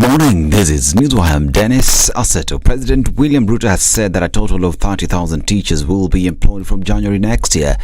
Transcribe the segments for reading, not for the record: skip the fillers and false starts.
morning, this is Newswire. I'm Dennis Asseto. President William Ruto has said that a total of 30,000 teachers will be employed from January next year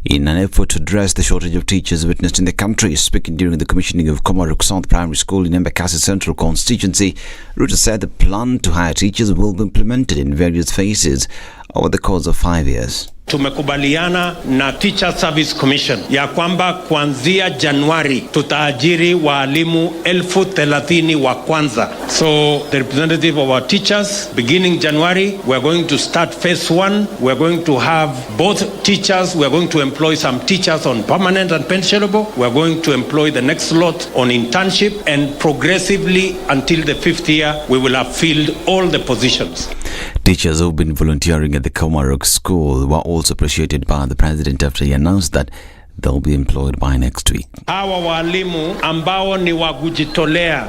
in an effort to address the shortage of teachers witnessed in the country. Speaking during the commissioning of Komaruk South Primary School in Embakasi Central Constituency, Ruto said the plan to hire teachers will be implemented in various phases over the course of 5 years. Tumekubaliana na Teacher Service Commission ya kwamba kuanzia Januari tutaajiri walimu 30,000 wa kwanza. So the representative of our teachers, beginning January, we are going to start phase 1. We are going to have both teachers. We are going to employ some teachers on permanent and pensionable. We are going to employ the next lot on internship, and progressively until the 5th year, we will have filled all the positions. Teachers who've been volunteering at the Komaruk school were also appreciated by the president after he announced that they'll be employed by next week. Hawa walimu ambao ni wa kujitolea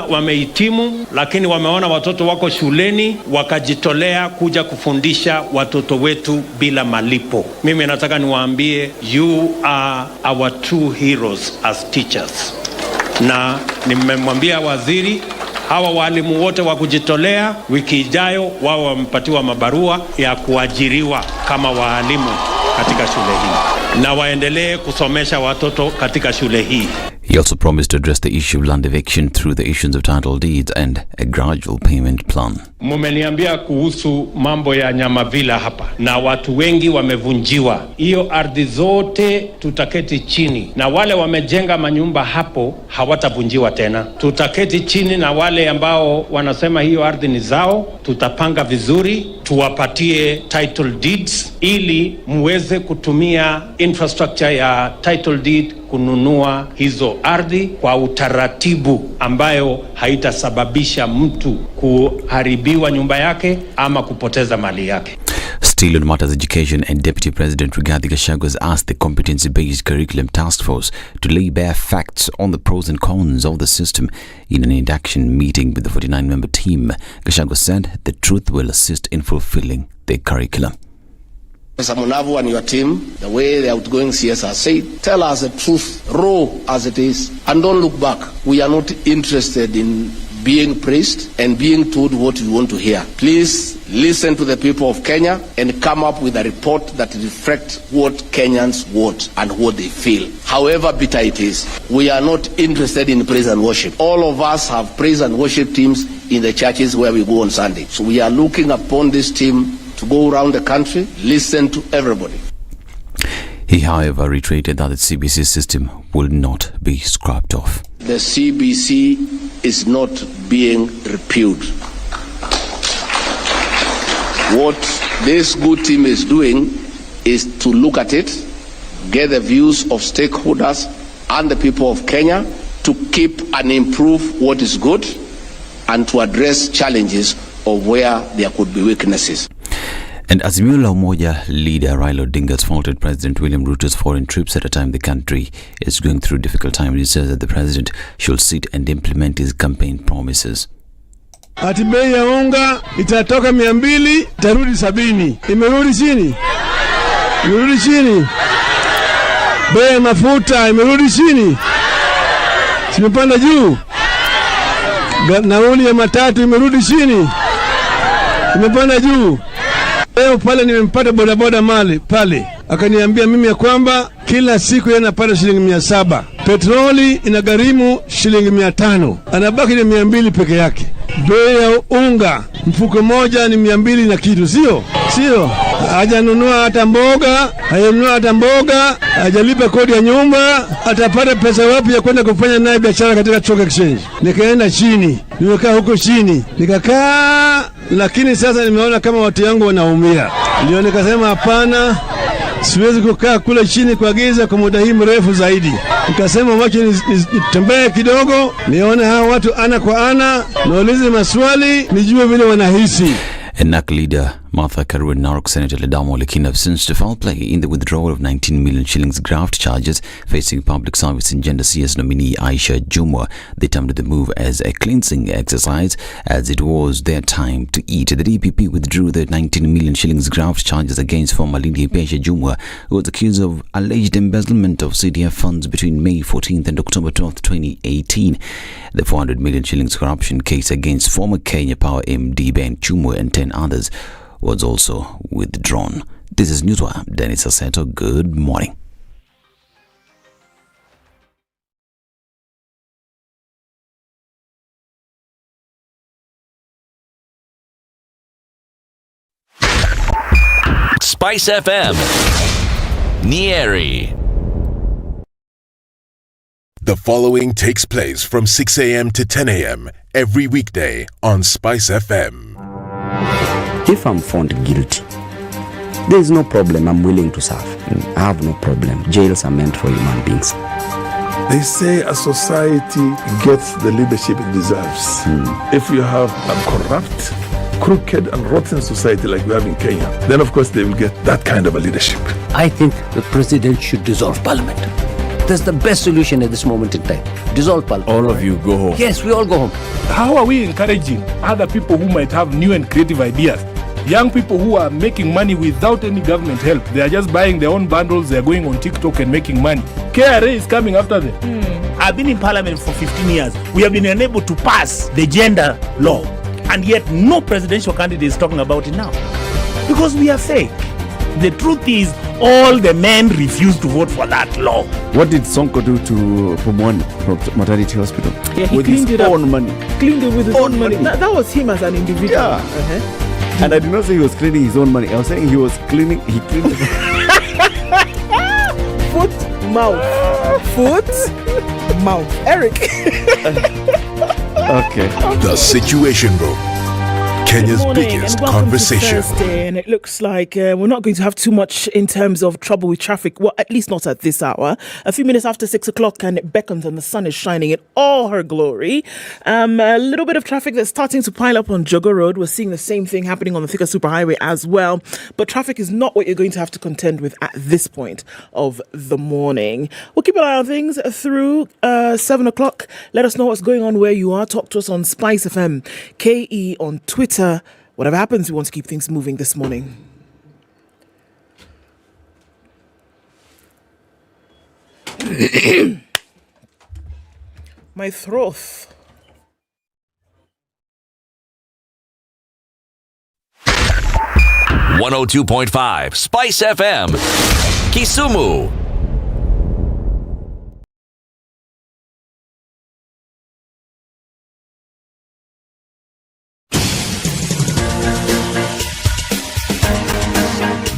wamehitimu, lakini wameona watoto wako shuleni wakajitolea kuja kufundisha watoto wetu bila malipo. Mimi nataka niwaambie, you are our true heroes as teachers. Na nimemwambia waziri, hawa walimu wote wa kujitolea wiki ijayo wao wamepatiwa mabarua ya kuajiriwa kama walimu katika shule hii na waendelee kusomesha watoto katika shule hii. He also promised to address the issue of land eviction through the issuance of title deeds and a gradual payment plan. Mumeniambia kuhusu mambo ya Nyamavila hapa, na watu wengi wamevunjiwa. Hiyo ardhi zote tutaketi chini, na wale wamejenga manyumba hapo hawatavunjiwa tena. Tutaketi chini na wale ambao wanasema hiyo ardhi ni zao, tutapanga vizuri, tuwapatie title deeds ili muweze kutumia infrastructure ya title deed kununua hizo ardhi kwa utaratibu ambayo haitasababisha mtu kuharibiwa nyumba yake ama kupoteza mali yake. Still on matters education, and Deputy President Rigathi Gachagua has asked the Competency-Based Curriculum Task Force to lay bare facts on the pros and cons of the system in an induction meeting with the 49-member team. Gachagua said the truth will assist in fulfilling the curriculum. Mr. Munavu and your team, the way the outgoing CS has said, tell us the truth, raw as it is, and don't look back. We are not interested in being praised and being told what we want to hear. Please listen to the people of Kenya and come up with a report that reflects what Kenyans want and what they feel. However bitter it is, we are not interested in praise and worship. All of us have praise and worship teams in the churches where we go on Sunday. So we are looking upon this team to go around the country, listen to everybody. He, however, reiterated that the CBC system will not be scrapped off. The CBC is not being repealed. What this good team is doing is to look at it, get the views of stakeholders and the people of Kenya to keep and improve what is good and to address challenges of where there could be weaknesses. And Azimio la Umoja leader Raila Odinga has faulted President William Ruto's foreign trips at a time the country is going through a difficult time. He says that the president should sit and implement his campaign promises. Ati bei ya unga itatoka 200 itarudi 70. Imerudi chini. Imerudi chini. Bei ya mafuta imerudi chini. Simepanda juu. Nauli ya matatu imerudi chini. Imepanda juu. Leo pale nimempata bodaboda mali pale, akaniambia mimi ya kwamba kila siku yeye anapata shilingi 700. Petroli inagharimu shilingi 500. Anabaki na 200 peke yake. Bei ya unga mfuko moja ni 200 na kitu, sio? Hajanunua hata mboga, hajalipa kodi ya nyumba, atapata pesa wapi ya kwenda kufanya naye biashara katika stock exchange? Nikaenda chini, nimekaa huko chini, nikakaa, lakini sasa nimeona kama watu yangu wanaumia. Ndio nikasema hapana, siwezi kukaa kule chini kwa giza kwa muda hii mrefu zaidi. Nikasema wacha nitembee kidogo, nione hao watu ana kwa ana, naulize maswali, nijue vile wanahisi. NAC leader Martha Karua and Narok Senator Ledamo Lekin have since to foul play in the withdrawal of 19 million shillings graft charges facing Public Service and Gender CS nominee Aisha Jumwa. They termed the move as a cleansing exercise as it was their time to eat. The DPP withdrew the 19 million shillings graft charges against former Malindi MP Aisha Jumwa, who was accused of alleged embezzlement of CDF funds between May 14th and October 12th, 2018. The 400 million shillings corruption case against former Kenya Power MD Ben Chumwe and 10 others was also withdrawn. This is Newswire. Dennis Aseto, good morning. SpiceFM, Nyeri. The following takes place from 6 a.m. to 10 a.m. every weekday on SpiceFM. If I'm found guilty, there is no problem. I'm willing to serve. I have no problem. Jails are meant for human beings. They say a society gets the leadership it deserves. If you have a corrupt, crooked and rotten society like we have in Kenya, then of course they will get that kind of a leadership. I think the president should dissolve parliament. That's the best solution at this moment in time. Dissolve parliament. All of you go home. Yes, we all go home. How are we encouraging other people who might have new and creative ideas? Young people who are making money without any government help. They are just buying their own bundles. They are going on TikTok and making money. KRA is coming after them. I've been in parliament for 15 years. We have been unable to pass the gender law. And yet no presidential candidate is talking about it now. Because we are fake. The truth is, all the men refused to vote for that law. What did Sonko do to Pumwani maternity hospital? Yeah, he with cleaned his it own up. money. Cleaned it with his own money. That was him as an individual. Yeah. And I did not say he was cleaning his own money. I was saying he cleaned it. Foot, mouth. Foot, mouth. Eric. Okay. The Situation Room. Kenya's biggest conversation. Thursday, and it looks like we're not going to have too much in terms of trouble with traffic. Well, at least not at this hour. A few minutes after 6 o'clock, and it beckons, and the sun is shining in all her glory. A little bit of traffic that's starting to pile up on Jogo Road. We're seeing the same thing happening on the Thika Superhighway as well. But traffic is not what you're going to have to contend with at this point of the morning. We'll keep an eye on things through 7 o'clock. Let us know what's going on where you are. Talk to us on SpiceFM, KE on Twitter. Whatever happens, we want to keep things moving this morning. My throat. 102.5 Spice FM, Kisumu.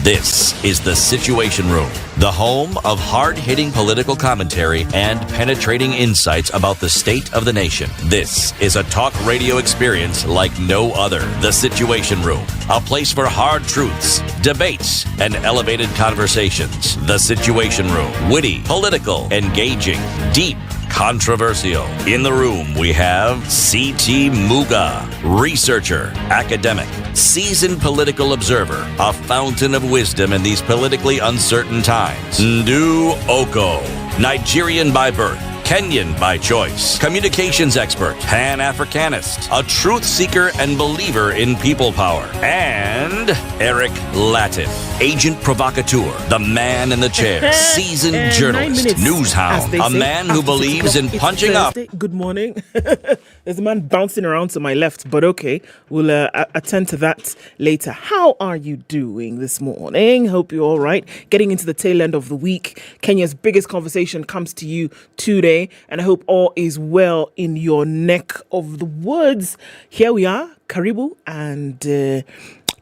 This is The Situation Room, the home of hard-hitting political commentary and penetrating insights about the state of the nation. This is a talk radio experience like no other. The Situation Room, a place for hard truths, debates, and elevated conversations. The Situation Room, witty, political, engaging, deep, controversial. In the room, we have C.T. Muga, researcher, academic, seasoned political observer, a fountain of wisdom in these politically uncertain times. Ndu Oko, Nigerian by birth, Kenyan by choice, communications expert, Pan-Africanist, a truth seeker and believer in people power, and Eric Latif, agent provocateur, the man in the chair, seasoned journalist, news hound, a man who believes in punching up. Good morning. There's a man bouncing around to my left, but okay, we'll attend to that later. How are you doing this morning? Hope you're all right. Getting into the tail end of the week, Kenya's biggest conversation comes to you today, and I hope all is well in your neck of the woods. Here we are, Karibu, and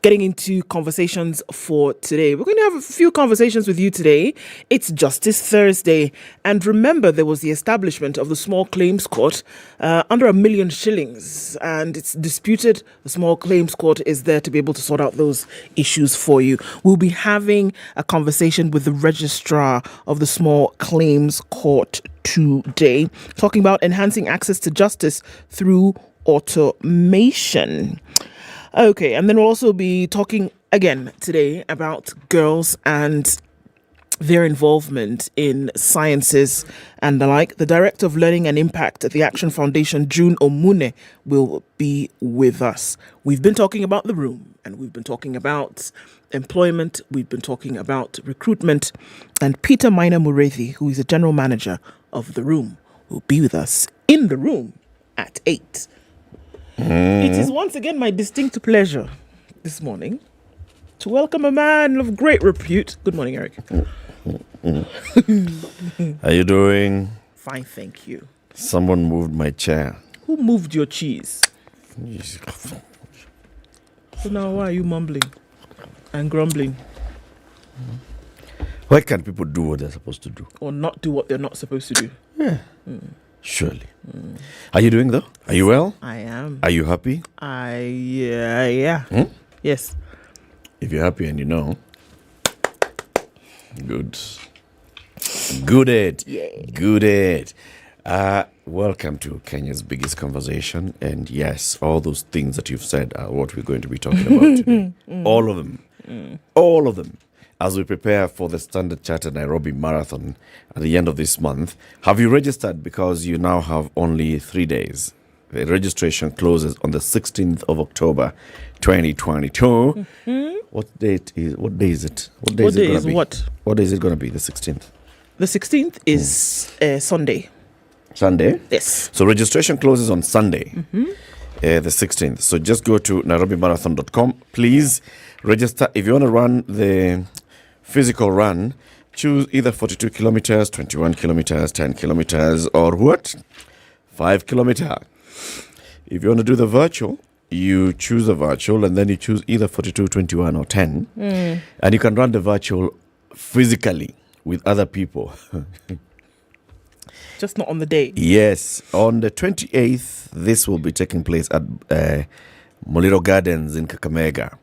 getting into conversations for today. We're going to have a few conversations with you today. It's Justice Thursday. And remember, there was the establishment of the Small Claims Court under 1 million shillings. And it's disputed. The Small Claims Court is there to be able to sort out those issues for you. We'll be having a conversation with the registrar of the Small Claims Court today, talking about enhancing access to justice through automation. Okay, and then we'll also be talking again today about girls and their involvement in sciences and the like. The Director of Learning and Impact at the Action Foundation, June Omune, will be with us. We've been talking about the room, and we've been talking about employment, we've been talking about recruitment, and Peter Minor Mureithi, who is the General Manager of the room, will be with us in the room at 8. It is once again my distinct pleasure this morning to welcome a man of great repute. Good morning, Eric. How you doing? Fine, thank you. Someone moved my chair. Who moved your cheese? So now why are you mumbling and grumbling? Why can't people do what they're supposed to do? Or not do what they're not supposed to do? Yeah. Surely. Are you doing though? Are you well? I am. Are you happy? Yeah. Yes. If you're happy and you know, good. Good it. Yeah. Good it. Welcome to Kenya's biggest conversation. And yes, all those things that you've said are what we're going to be talking about today. All of them. All of them. As we prepare for the Standard Chartered Nairobi Marathon at the end of this month. Have you registered? Because you now have only 3 days. The registration closes on the 16th of October, 2022. What day is it? What day is it going to be? What day is it going to be? The 16th. The 16th is Sunday. Sunday? Yes. So registration closes on Sunday, the 16th. So just go to nairobimarathon.com. Please register. If you want to run the physical run, choose either 42 kilometers, 21 kilometers, 10 kilometers, or what? 5 kilometer. If you want to do the virtual, you choose the virtual and then you choose either 42, 21, or 10. And you can run the virtual physically with other people. Just not on the day. Yes. On the 28th, this will be taking place at Moliro Gardens in Kakamega.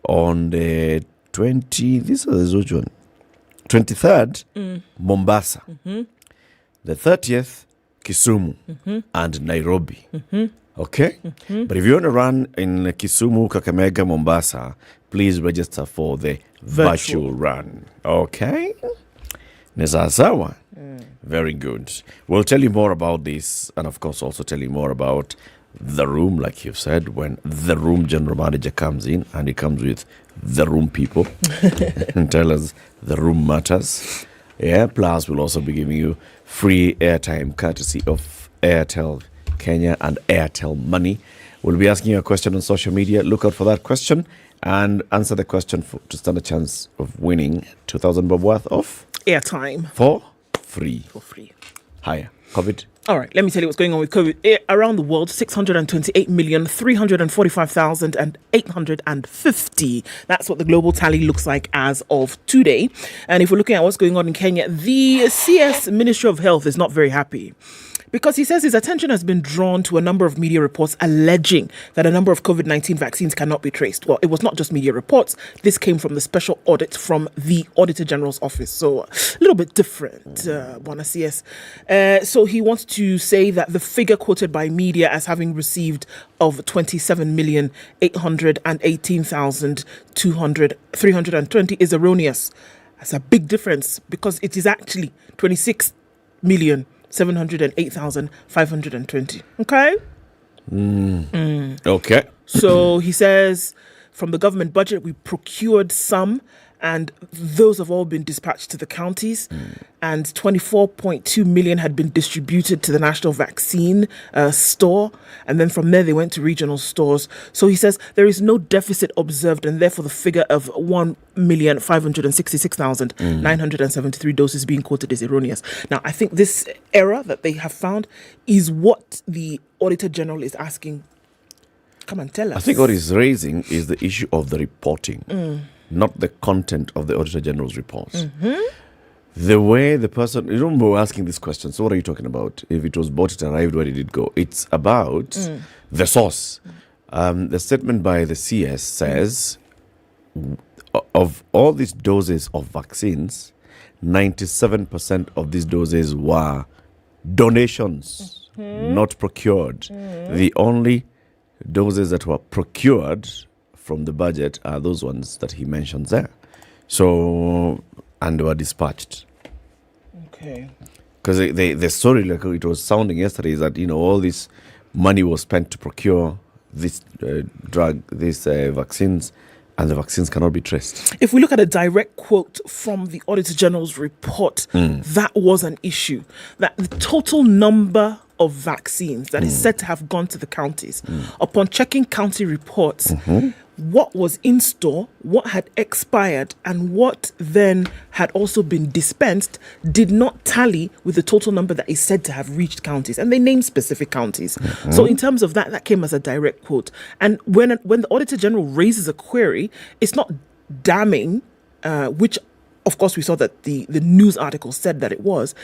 On the 23rd, Mombasa. The 30th, Kisumu and Nairobi. Okay? But if you want to run in Kisumu, Kakamega, Mombasa, please register for the virtual run. Okay? Nezazawa. Very good. We'll tell you more about this and, of course, also tell you more about the room, like you've said, when the room general manager comes in and he comes with the room people and tell us the room matters. Yeah, plus we'll also be giving you free airtime courtesy of Airtel Kenya and Airtel Money. We'll be asking you a question on social media. Look out for that question and answer the question to stand a chance of winning 2,000 bob worth of airtime for free. Higher. COVID. All right, let me tell you what's going on with COVID. Around the world, 628,345,850. That's what the global tally looks like as of today. And if we're looking at what's going on in Kenya, the CS Ministry of Health is not very happy, because he says his attention has been drawn to a number of media reports alleging that a number of COVID-19 vaccines cannot be traced. Well, it was not just media reports. This came from the special audit from the Auditor General's office. So a little bit different, Bwana CS. So he wants to say that the figure quoted by media as having received of 27,818,320 is erroneous. That's a big difference, because it is actually 26,708,520. Okay? Okay. So he says from the government budget, we procured some, and those have all been dispatched to the counties, and 24.2 million had been distributed to the National Vaccine Store, and then from there they went to regional stores. So he says there is no deficit observed, and therefore the figure of 1,566,973 doses being quoted is erroneous. Now, I think this error that they have found is what the Auditor General is asking. Come and tell us. I think what he's raising is the issue of the reporting, not the content of the Auditor General's reports. The way the person, you remember we're asking this question, so what are you talking about? If it was bought, it arrived, where did it go? It's about the source. The statement by the CS says, of all these doses of vaccines, 97% of these doses were donations, not procured. The only doses that were procured from the budget are those ones that he mentions there. So, and were dispatched. Okay. Because the story, like it was sounding yesterday, is that, all this money was spent to procure this these vaccines, and the vaccines cannot be traced. If we look at a direct quote from the Auditor General's report, that was an issue. That the total number of vaccines that is said to have gone to the counties, upon checking county reports, what was in store, what had expired, and what then had also been dispensed did not tally with the total number that is said to have reached counties. And they named specific counties. So in terms of that came as a direct quote. And when the Auditor General raises a query, it's not damning, which of course we saw that the news article said that it was.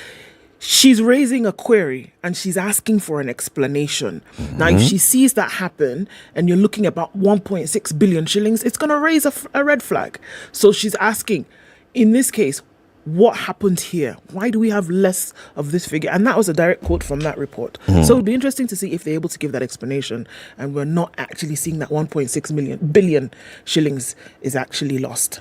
She's raising a query and she's asking for an explanation. Now, if she sees that happen and you're looking at about 1.6 billion shillings, it's going to raise a red flag. So she's asking, in this case, what happened here? Why do we have less of this figure? And that was a direct quote from that report. So it'd be interesting to see if they're able to give that explanation and we're not actually seeing that 1.6 billion shillings is actually lost.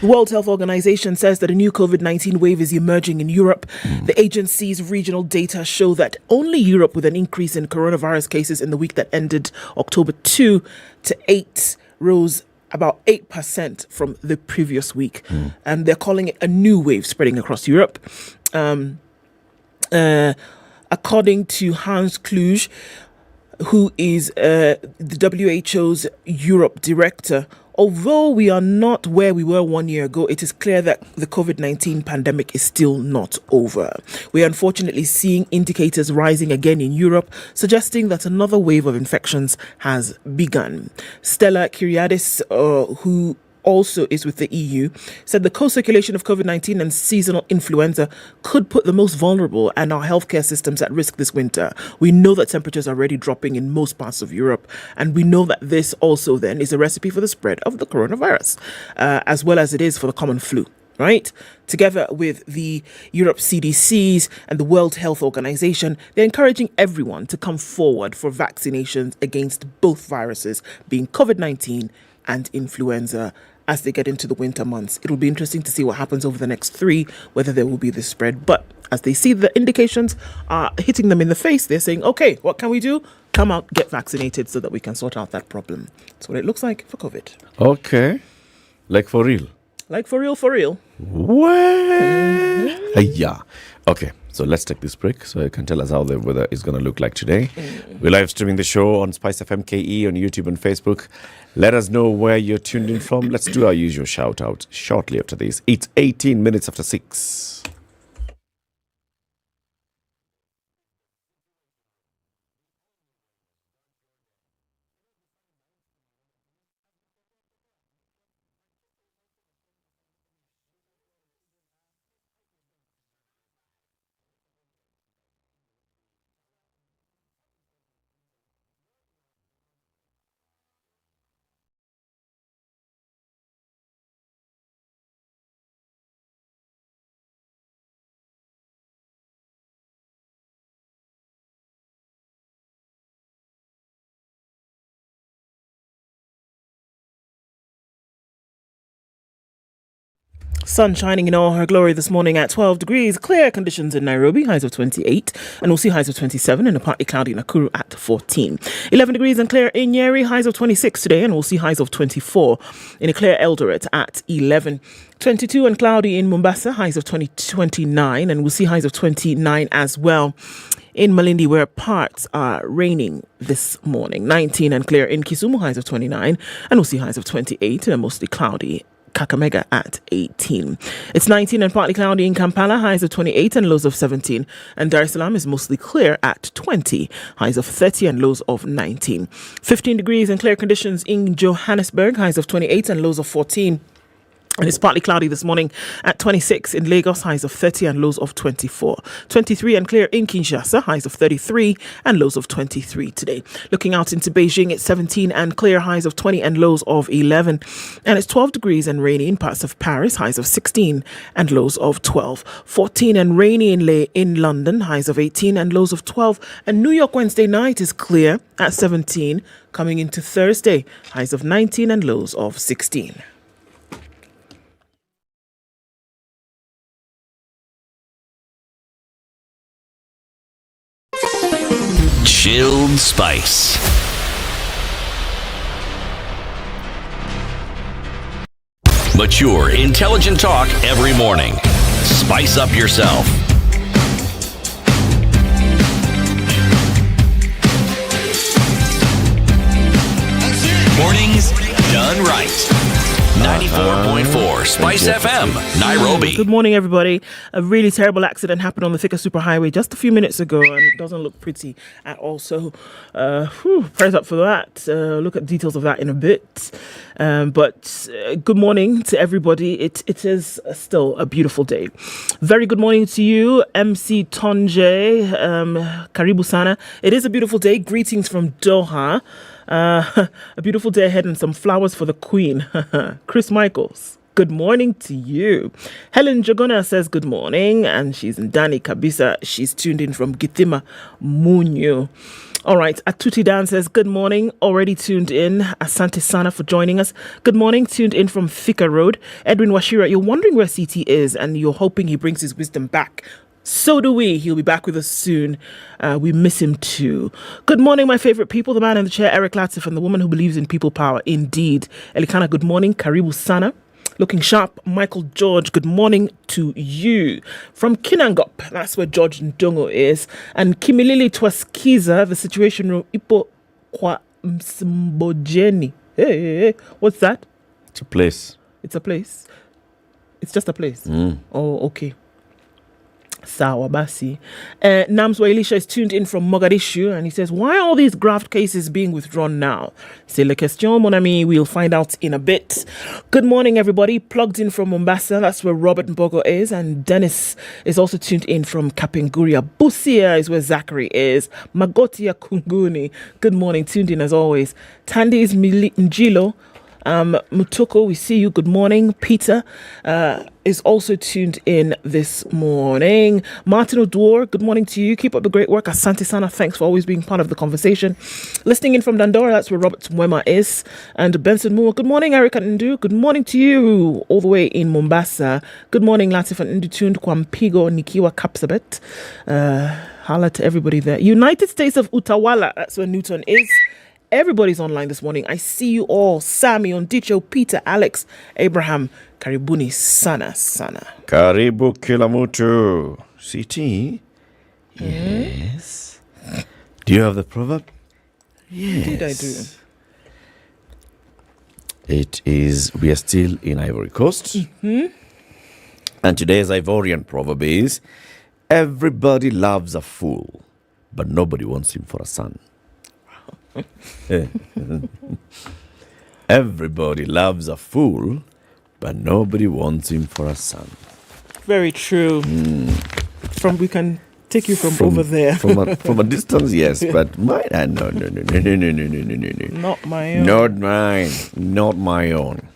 The World Health Organization says that a new COVID-19 wave is emerging in Europe. The agency's regional data show that only Europe, with an increase in coronavirus cases in the week that ended October 2 to 8, rose about 8% from the previous week. And they're calling it a new wave spreading across Europe. According to Hans Kluge, who is the WHO's Europe director, although we are not where we were 1 year ago, it is clear that the COVID-19 pandemic is still not over. We are unfortunately seeing indicators rising again in Europe, suggesting that another wave of infections has begun. Stella Kyriadis, who also is with the EU, said the co-circulation of COVID-19 and seasonal influenza could put the most vulnerable and our healthcare systems at risk this winter. We know that temperatures are already dropping in most parts of Europe, and we know that this also then is a recipe for the spread of the coronavirus, as well as it is for the common flu. Right? Together with the Europe CDCs and the World Health Organization, they're encouraging everyone to come forward for vaccinations against both viruses, being COVID-19 and influenza, as they get into the winter months. It'll be interesting to see what happens over the next 3, whether there will be this spread. But as they see the indications are hitting them in the face, they're saying, okay, what can we do? Come out, get vaccinated so that we can sort out that problem. That's what it looks like for COVID. Okay. Like for real? Like for real, for real. What? Yeah. Okay. So let's take this break so you can tell us how the weather is going to look like today. We're live streaming the show on SpiceFM KE on YouTube and Facebook. Let us know where you're tuned in from. Let's do our usual shout out shortly after this. It's 18 minutes after 6. Sun shining in all her glory this morning at 12 degrees. Clear conditions in Nairobi, highs of 28. And we'll see highs of 27 and a partly cloudy Nakuru at 14. 11 degrees and clear in Nyeri, highs of 26 today. And we'll see highs of 24 in a clear Eldoret at 11. 22 and cloudy in Mombasa, highs of 29. And we'll see highs of 29 as well in Malindi, where parts are raining this morning. 19 and clear in Kisumu, highs of 29. And we'll see highs of 28 and mostly cloudy Kakamega at 18. It's 19 and partly cloudy in Kampala, highs of 28 and lows of 17. And Dar es Salaam is mostly clear at 20, highs of 30 and lows of 19. 15 degrees and clear conditions in Johannesburg, highs of 28 and lows of 14. And it's partly cloudy this morning at 26 in Lagos, highs of 30 and lows of 24. 23 and clear in Kinshasa, highs of 33 and lows of 23 today. Looking out into Beijing, it's 17 and clear, highs of 20 and lows of 11. And it's 12 degrees and rainy in parts of Paris, highs of 16 and lows of 12. 14 and rainy in London, highs of 18 and lows of 12. And New York Wednesday night is clear at 17, coming into Thursday, highs of 19 and lows of 16. Chilled Spice. Mature, intelligent talk every morning. Spice up yourself. Mornings done right. 94.4 Spice FM, Nairobi. Good morning, everybody. A really terrible accident happened on the Thika Superhighway just a few minutes ago, and it doesn't look pretty at all. So, prayers up for that. Look at details of that in a bit. But good morning to everybody. It is still a beautiful day. Very good morning to you, MC Tonje, Karibu Sana. It is a beautiful day. Greetings from Doha. A beautiful day ahead and some flowers for the Queen. Chris Michaels, good morning to you. Helen Jagona says good morning, and she's in Dani Kabisa. She's tuned in from Gitima Munyo. All right, Atuti Dan says good morning, already tuned in. Asante Sana for joining us. Good morning, tuned in from Thika Road. Edwin Washira, you're wondering where CT is and you're hoping he brings his wisdom back. So do we. He'll be back with us soon. We miss him too. Good morning, my favorite people. The man in the chair, Eric Latif, and the woman who believes in people power. Indeed. Elikana, good morning. Karibu Sana. Looking sharp. Michael George, good morning to you. From Kinangop, that's where George Ndongo is. And Kimilili Twaskiza, the situation room. Ipo Kwa Msimbojeni. Hey. What's that? It's a place. It's a place. It's just a place. Oh, okay. Sawa basi. Namswa Elisha is tuned in from Mogadishu, and he says, why are all these graft cases being withdrawn now? C'est la question, mon ami. We'll find out in a bit. Good morning, everybody. Plugged in from Mombasa. That's where Robert Mbogo is. And Dennis is also tuned in from Kapenguria. Busia is where Zachary is. Magotia Kunguni. Good morning. Tuned in as always. Tandy is Njilo. Mutoko, we see you. Good morning. Peter is also tuned in this morning. Martin Odwar, good morning to you. Keep up the great work. Asante Sana, thanks for always being part of the conversation. Listening in from Dandora, that's where Robert Mwema is. And Benson Moore, good morning. Eric and Ndu, good morning to you. All the way in Mombasa. Good morning, Latif and Ndu, tuned kwa Mpigo Nikiwa Kapsabet. Holla to everybody there. United States of Utawala, that's where Newton is. Everybody's online this morning. I see you all. Sammy, Ondicho, Peter, Alex, Abraham. Karibuni sana. Karibu kila mtu. CT? Yes. Do you have the proverb? Yes. Indeed I do. It is, we are still in Ivory Coast. Mm-hmm. And today's Ivorian proverb is, everybody loves a fool, but nobody wants him for a son. Everybody loves a fool, but nobody wants him for a son. Very true. We can take you from over there. From a distance, yes, but mine, no. Not my own. Not my own.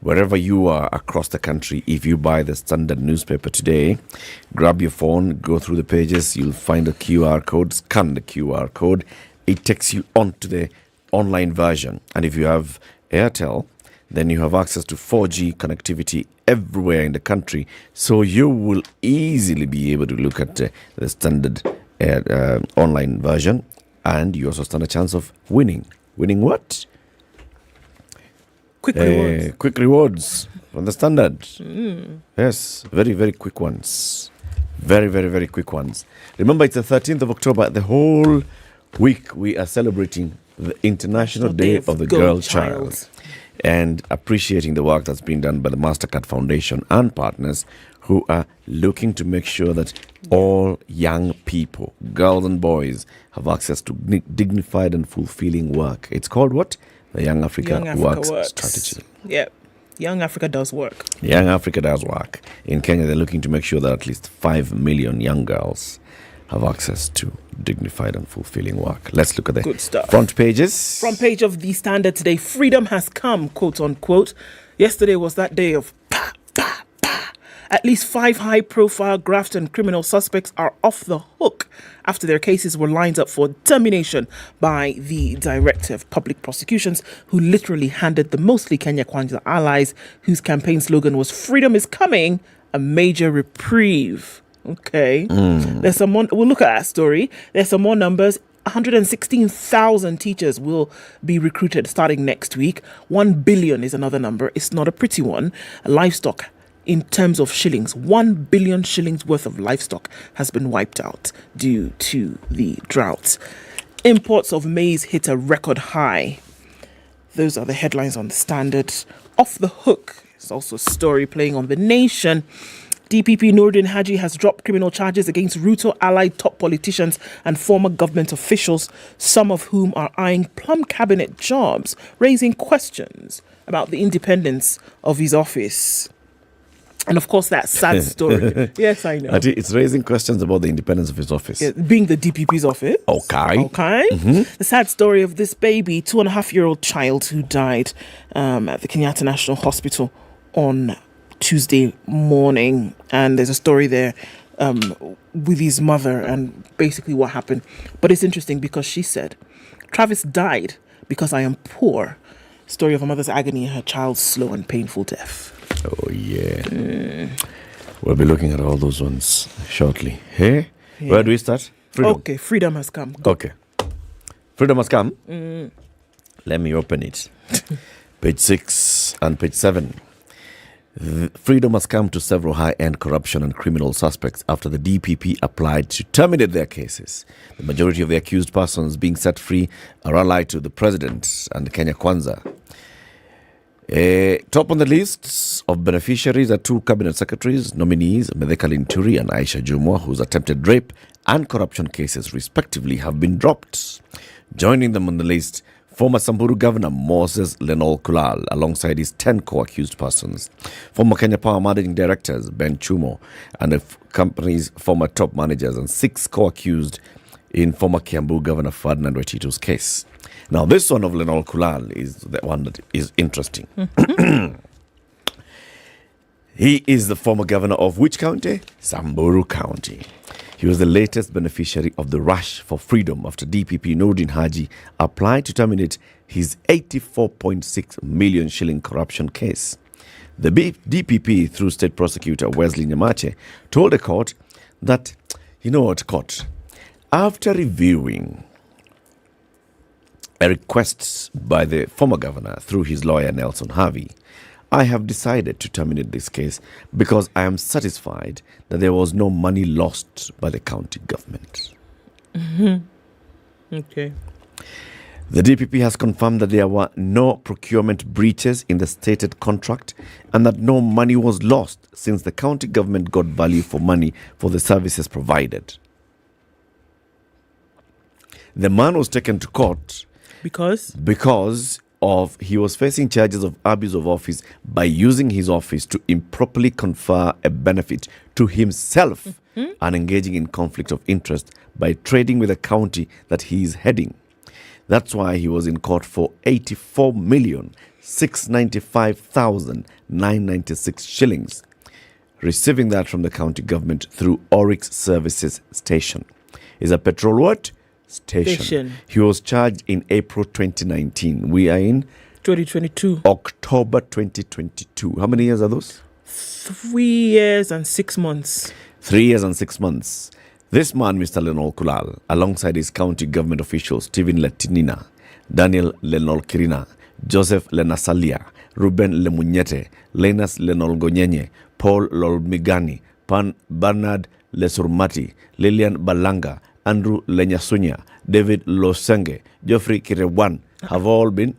Wherever you are across the country, if you buy the Standard newspaper today, grab your phone, go through the pages, you'll find a QR code, scan the QR code. It takes you onto the online version. And if you have Airtel, then you have access to 4G connectivity everywhere in the country. So you will easily be able to look at the Standard online version. And you also stand a chance of winning. Winning what? Quick rewards. Quick rewards from the Standard. Yes, very, very quick ones. Very, very, very quick ones. Remember, it's the 13th of October. The whole week we are celebrating the International Day of the Girl Child, and appreciating the work that's been done by the MasterCard Foundation and partners who are looking to make sure that all young people, girls and boys, have access to dignified and fulfilling work. It's called what? The Young Africa Works Strategy. Yep. Young Africa does work. Young Africa does work. In Kenya, they're looking to make sure that at least 5 million young girls have access to dignified and fulfilling work. Let's look at the Good stuff. front pages. Front page of the Standard today. Freedom has come, quote unquote. Yesterday was that day of At least 5 high-profile graft and criminal suspects are off the hook after their cases were lined up for termination by the Director of Public Prosecutions, who literally handed the mostly Kenya Kwanza allies, whose campaign slogan was "Freedom is coming," a major reprieve. Okay. There's some more. We'll look at that story. There's some more numbers. 116,000 teachers will be recruited starting next week. 1 billion is another number. It's not a pretty one. Livestock, in terms of shillings, 1 billion shillings worth of livestock has been wiped out due to the drought. Imports of maize hit a record high. Those are the headlines on the Standard. Off the hook. There's also a story playing on The Nation. DPP Nordin Haji has dropped criminal charges against Ruto allied top politicians and former government officials, some of whom are eyeing plum cabinet jobs, raising questions about the independence of his office. And of course, that sad story. Yes, I know. It's raising questions about the independence of his office. Yeah, being the DPP's office. Okay. The sad story of this baby, 2.5-year-old child who died at the Kenyatta National Hospital on Tuesday morning. And there's a story there with his mother and basically what happened. But it's interesting because she said, Travis died because I am poor. Story of a mother's agony and her child's slow and painful death. Oh, yeah. We'll be looking at all those ones shortly. Hey? Yeah. Where do we start? Freedom. Okay, freedom has come. Go. Okay. Freedom has come. Let me open it. Page 6 and page 7. Freedom has come to several high-end corruption and criminal suspects after the DPP applied to terminate their cases. The majority of the accused persons being set free are allied to the president and Kenya Kwanza. Top on the list of beneficiaries are 2 cabinet secretaries, nominees, Medeka Linturi and Aisha Jumwa, whose attempted rape and corruption cases respectively have been dropped. Joining them on the list, former Samburu Governor Moses Lenol Kulal, alongside his 10 co-accused persons. Former Kenya Power Managing Directors Ben Chumo and the company's former top managers, and 6 co-accused in former Kiambu Governor Ferdinand Waititu's case. Now, this one of Lenol Kulal is the one that is interesting. He is the former governor of which county? Samburu County. He was the latest beneficiary of the rush for freedom after DPP Nordin Haji applied to terminate his 84.6 million shilling corruption case. The DPP, through State Prosecutor Wesley Nyamache, told the court that, court, after reviewing requests by the former governor through his lawyer Nelson Harvey, I have decided to terminate this case because I am satisfied that there was no money lost by the county government. Okay. The DPP has confirmed that there were no procurement breaches in the stated contract and that no money was lost since the county government got value for money for the services provided. The man was taken to court because he was facing charges of abuse of office by using his office to improperly confer a benefit to himself and engaging in conflict of interest by trading with a county that he is heading. That's why he was in court for 84,695,996 shillings, receiving that from the county government through Oryx Services Station. Is a petrol what? Station. He was charged in April 2019. We are in 2022. October 2022. How many years are those? 3 years and 6 months. 3 years and 6 months. This man, Mr. Lenol Kulal, alongside his county government officials, Stephen Letinina, Daniel Lenol Kirina, Joseph Lenasalia, Ruben Lemunyete, Lenas Lenol Gonyenye, Paul Lolmigani, Bernard Lesurmati, Lilian Balanga, Andrew Lenyasunya, David Losenge, Geoffrey Kirewan have all been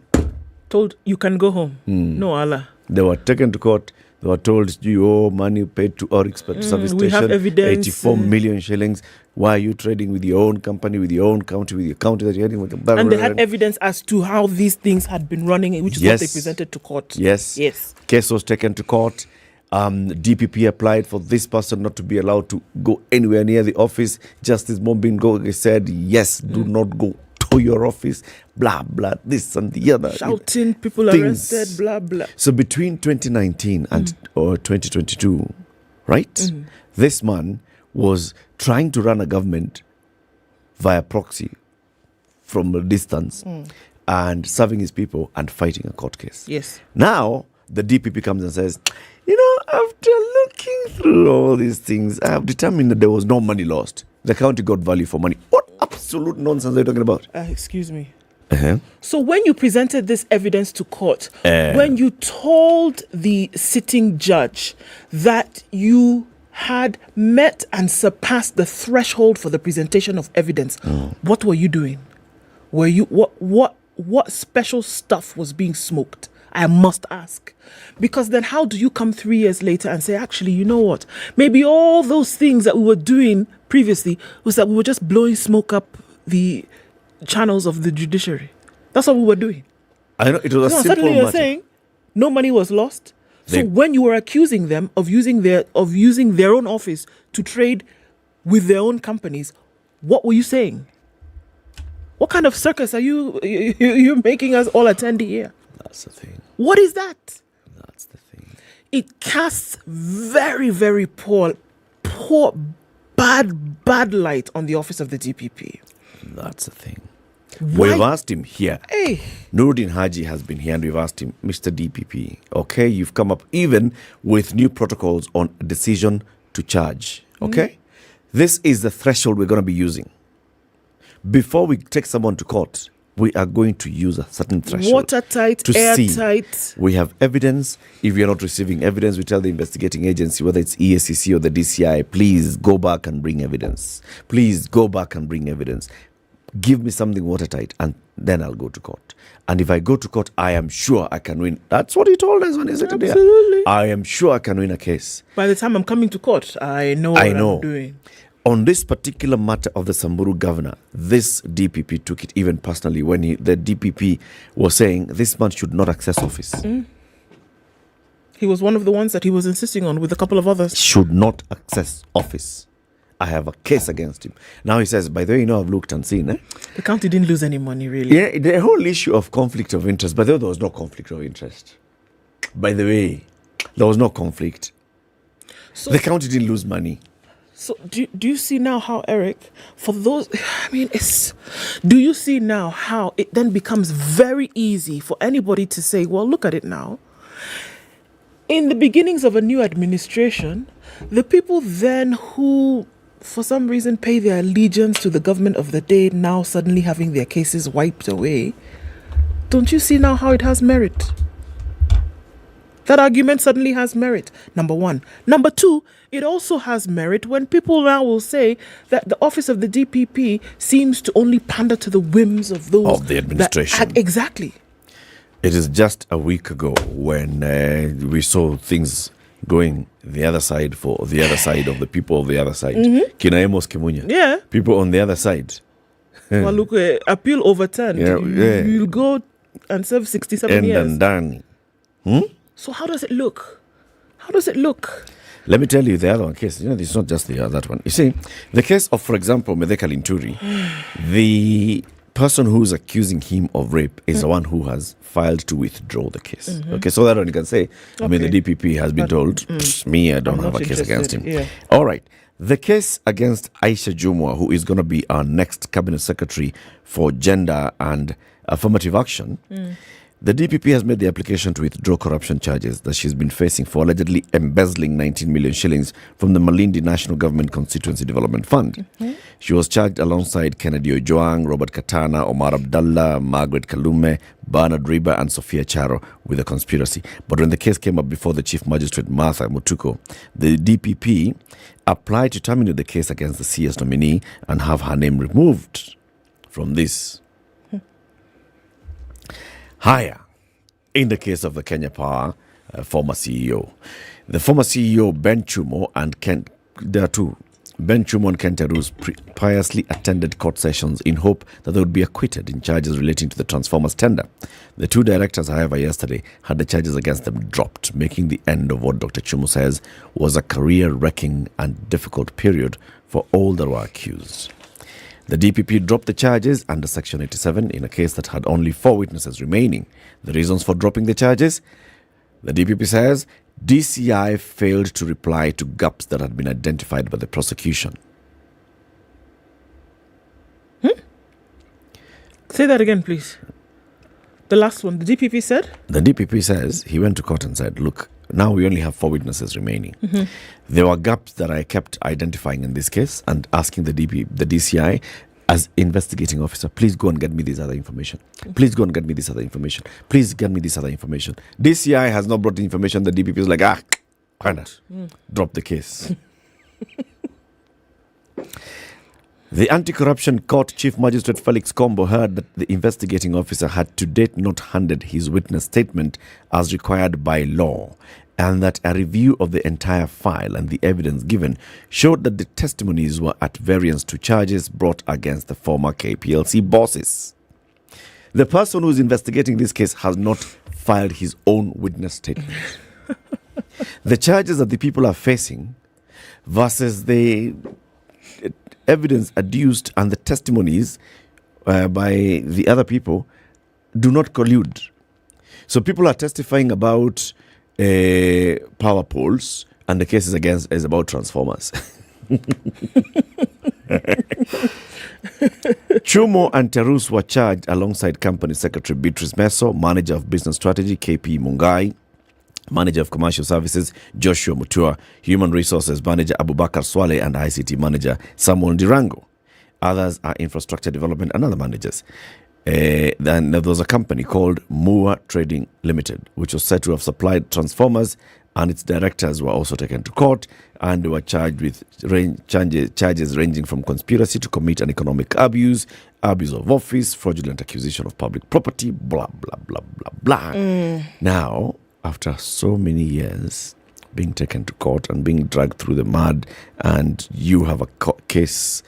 told you can go home. No Allah. They were taken to court They were told, you owe money paid to Oryx service we have station, evidence, 84 million shillings. Why are you trading with your own company, with your own county, with your county that you're getting? And they had evidence as to how these things had been running, which is what they presented to court. Yes. Case was taken to court. DPP applied for this person not to be allowed to go anywhere near the office. Justice Mombingo said, yes, do not go to your office, blah, blah, this and the other. Shouting, people arrested, blah, blah. So between 2019 and 2022, right, this man was trying to run a government via proxy from a distance and serving his people and fighting a court case. Yes. Now, the DPP comes and says, after looking through all these things, I have determined that there was no money lost. The county got value for money. What absolute nonsense are you talking about? Excuse me. Uh-huh. So when you presented this evidence to court, when you told the sitting judge that you had met and surpassed the threshold for the presentation of evidence, what were you doing? Were you what special stuff was being smoked? I must ask. Because then how do you come 3 years later and say, actually, you know what? Maybe all those things that we were doing previously was that we were just blowing smoke up the channels of the judiciary. That's what we were doing. I know, it was a simple suddenly matter. You're saying no money was lost. So when you were accusing them of using their own office to trade with their own companies, what were you saying? What kind of circus are you making us all attend here? That's the thing. What is that? That's the thing. It casts very, very poor, bad light on the office of the DPP. That's the thing. We've asked him here. Hey. Nuruddin Haji has been here and we've asked him, Mr. DPP, okay, you've come up even with new protocols on decision to charge, okay? This is the threshold we're going to be using. Before we take someone to court, we are going to use a certain threshold. Watertight, airtight. We have evidence. If you're not receiving evidence, we tell the investigating agency, whether it's EACC or the DCI, please go back and bring evidence. Please go back and bring evidence. Give me something watertight and then I'll go to court. And if I go to court, I am sure I can win. That's what he told us when he said there. I am sure I can win a case. By the time I'm coming to court, I know what I'm doing. On this particular matter of the Samburu governor, this DPP took it even personally when the DPP was saying this man should not access office. He was one of the ones that he was insisting on with a couple of others. Should not access office. I have a case against him. Now he says, by the way, I've looked and seen. The county didn't lose any money, really. Yeah, the whole issue of conflict of interest, by the way, there was no conflict of interest. By the way, there was no conflict. So, the county didn't lose money. So do you see now how, Eric, for those, do you see now how it then becomes very easy for anybody to say, well, look at it now. In the beginnings of a new administration, the people then who, for some reason, pay their allegiance to the government of the day, now suddenly having their cases wiped away, don't you see now how it has merit? That argument suddenly has merit, number one. Number two, it also has merit when people now will say that the office of the DPP seems to only pander to the whims of those... Of the administration. Exactly. It is just a week ago when we saw things going the other side for the other side of the people of the other side. Kinaemos Kimunya. Yeah. People on the other side. Well, look, appeal overturned. You'll go and serve 67 years. And done. So how does it look? How does it look? Let me tell you the other one case. It's not just that one. You see, the case of, for example, Medeka Linturi, the person who's accusing him of rape is the one who has filed to withdraw the case. Okay, so that one you can say, the DPP has been told, I don't have a case against him. Yeah. All right. The case against Aisha Jumwa, who is going to be our next cabinet secretary for gender and affirmative action, the DPP has made the application to withdraw corruption charges that she's been facing for allegedly embezzling 19 million shillings from the Malindi National Government Constituency Development Fund. She was charged alongside Kennedy Ojoang, Robert Katana, Omar Abdallah, Margaret Kalume, Bernard Riba, and Sophia Charo with a conspiracy. But when the case came up before the Chief Magistrate Martha Mutuko, the DPP applied to terminate the case against the CS nominee and have her name removed from this. Higher, in the case of the Kenya Power, former CEO. The former CEO, Ben Chumo, and Ken, there are two. Ben Chumo and Ken Terus piously attended court sessions in hope that they would be acquitted in charges relating to the Transformers tender. The two directors, however, yesterday had the charges against them dropped, making the end of what Dr. Chumo says was a career-wrecking and difficult period for all that were accused. The DPP dropped the charges under Section 87 in a case that had only 4 witnesses remaining. The reasons for dropping the charges? The DPP says DCI failed to reply to gaps that had been identified by the prosecution. Say that again, please. The last one, the DPP said? The DPP says he went to court and said, look, now we only have 4 witnesses remaining. There were gaps that I kept identifying in this case and asking the DCI as investigating officer, please go and get me this other information. Please go and get me this other information. Please get me this other information. DCI has not brought the information. The DPP is like, why not? Drop the case. The Anti-Corruption Court Chief Magistrate Felix Kombo heard that the investigating officer had to date not handed his witness statement as required by law, and that a review of the entire file and the evidence given showed that the testimonies were at variance to charges brought against the former KPLC bosses. The person who is investigating this case has not filed his own witness statement. The charges that the people are facing versus the evidence adduced and the testimonies by the other people do not collude. So people are testifying about power poles, and the case is about transformers. Chumo and Terus were charged alongside Company Secretary Beatrice Meso, Manager of Business Strategy KP Mungai, Manager of Commercial Services Joshua Mutua, Human Resources Manager Abubakar Swale, and ICT Manager Samuel Dirango. Others are Infrastructure Development and other managers. Then there was a company called Mua Trading Limited, which was said to have supplied transformers, and its directors were also taken to court and they were charged with charges ranging from conspiracy to commit an economic abuse of office, fraudulent acquisition of public property, blah, blah, blah, blah, blah. Now, after so many years being taken to court and being dragged through the mud, and you have a case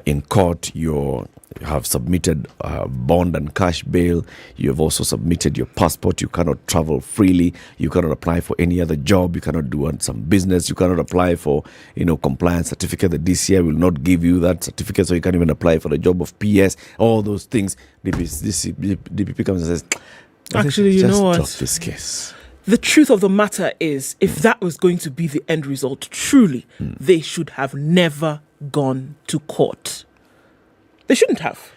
in court, you have submitted bond and cash bail, you have also submitted your passport, you cannot travel freely, you cannot apply for any other job, you cannot do some business, you cannot apply for compliance certificate. The DCI will not give you that certificate, so you can't even apply for the job of PS, all those things. DPP comes and says, actually, you know what? Drop this case. The truth of the matter is, if that was going to be the end result, truly, they should have never gone to court. They shouldn't have.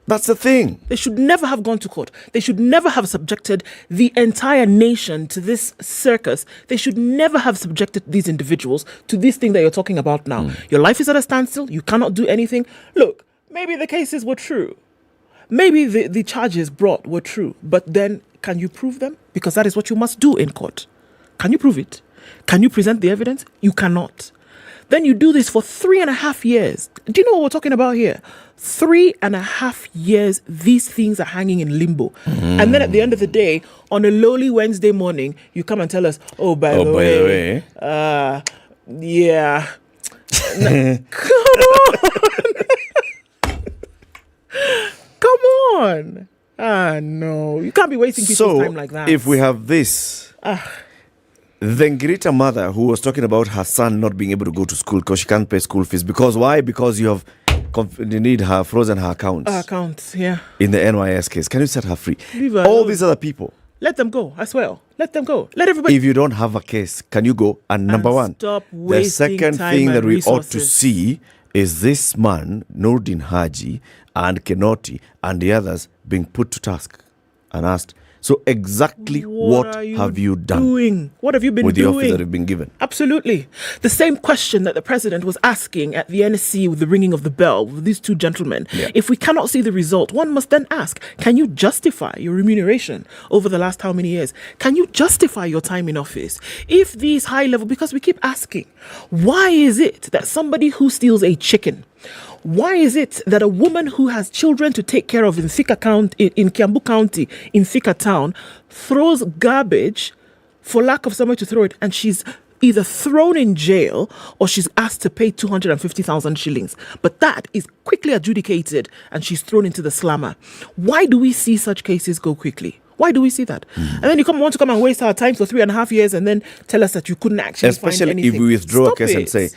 That's the thing. They should never have gone to court. They should never have subjected the entire nation to this circus. They should never have subjected these individuals to this thing that you're talking about now. Your life is at a standstill. You cannot do anything. Look, maybe the cases were true. Maybe the charges brought were true. But then, can you prove them? Because that is what you must do in court. Can you prove it? Can you present the evidence? You cannot. Then you do this for 3.5 years. Do you know what we're talking about here? 3.5 years, these things are hanging in limbo. And then at the end of the day, on a lowly Wednesday morning, you come and tell us, by the way, yeah. Come on. Come on. No. You can't be wasting people's time like that. If we have this... The Ngirita mother who was talking about her son not being able to go to school because she can't pay school fees. Because why? Because you need her frozen her accounts. Accounts, yeah. In the NYS case. Can you set her free? Leave her all alone. These other people. Let them go as well. Let them go. Let everybody. If you don't have a case, can you go? And number one, stop the second time thing that we resources. ought to see is this man, Nordin Haji and Kenoti and the others being put to task and asked, so exactly what have you done? What have you been with doing? The office that you've been given? Absolutely. The same question that the president was asking at the NSC with the ringing of the bell with these two gentlemen. Yeah. If we cannot see the result, one must then ask, can you justify your remuneration over the last how many years? Can you justify your time in office? If these high level, because we keep asking, why is it that somebody who steals a chicken, why is it that a woman who has children to take care of in Thika County, in Kiambu County, in Thika Town, throws garbage for lack of somewhere to throw it, and she's either thrown in jail or she's asked to pay 250,000 shillings. But that is quickly adjudicated and she's thrown into the slammer. Why do we see such cases go quickly? Why do we see that? And then you want to come and waste our time for 3.5 years and then tell us that you couldn't actually find anything. Especially if we withdraw a case and say,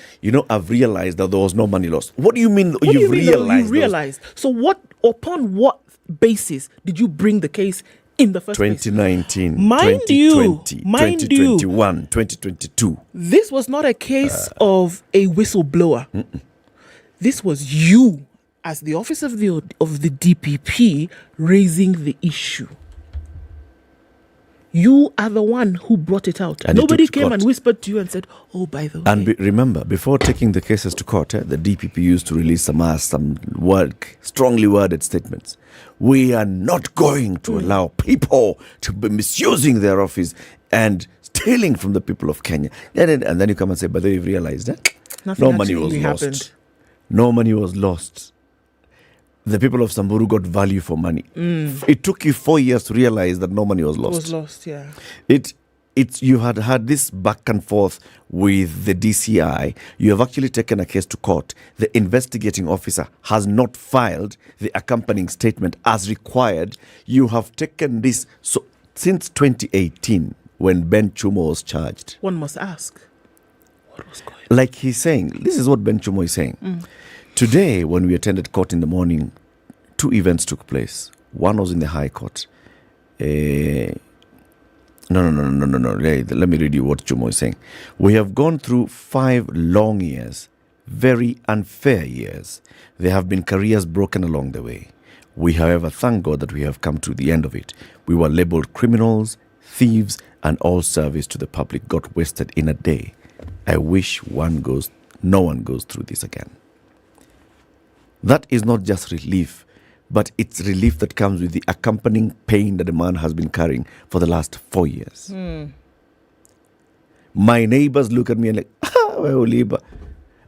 I've realized that there was no money lost. What do you mean you've realized? You realized. So upon what basis did you bring the case in the first 2019, place? 2020, 2021, 2022. This was not a case of a whistleblower. This was you, as the office of the DPP, raising the issue. You are the one who brought it out. And nobody came and whispered to you and said, oh, by the way. And remember, before taking the cases to court, the DPP used to release some strongly worded statements. We are not going to allow people to be misusing their office and stealing from the people of Kenya. And then you come and say, but they've realized that no money was lost. No money was lost. The people of Samburu got value for money. It took you 4 years to realize that no money was lost. It was lost, yeah. You had this back and forth with the DCI. You have actually taken a case to court. The investigating officer has not filed the accompanying statement as required. You have taken this since 2018 when Ben Chumo was charged. One must ask, what was going on? Like he's saying, this is what Ben Chumo is saying. Today, when we attended court in the morning, 2 events took place. One was in the High Court. No. Let me read you what Chumo is saying. We have gone through 5 long years, very unfair years. There have been careers broken along the way. We, however, thank God that we have come to the end of it. We were labeled criminals, thieves, and all service to the public got wasted in a day. I wish no one goes through this again. That is not just relief, but it's relief that comes with the accompanying pain that the man has been carrying for the last 4 years. My neighbors look at me and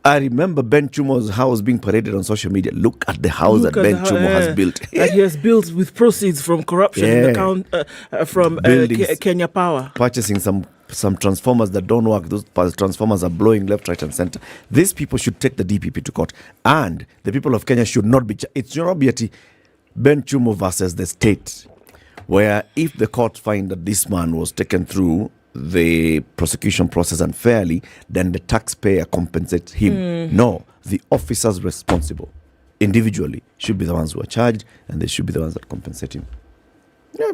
I remember Ben Chumo's house being paraded on social media. Look at the house that Ben Chumo has built. That he has built with proceeds from corruption in the from Kenya Power. Purchasing some transformers that don't work. Those transformers are blowing left, right, and center. These people should take the DPP to court, and the people of Kenya should not be. It should not be Ben Chumo versus the state, where if the court find that this man was taken through the prosecution process unfairly, then the taxpayer compensates him. No, the officers responsible individually should be the ones who are charged, and they should be the ones that compensate him. Yeah,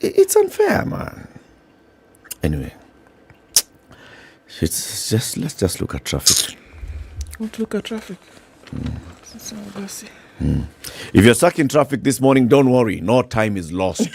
it's unfair, man. Anyway, let's just look at traffic. Let's look at traffic. If you're stuck in traffic this morning, don't worry. No time is lost.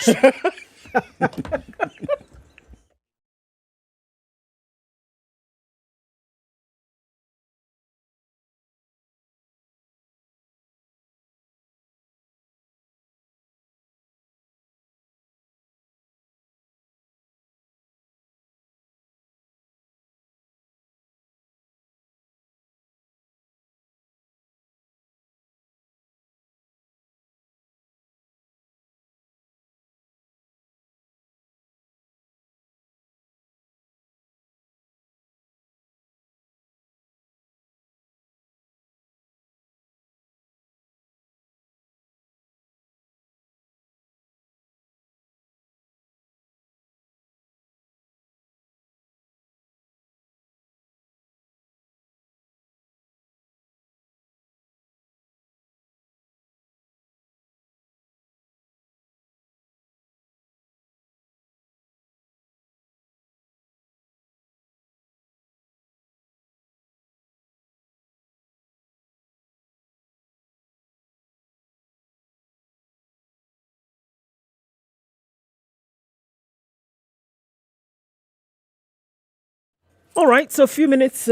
All right, so a few minutes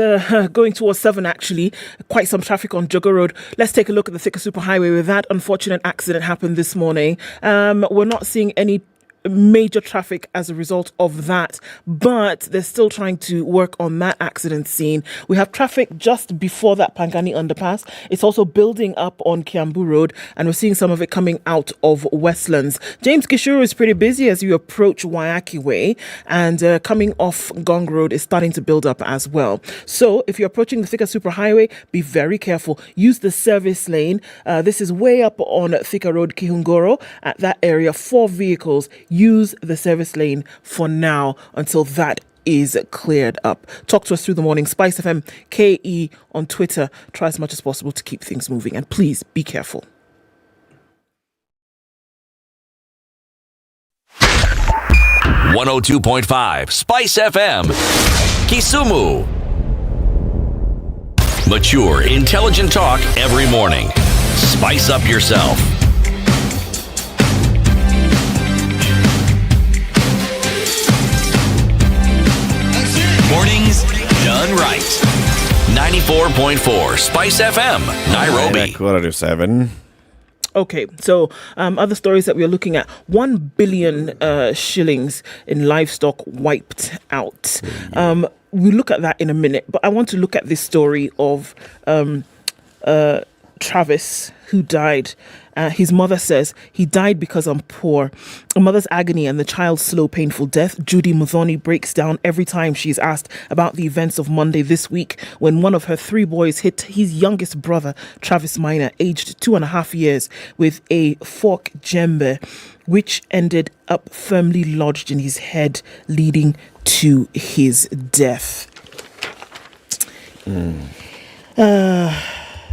going towards 7 actually. Quite some traffic on Jogger Road. Let's take a look at the Thika Superhighway where that unfortunate accident happened this morning. We're not seeing any major traffic as a result of that, but they're still trying to work on that accident scene. We have traffic just before that Pangani underpass. It's also building up on Kiambu Road, and we're seeing some of it coming out of Westlands. James Gishuru is pretty busy as you approach Wayaki Way, and coming off Gong Road is starting to build up as well. So if you're approaching the Thika Superhighway, be very careful. Use the service lane. This is way up on Thika Road, Kihungoro. At that area, 4 vehicles. Use the service lane for now until that is cleared up. Talk to us through the morning. SpiceFM KE on Twitter. Try as much as possible to keep things moving. And please be careful. .5 Spice FM, Kisumu. Mature, intelligent talk every morning. Spice up yourself. Mornings done right. 94.4 Spice FM, Nairobi. 7:15. Okay, so other stories that we're looking at. 1 billion shillings in livestock wiped out. We'll look at that in a minute, but I want to look at this story of Travis, who died. His mother says, he died because I'm poor. A mother's agony and the child's slow, painful death. Judy Muthoni breaks down every time she's asked about the events of Monday this week when one of her 3 boys hit his youngest brother, Travis Minor, aged 2.5 years, with a fork djembe, which ended up firmly lodged in his head, leading to his death.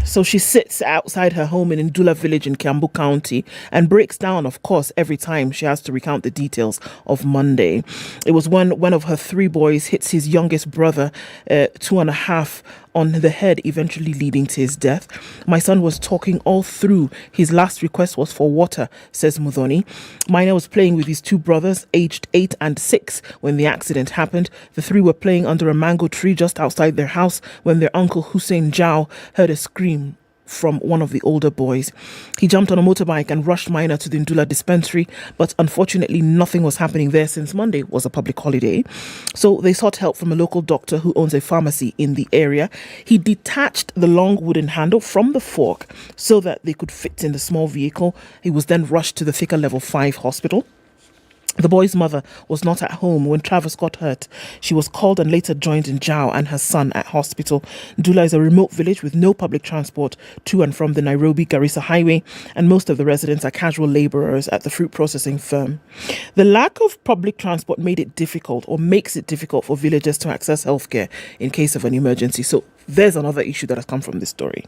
So she sits outside her home in Ndula village in Kiambu County and breaks down, of course, every time she has to recount the details of Monday. It was when one of her 3 boys hits his youngest brother, 2.5, on the head, eventually leading to his death. My son was talking all through. His last request was for water, says Muthoni. Minor was playing with his 2 brothers, aged 8 and 6, when the accident happened. The 3 were playing under a mango tree just outside their house when their uncle Hussein Jao heard a scream from one of the older boys. He jumped on a motorbike and rushed Minor to the Ndula dispensary, but unfortunately nothing was happening there since Monday was a public holiday. So they sought help from a local doctor who owns a pharmacy in the area. He detached the long wooden handle from the fork so that they could fit in the small vehicle. He was then rushed to the Thika Level 5 hospital. The boy's mother was not at home when Travis got hurt. She was called and later joined in Jao and her son at hospital. Ndula is a remote village with no public transport to and from the Nairobi-Garissa highway, and most of the residents are casual labourers at the fruit processing firm. The lack of public transport made it difficult, or makes it difficult, for villagers to access healthcare in case of an emergency. So there's another issue that has come from this story.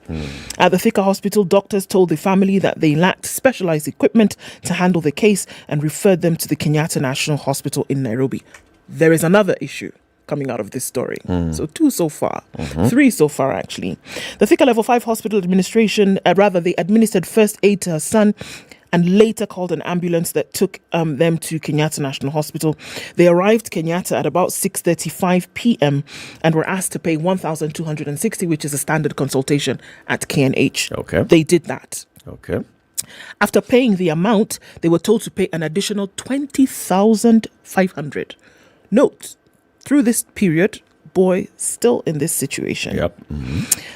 At the Thika hospital, doctors told the family that they lacked specialized equipment to handle the case and referred them to the Kenyatta National Hospital in Nairobi. There is another issue coming out of this story. So 2 so far, 3 so far actually. The Thika Level 5 hospital administration, they administered first aid to her son and later called an ambulance that took them to Kenyatta National Hospital. They arrived Kenyatta at about 6:35 p.m. and were asked to pay 1,260, which is a standard consultation at KNH. Okay. They did that. Okay. After paying the amount, they were told to pay an additional 20,500. Note, through this period, boy still in this situation. Yep.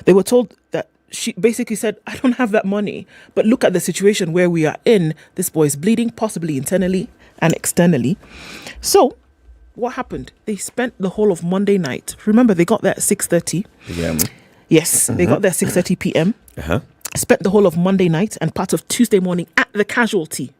They were told that she basically said, I don't have that money, but look at the situation where we are in. This boy is bleeding, possibly internally and externally. So what happened? They spent the whole of Monday night. Remember, they got there at 6:30. Yeah. Yes, they got there at 6:30 p.m. Spent the whole of Monday night and part of Tuesday morning at the casualty.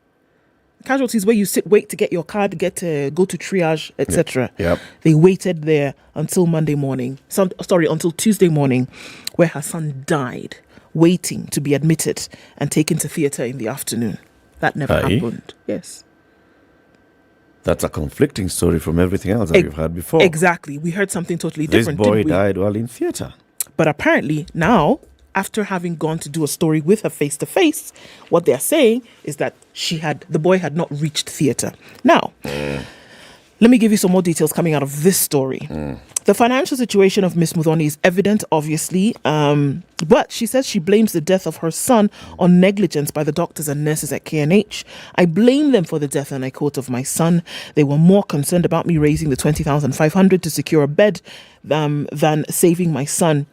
Casualty is where you wait to get your card, go to triage, etc. Yep. They waited there until Monday morning. Until Tuesday morning, where her son died, waiting to be admitted and taken to theatre in the afternoon. That never happened. Yes. That's a conflicting story from everything else that we've heard before. Exactly. We heard something totally different. This boy died while in theatre. But apparently now, after having gone to do a story with her face to face, what they're saying is that the boy had not reached theatre. Now, Let me give you some more details coming out of this story. The financial situation of Miss Muthoni is evident, obviously, but she says she blames the death of her son on negligence by the doctors and nurses at KNH. I blame them for the death, and I quote, of my son. They were more concerned about me raising the 20,500 to secure a bed than saving my son,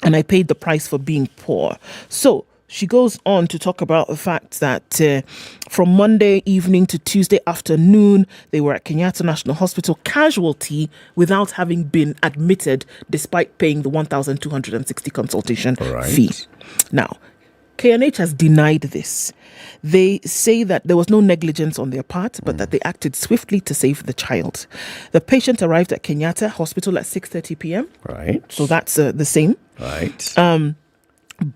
and I paid the price for being poor. So she goes on to talk about the fact that from Monday evening to Tuesday afternoon, they were at Kenyatta National Hospital casualty without having been admitted, despite paying the 1,260 consultation fee. Now, KNH has denied this. They say that there was no negligence on their part, but that they acted swiftly to save the child. The patient arrived at Kenyatta Hospital at 6:30 p.m. Right. So that's the same. Right.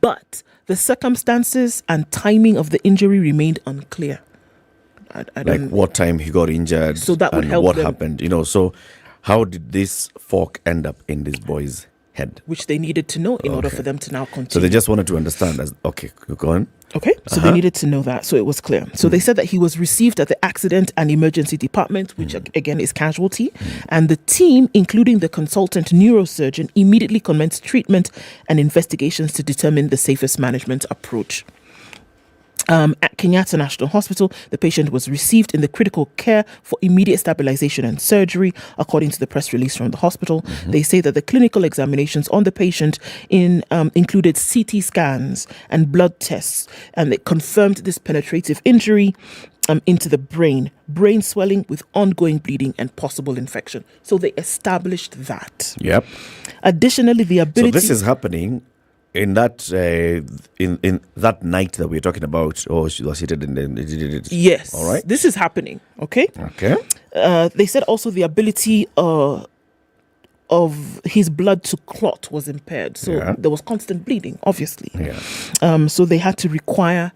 But the circumstances and timing of the injury remained unclear. I Like don't, what time he got injured, So that would and help what them. happened. You know, so how did this fork end up in this boy's head? which they needed to know in order Okay. for them to now continue. So they just wanted to understand. Okay, go on. Okay, so they needed to know that, so it was clear. So they said that he was received at the Accident and Emergency Department, which again is casualty, and the team, including the consultant neurosurgeon, immediately commenced treatment and investigations to determine the safest management approach. At Kenyatta National Hospital, the patient was received in the critical care for immediate stabilization and surgery, according to the press release from the hospital. They say that the clinical examinations on the patient included CT scans and blood tests, and they confirmed this penetrative injury into the brain swelling with ongoing bleeding and possible infection. So they established that. Yep. Additionally, the ability... So this is happening in that in that night that we're talking about. Oh, she was seated in the... Yes. All right. This is happening. Okay. Okay. They said also the ability of his blood to clot was impaired. So there was constant bleeding, obviously. Yeah. So they had to require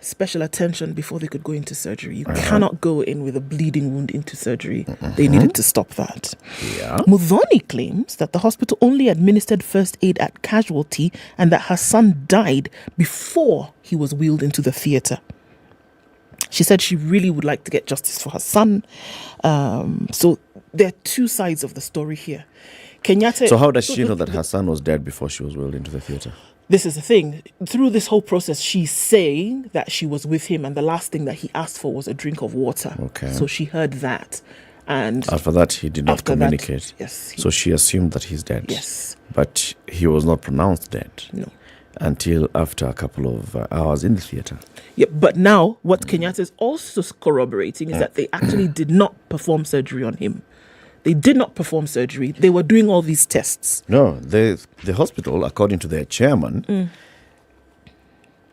special attention before they could go into surgery. You cannot go in with a bleeding wound into surgery. They needed to stop that. Yeah. Muthoni claims that the hospital only administered first aid at casualty and that her son died before he was wheeled into the theatre. She said she really would like to get justice for her son. So there are two sides of the story here. Kenyatta... So how does she know that her son was dead before she was wheeled into the theatre? This is the thing. Through this whole process, she's saying that she was with him and the last thing that he asked for was a drink of water. Okay. So she heard that. And after that, he did not after communicate. That, yes. So she assumed that he's dead. Yes. But he was not pronounced dead. No. Until after a couple of hours in the theatre. Yeah, but now what Kenyatta is also corroborating is that they actually did not perform surgery on him. They did not perform surgery. They were doing all these tests. No, the hospital, according to their chairman,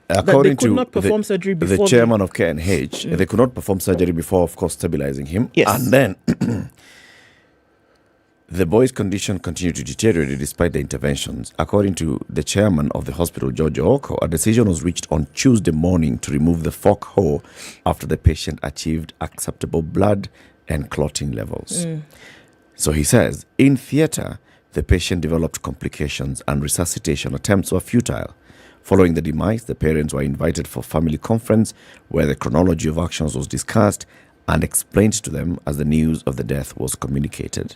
according to not perform surgery before the chairman of KNH, they could not perform surgery before, of course, stabilizing him. Yes. And then the boy's condition continued to deteriorate despite the interventions. According to the chairman of the hospital, George Oko, a decision was reached on Tuesday morning to remove the fork hole after the patient achieved acceptable blood and clotting levels. So he says, in theatre, the patient developed complications and resuscitation attempts were futile. Following the demise, the parents were invited for family conference where the chronology of actions was discussed and explained to them as the news of the death was communicated.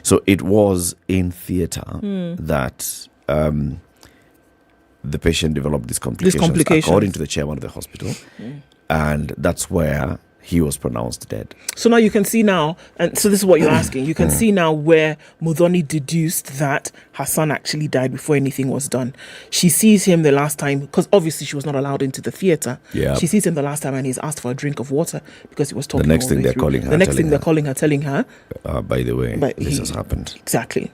So it was in theatre that the patient developed these complications, according to the chairman of the hospital. And that's where he was pronounced dead. So now you can see now, and so this is what you're asking, you can see now where Muthoni deduced that her son actually died before anything was done. She sees him the last time, because obviously she was not allowed into the theatre. Yeah. She sees him the last time and he's asked for a drink of water because he was talking The next all thing way they're through. calling her, The next thing they're calling her, telling her. By the way, But this has happened. Exactly.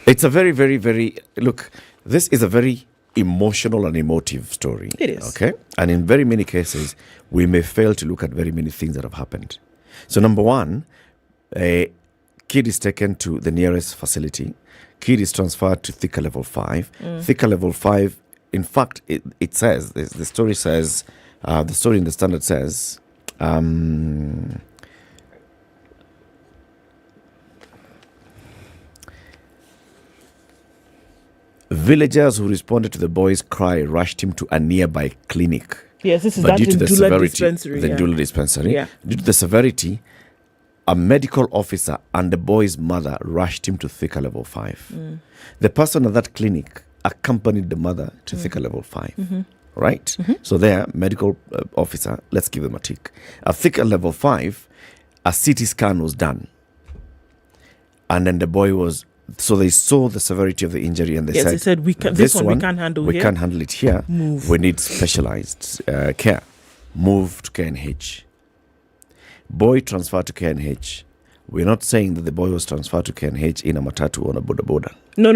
It's a very, very, very... Look, this is a very emotional and emotive story. It is. Okay? And in very many cases, we may fail to look at very many things that have happened. So number one, a kid is taken to the nearest facility. Kid is transferred to Thika Level 5. Thika Level 5, in fact, it says, the story says, the story in the Standard says, villagers who responded to the boy's cry rushed him to a nearby clinic Yes, this is But that due to the Ndula severity, dispensary. the yeah. Ndula dispensary, Yeah. due to the severity, a medical officer and the boy's mother rushed him to Thika level 5. The person at that clinic accompanied the mother to Thika level 5. Right? So there, medical officer, let's give them a tick. At Thika level 5, a CT scan was done. And then the boy was, so they saw the severity of the injury and they said, we can, this one we can't handle we here. can't handle it here. Move. We need specialized care. Move to KNH. Boy transferred to KNH. We're not saying that the boy was transferred to KNH in a matatu on a boda boda. No.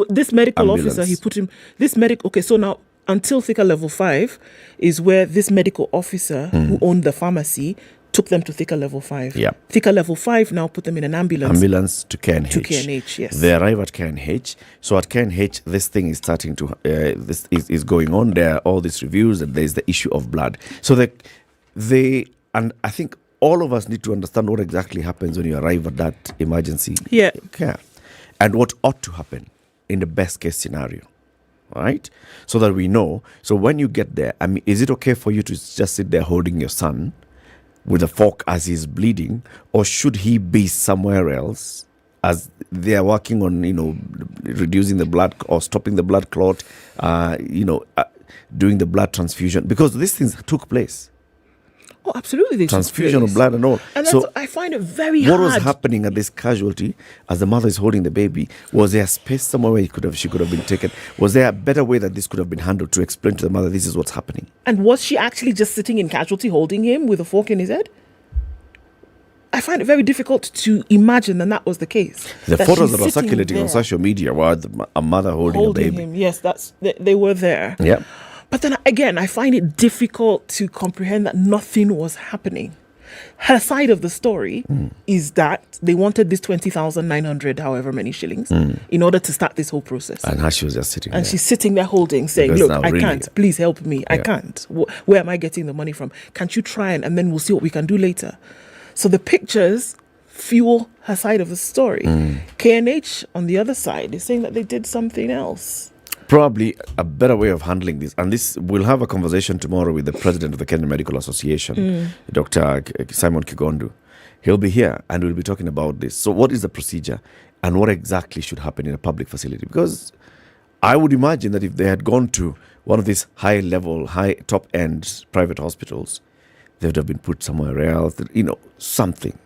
This medical Ambulance. officer, he put him, okay, so now until Thika level 5 is where this medical officer who owned the pharmacy took them to Thika level 5. Yeah. Thika level 5 now put them in an ambulance. Ambulance to KNH. To KNH, yes. They arrive at KNH. So at KNH, this thing is starting to, this is going on. There are all these reviews and there's the issue of blood. So and I think all of us need to understand what exactly happens when you arrive at that emergency care. And what ought to happen in the best case scenario. Right? So that we know. So when you get there, I mean, is it okay for you to just sit there holding your son with a fork as he's bleeding, or should he be somewhere else as they are working on, reducing the blood or stopping the blood clot, doing the blood transfusion? Because these things took place. Oh, absolutely. Transfusion of blood and all. And so I find it very what hard. was happening at this casualty as the mother is holding the baby? Was there space somewhere where she could have been taken? Was there a better way that this could have been handled to explain to the mother this is what's happening? And was she actually just sitting in casualty holding him with a fork in his head? I find it very difficult to imagine that was the case. The photos that were circulating on social media were a mother holding a baby. Him. Yes, they were there. Yeah. But then again, I find it difficult to comprehend that nothing was happening. Her side of the story is that they wanted this 20,900, however many shillings, in order to start this whole process. And how she was just sitting there. And she's sitting there holding, saying, Because look, I can't, please help me. I can't. Where am I getting the money from? Can't you try and then we'll see what we can do later. So the pictures fuel her side of the story. KNH, on the other side, is saying that they did something else. Probably a better way of handling this, and this we'll have a conversation tomorrow with the president of the Kenya Medical Association, Dr. Simon Kigondu. He'll be here and we'll be talking about this. So what is the procedure and what exactly should happen in a public facility? Because I would imagine that if they had gone to one of these high-level, top-end private hospitals, they would have been put somewhere else, something.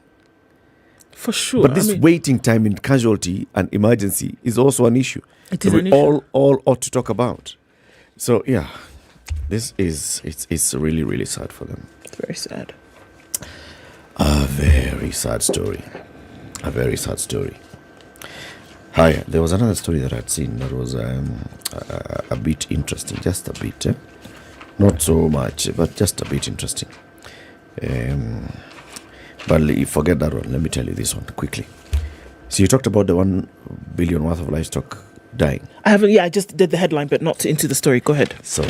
For sure. But this waiting time in casualty and emergency is also an issue. It is an issue. All ought to talk about. So, yeah, it's really, really sad for them. Very sad. A very sad story. Hi, there was another story that I'd seen that was a bit interesting. Just a bit. Not so much, but just a bit interesting. But you forget that one. Let me tell you this one quickly. So you talked about the 1 billion worth of livestock dying. I haven't. Yeah, I just did the headline, but not into the story. Go ahead. So,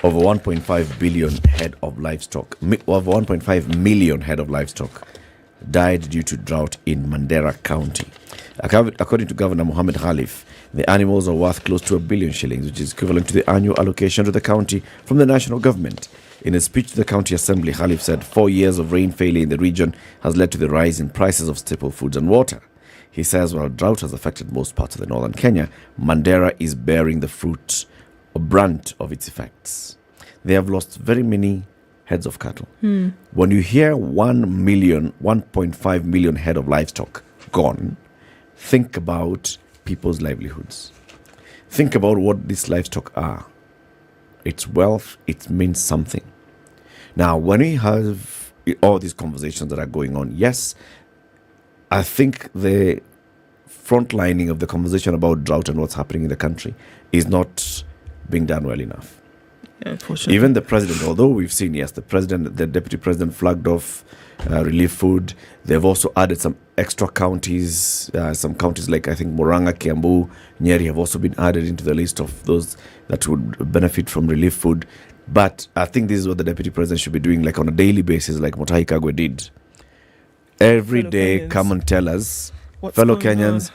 over 1.5 billion head of livestock, over 1.5 million head of livestock died due to drought in Mandera County. According to Governor Mohammed Khalif, the animals are worth close to 1 billion shillings, which is equivalent to the annual allocation to the county from the national government. In a speech to the county assembly, Khalif said 4 years of rain failure in the region has led to the rise in prices of staple foods and water. He says while drought has affected most parts of the northern Kenya, Mandera is bearing the fruit or brunt of its effects. They have lost very many heads of cattle. When you hear 1.5 million head of livestock gone, think about people's livelihoods. Think about what these livestock are. It's wealth, it means something. Now, when we have all these conversations that are going on, yes, I think the frontlining of the conversation about drought and what's happening in the country is not being done well enough. Yeah, unfortunately. Even the president, although we've seen, yes, the deputy president flagged off relief food. They've also added some extra counties. Some counties like, I think, Murang'a, Kiambu, Nyeri have also been added into the list of those that would benefit from relief food. But I think this is what the deputy president should be doing, like on a daily basis, like Mutahi Kagwe did. Every day, come and tell us, fellow Kenyans,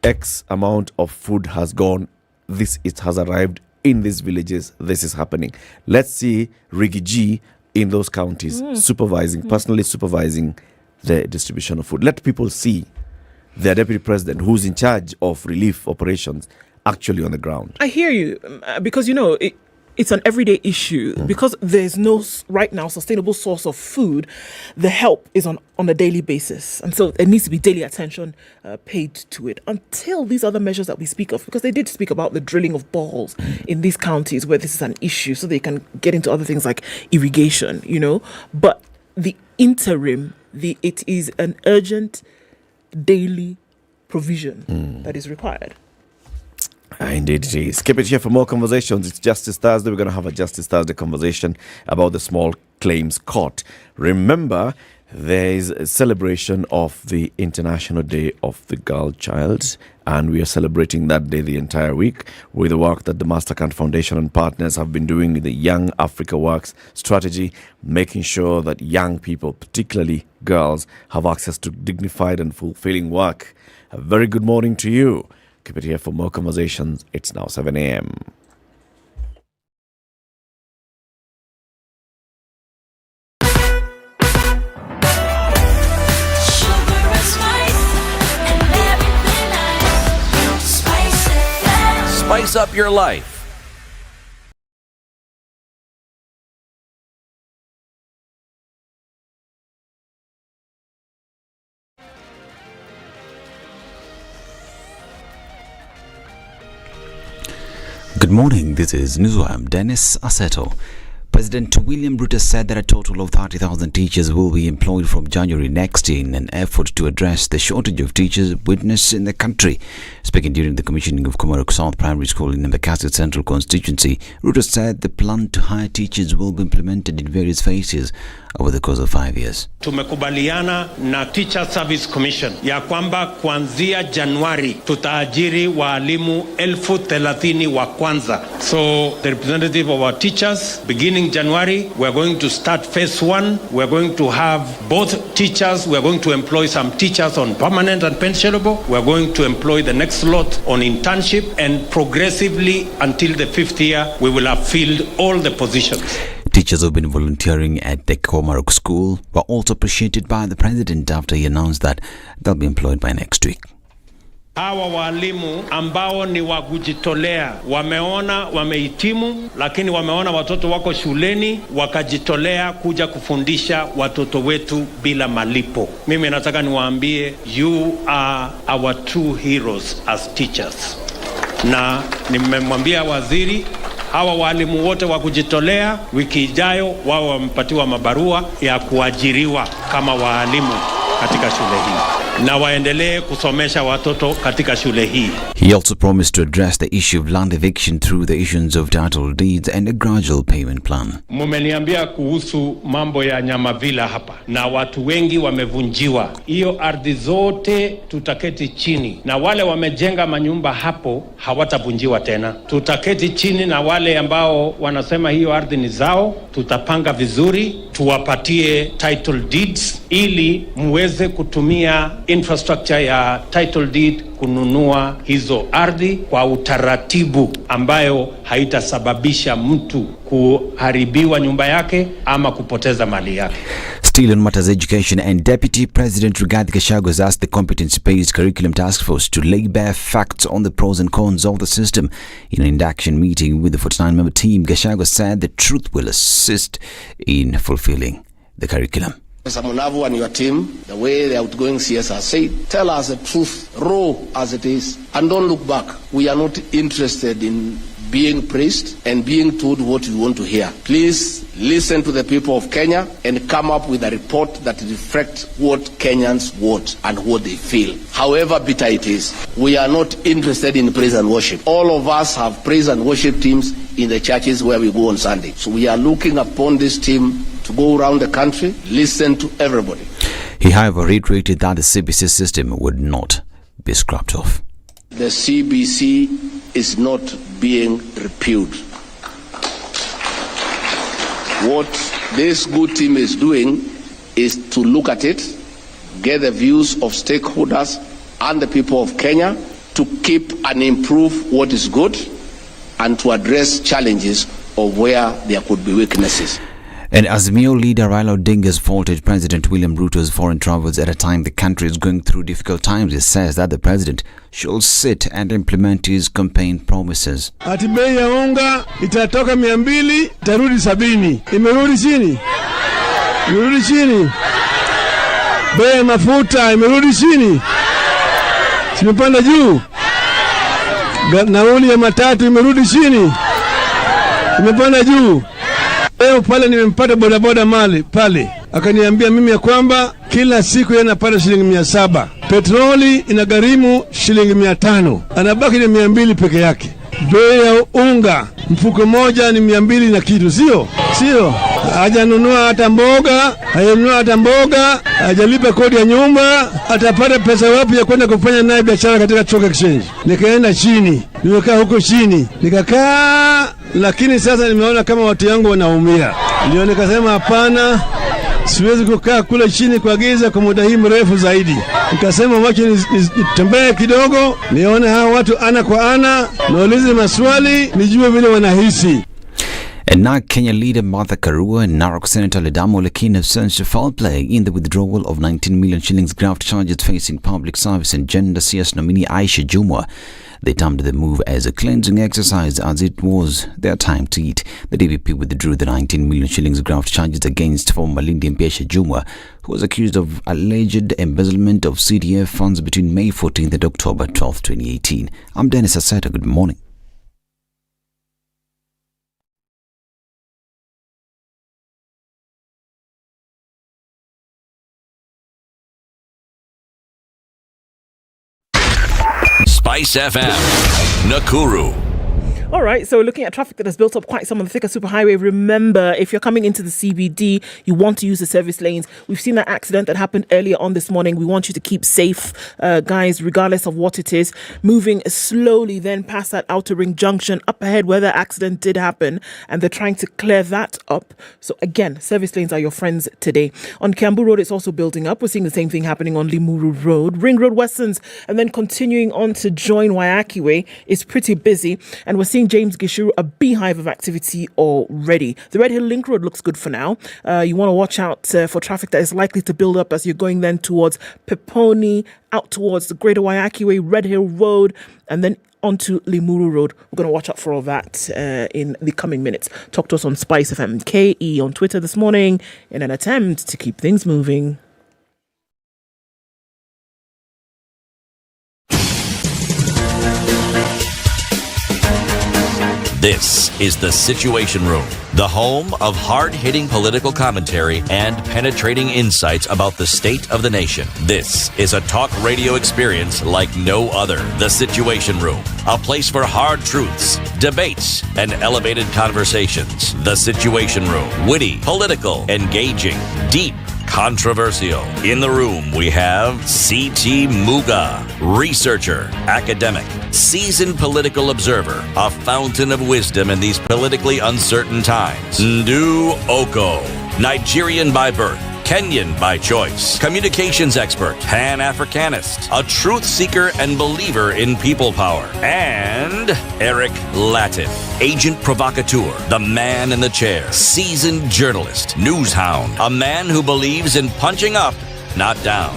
X amount of food has gone. It has arrived in these villages, this is happening. Let's see Rigi G in those counties personally supervising the distribution of food. Let people see their deputy president, who's in charge of relief operations, actually on the ground. I hear you, because, it's an everyday issue. Because there's no, right now, sustainable source of food, the help is on a daily basis. And so there needs to be daily attention paid to it until these other measures that we speak of, because they did speak about the drilling of boreholes in these counties where this is an issue, so they can get into other things like irrigation, But the interim, it is an urgent daily provision that is required. Indeed it is. Keep it here for more conversations. It's Justice Thursday. We're going to have a Justice Thursday conversation about the Small Claims Court. Remember, there is a celebration of the International Day of the Girl Child, and we are celebrating that day the entire week with the work that the Mastercard Foundation and partners have been doing with the Young Africa Works strategy, making sure that young people, particularly girls, have access to dignified and fulfilling work. A very good morning to you. Keep it here for more conversations. It's now 7 a.m. Spice up your life. Good morning, this is Newswire. I'm Dennis Aseto. President William Ruto said that a total of 30,000 teachers will be employed from January next year in an effort to address the shortage of teachers witnessed in the country. Speaking during the commissioning of Komarok South Primary School in Embakasi Central Constituency, Ruto said the plan to hire teachers will be implemented in various phases over the course of 5 years. Tumekubaliana na Teacher Service Commission ya kwamba kuanzia Januari tutaajiri walimu 30,000 wa kwanza. So the representative of our teachers, beginning January, we are going to start phase 1. We are going to have both teachers. We are going to employ some teachers on permanent and pensionable. We are going to employ the next lot on internship, and progressively until the 5th year, we will have filled all the positions. Teachers who have been volunteering at the Komarok school were also appreciated by the president after he announced that they'll be employed by next week. Hawa walimu ambao ni wa kujitolea wameona wamehitimu, lakini wameona watoto wako shuleni wakajitolea kuja kufundisha watoto wetu bila malipo. Mimi nataka niwaambie, you are our true heroes as teachers. Na nimemwambia waziri, hawa walimu wote wa kujitolea wiki ijayo wao wamepatiwa mabarua ya kuajiriwa kama walimu katika shule hii na waendelee kusomesha watoto katika shule hii. He also promised to address the issue of land eviction through the issuance of title deeds and a gradual payment plan. Mumeniambia kuhusu mambo ya Nyamavila hapa, na watu wengi wamevunjiwa. Hiyo ardhi zote tutaketi chini, na wale wamejenga manyumba hapo hawatavunjiwa tena. Tutaketi chini na wale ambao wanasema hiyo ardhi ni zao, tutapanga vizuri, tuwapatie title deeds ili muweze kutumia infrastructure ya title deed kununua hizo ardhi kwa utaratibu ambayo haitasababisha mtu kuharibiwa nyumba yake ama kupoteza mali yake. Still on matters education, and Deputy President Rigathi Gachagua has asked the Competency-Based Curriculum Task Force to lay bare facts on the pros and cons of the system. In an induction meeting with the 49-member team, Gachagua said the truth will assist in fulfilling the curriculum. Mr. Munavu and your team, the way the outgoing CS has said, tell us the truth, raw as it is, and don't look back. We are not interested in being praised and being told what we want to hear. Please listen to the people of Kenya and come up with a report that reflects what Kenyans want and what they feel. However bitter it is, we are not interested in praise and worship. All of us have praise and worship teams in the churches where we go on Sunday. So we are looking upon this team to go around the country, listen to everybody. He, however, reiterated that the CBC system would not be scrapped off. The CBC is not being repealed. What this good team is doing is to look at it, get the views of stakeholders and the people of Kenya to keep and improve what is good and to address challenges of where there could be weaknesses. And Azimio leader Raila Odinga faulted President William Ruto's foreign travels at a time the country is going through difficult times. He says that the president should sit and implement his campaign promises. Ati bei ya unga itatoka 200 itarudi 70. Imerudi chini. Imerudi chini. Bei ya mafuta imerudi chini. Simepanda juu. Nauli ya matatu imerudi chini. Imepanda juu. Leo pale nimempata bodaboda mali pale. Akaniambia mimi ya kwamba kila siku yeye anapata shilingi 700. Petroli inagharimu shilingi 500. Anabaki na 200 peke yake. Bei ya unga mfuko moja ni 200 na kitu, sio? Hajanunua hata mboga, hajalipa kodi ya nyumba, atapata pesa wapi ya kwenda kufanya naye biashara katika stock exchange? Nikaenda chini, nimekaa huko chini, nikakaa, lakini sasa nimeona kama watu yangu wanaumia. Ndio nikasema hapana, siwezi kukaa kule chini kwa giza kwa muda hii mrefu zaidi. Nikasema wacha nitembee kidogo, nione hawa watu ana kwa ana, naulize maswali, nijue vile wanahisi. Ednah Kenya leader Martha Karua and Narok Senator Ledamo Lekin have sensed foul play in the withdrawal of 19 million shillings graft charges facing Public Service and Gender CS nominee Aisha Jumwa. They termed the move as a cleansing exercise as it was their time to eat. The DPP withdrew the 19 million shillings graft charges against former Malindi MP Aisha Jumwa, who was accused of alleged embezzlement of CDF funds between May 14th and October 12th, 2018. I'm Dennis Aseta. Good morning. SpiceFM, Nakuru. All right, so looking at traffic that has built up quite some on the Thika Superhighway. Remember, if you're coming into the CBD, you want to use the service lanes. We've seen that accident that happened earlier on this morning. We want you to keep safe, guys, regardless of what it is. Moving slowly then past that outer ring junction up ahead where the accident did happen, and they're trying to clear that up. So again, service lanes are your friends today. On Kiambu Road, it's also building up. We're seeing the same thing happening on Limuru Road. Ring Road Westerns, and then continuing on to join Waiaki Way is pretty busy, and we're seeing James Gishuru, a beehive of activity already. The Red Hill Link Road looks good for now. You want to watch out for traffic that is likely to build up as you're going then towards Peponi, out towards the Greater Waiaki Way, Red Hill Road, and then onto Limuru Road. We're going to watch out for all that in the coming minutes. Talk to us on SpiceFM KE on Twitter this morning in an attempt to keep things moving. This is The Situation Room, the home of hard-hitting political commentary and penetrating insights about the state of the nation. This is a talk radio experience like no other. The Situation Room, a place for hard truths, debates, and elevated conversations. The Situation Room, witty, political, engaging, deep, controversial. In the room, we have C.T. Muga, researcher, academic, seasoned political observer, a fountain of wisdom in these politically uncertain times. Ndu Oko, Nigerian by birth, Kenyan by choice, communications expert, Pan-Africanist, a truth seeker and believer in people power, and Eric Latif, agent provocateur, the man in the chair, seasoned journalist, news hound, a man who believes in punching up, not down.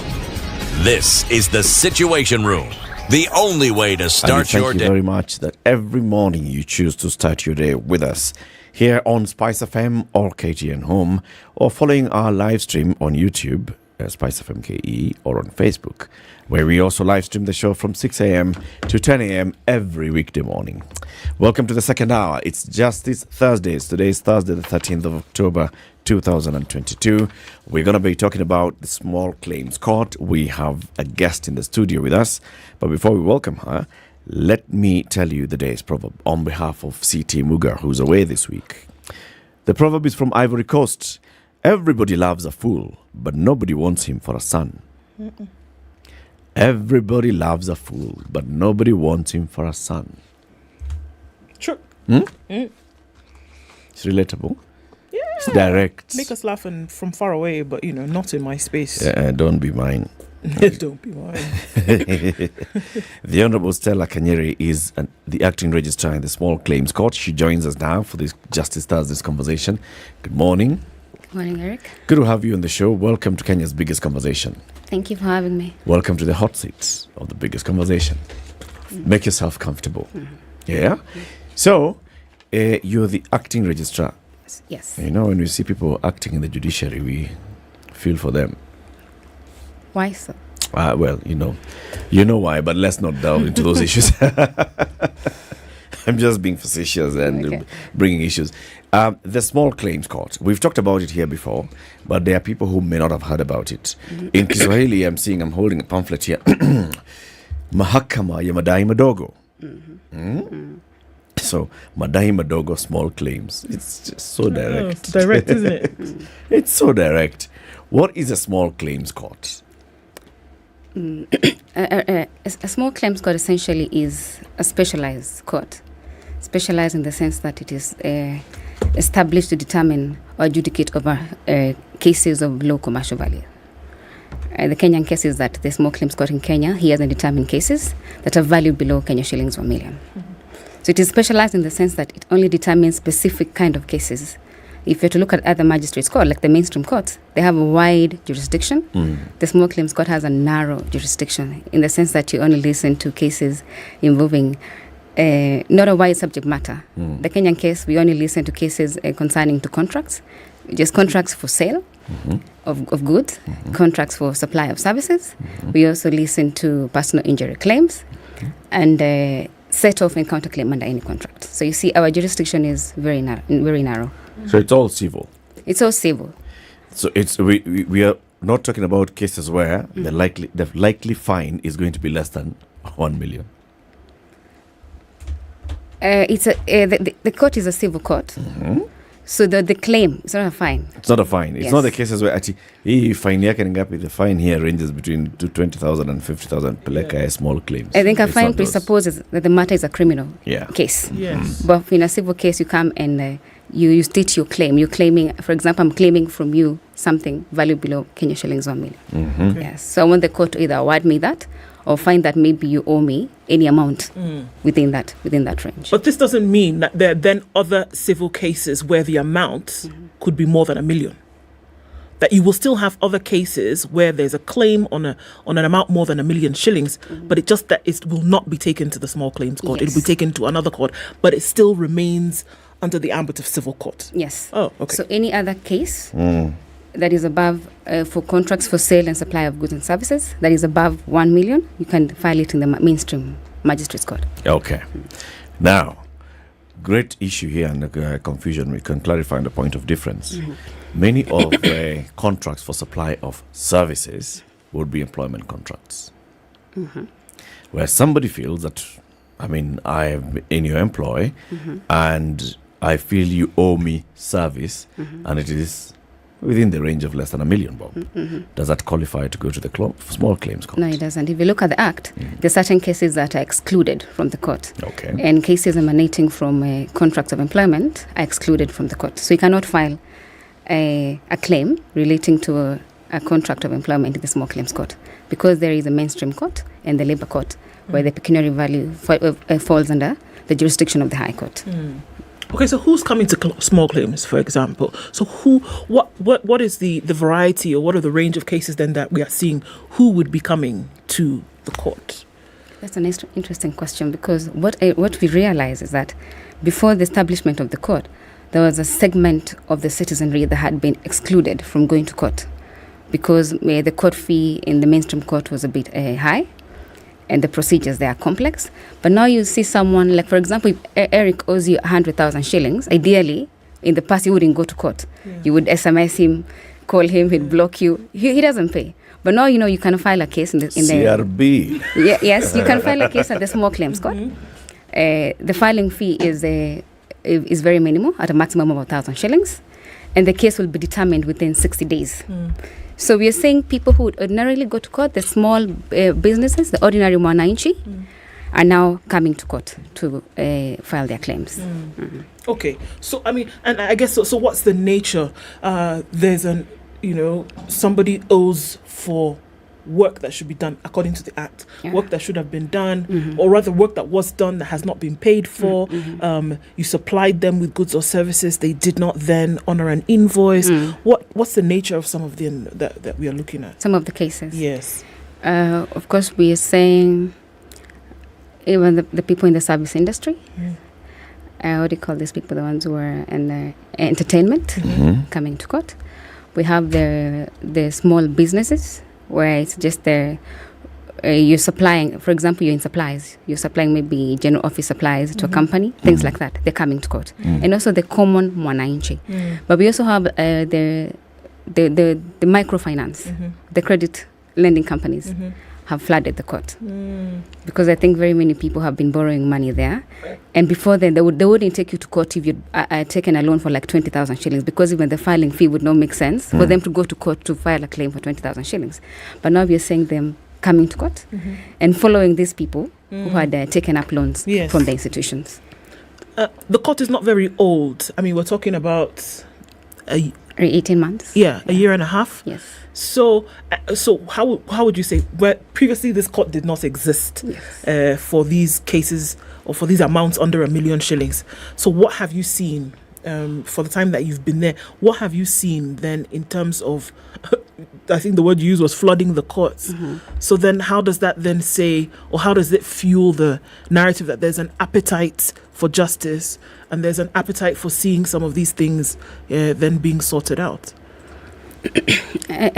This is The Situation Room, the only way to start your day. Thank you very much that every morning you choose to start your day with us here on SpiceFM or KTN Home, or following our live stream on YouTube, SpiceFM KE, or on Facebook, where we also live stream the show from 6 a.m. to 10 a.m. every weekday morning. Welcome to the second hour. It's Justice Thursdays. Today is Thursday, the 13th of October, 2022. We're going to be talking about the Small Claims Court. We have a guest in the studio with us. But before we welcome her, let me tell you the day's proverb on behalf of C.T. Muga, who's away this week. The proverb is from Ivory Coast. Everybody loves a fool, but nobody wants him for a son. Mm-mm. Everybody loves a fool, but nobody wants him for a son. True. It's relatable. Yeah. It's direct. Make us laugh and from far away, but not in my space. Yeah, don't be mine. Don't be worried. The Honorable Stella Nyeri is the acting registrar in the Small Claims Court. She joins us now for this Justice Thursday's conversation. Good morning. Good morning, Eric. Good to have you on the show. Welcome to Kenya's biggest conversation. Thank you for having me. Welcome to the hot seat of the biggest conversation. Make yourself comfortable. Yeah? So, you're the acting registrar. Yes. You know, when we see people acting in the judiciary, we feel for them. Why so? Well, you know why, but let's not delve into those issues. I'm just being facetious and bringing issues. The Small Claims Court, we've talked about it here before, but there are people who may not have heard about it. In Kiswahili, I'm holding a pamphlet here. Mahakama ya Madai Madogo. So, Madai Madogo Small Claims. It's just so direct. It's direct, isn't it? It's so direct. What is a Small Claims Court? A small claims court essentially is a specialized court. Specialized in the sense that it is established to determine or adjudicate over cases of low commercial value. The Kenyan case is that the small claims court in Kenya hears and determines cases that are valued below Kenya shillings 1 million. So it is specialized in the sense that it only determines specific kind of cases. If you're to look at other magistrates' court, like the mainstream courts, they have a wide jurisdiction. The small claims court has a narrow jurisdiction in the sense that you only listen to cases involving not a wide subject matter. The Kenyan case, we only listen to cases concerning to contracts, just contracts for sale of goods, contracts for supply of services. We also listen to personal injury claims and set off and counterclaim under any contract. So you see, our jurisdiction is very narrow. So it's all civil. It's all civil. So it's we are not talking about cases where the likely fine is going to be less than 1 million. The court is a civil court. So the claim, it's not a fine. It's not a fine. It's not the cases where fine the fine here ranges between 20,000 and 50,000 peleka small claims. I think a fine presupposes that the matter is a criminal case. Yes. But in a civil case, you come and you state your claim. You're claiming, for example, I'm claiming from you something valued below Kenya shillings 1 million. Yes. So I want the court to either award me that or find that maybe you owe me any amount within that range. But this doesn't mean that there are then other civil cases where the amount could be more than 1 million. That you will still have other cases where there's a claim on an amount more than 1 million shillings, but it just that it will not be taken to the small claims court. It will be taken to another court, but it still remains under the ambit of civil court. Yes. Oh, okay. So any other case that is above, for contracts for sale and supply of goods and services, that is above 1 million, you can file it in the mainstream magistrates court. Okay. Now, great issue here and confusion. We can clarify the point of difference. Many of the contracts for supply of services would be employment contracts. Where somebody feels that, I'm in your employ and I feel you owe me service and it is within the range of less than 1 million, Bob. Does that qualify to go to the small claims court? No, it doesn't. If you look at the Act, there are certain cases that are excluded from the court. Okay. And cases emanating from contracts of employment are excluded from the court. So you cannot file a claim relating to a contract of employment in the small claims court because there is a mainstream court and the labor court where the pecuniary value falls under the jurisdiction of the High Court. Okay, so who's coming to small claims, for example? So what is the variety or what are the range of cases then that we are seeing? Who would be coming to the court? That's an interesting question because what we realize is that before the establishment of the court, there was a segment of the citizenry that had been excluded from going to court because the court fee in the mainstream court was a bit high. And the procedures, they are complex. But now you see someone, like for example, if Eric owes you 100,000 shillings, ideally, in the past, you wouldn't go to court. You would SMS him, call him, he'd block you. He doesn't pay. But now, you can file a case in the CRB. Yes, you can file a case at the small claims court. The filing fee is very minimal, at a maximum of 1,000 shillings. And the case will be determined within 60 days. So we are saying people who would ordinarily go to court, the small businesses, the ordinary mwananchi, are now coming to court to file their claims. Okay, so and I guess so what's the nature? There's somebody owes for work that should be done according to the Act, work that should have been done, or rather work that was done that has not been paid for. You supplied them with goods or services, they did not then honor an invoice. What's the nature of some of them that we are looking at? Some of the cases? Yes. Of course, we are saying even the people in the service industry. What do you call these people? The ones who are in the entertainment coming to court. We have the small businesses where it's just you're supplying, for example, you're in supplies. You're supplying maybe general office supplies to a company, things like that. They're coming to court. And also the common mwananchi. But we also have the microfinance, the credit lending companies. Have flooded the court because I think very many people have been borrowing money there, and before then they wouldn't take you to court if you'd taken a loan for like 20,000 shillings, because even the filing fee would not make sense for them to go to court to file a claim for 20,000 shillings. But now we are saying them coming to court and following these people who had taken up loans from the institutions. The court is not very old. I mean, we're talking about 18 months. Yeah, a year and a half. Yes. So how would you say? Well, previously this court did not exist for these cases or for these amounts under 1 million shillings. So what have you seen for the time that you've been there? What have you seen then in terms of? I think the word you used was flooding the courts. So then, how does that then say, or how does it fuel the narrative that there's an appetite for justice and there's an appetite for seeing some of these things then being sorted out?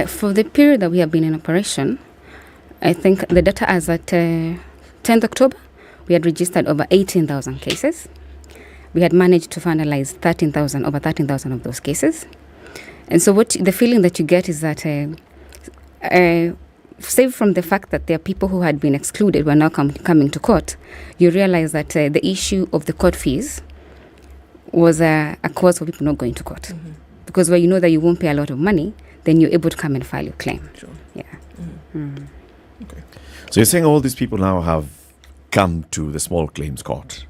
For the period that we have been in operation, I think the data as at 10th October, we had registered over 18,000 cases. We had managed to finalize over 13,000 of those cases. And so the feeling that you get is that, save from the fact that there are people who had been excluded who are now coming to court, you realize that the issue of the court fees was a cause for people not going to court. Because where you know that you won't pay a lot of money, then you're able to come and file your claim. Sure. Yeah. Okay. So you're saying all these people now have come to the small claims court.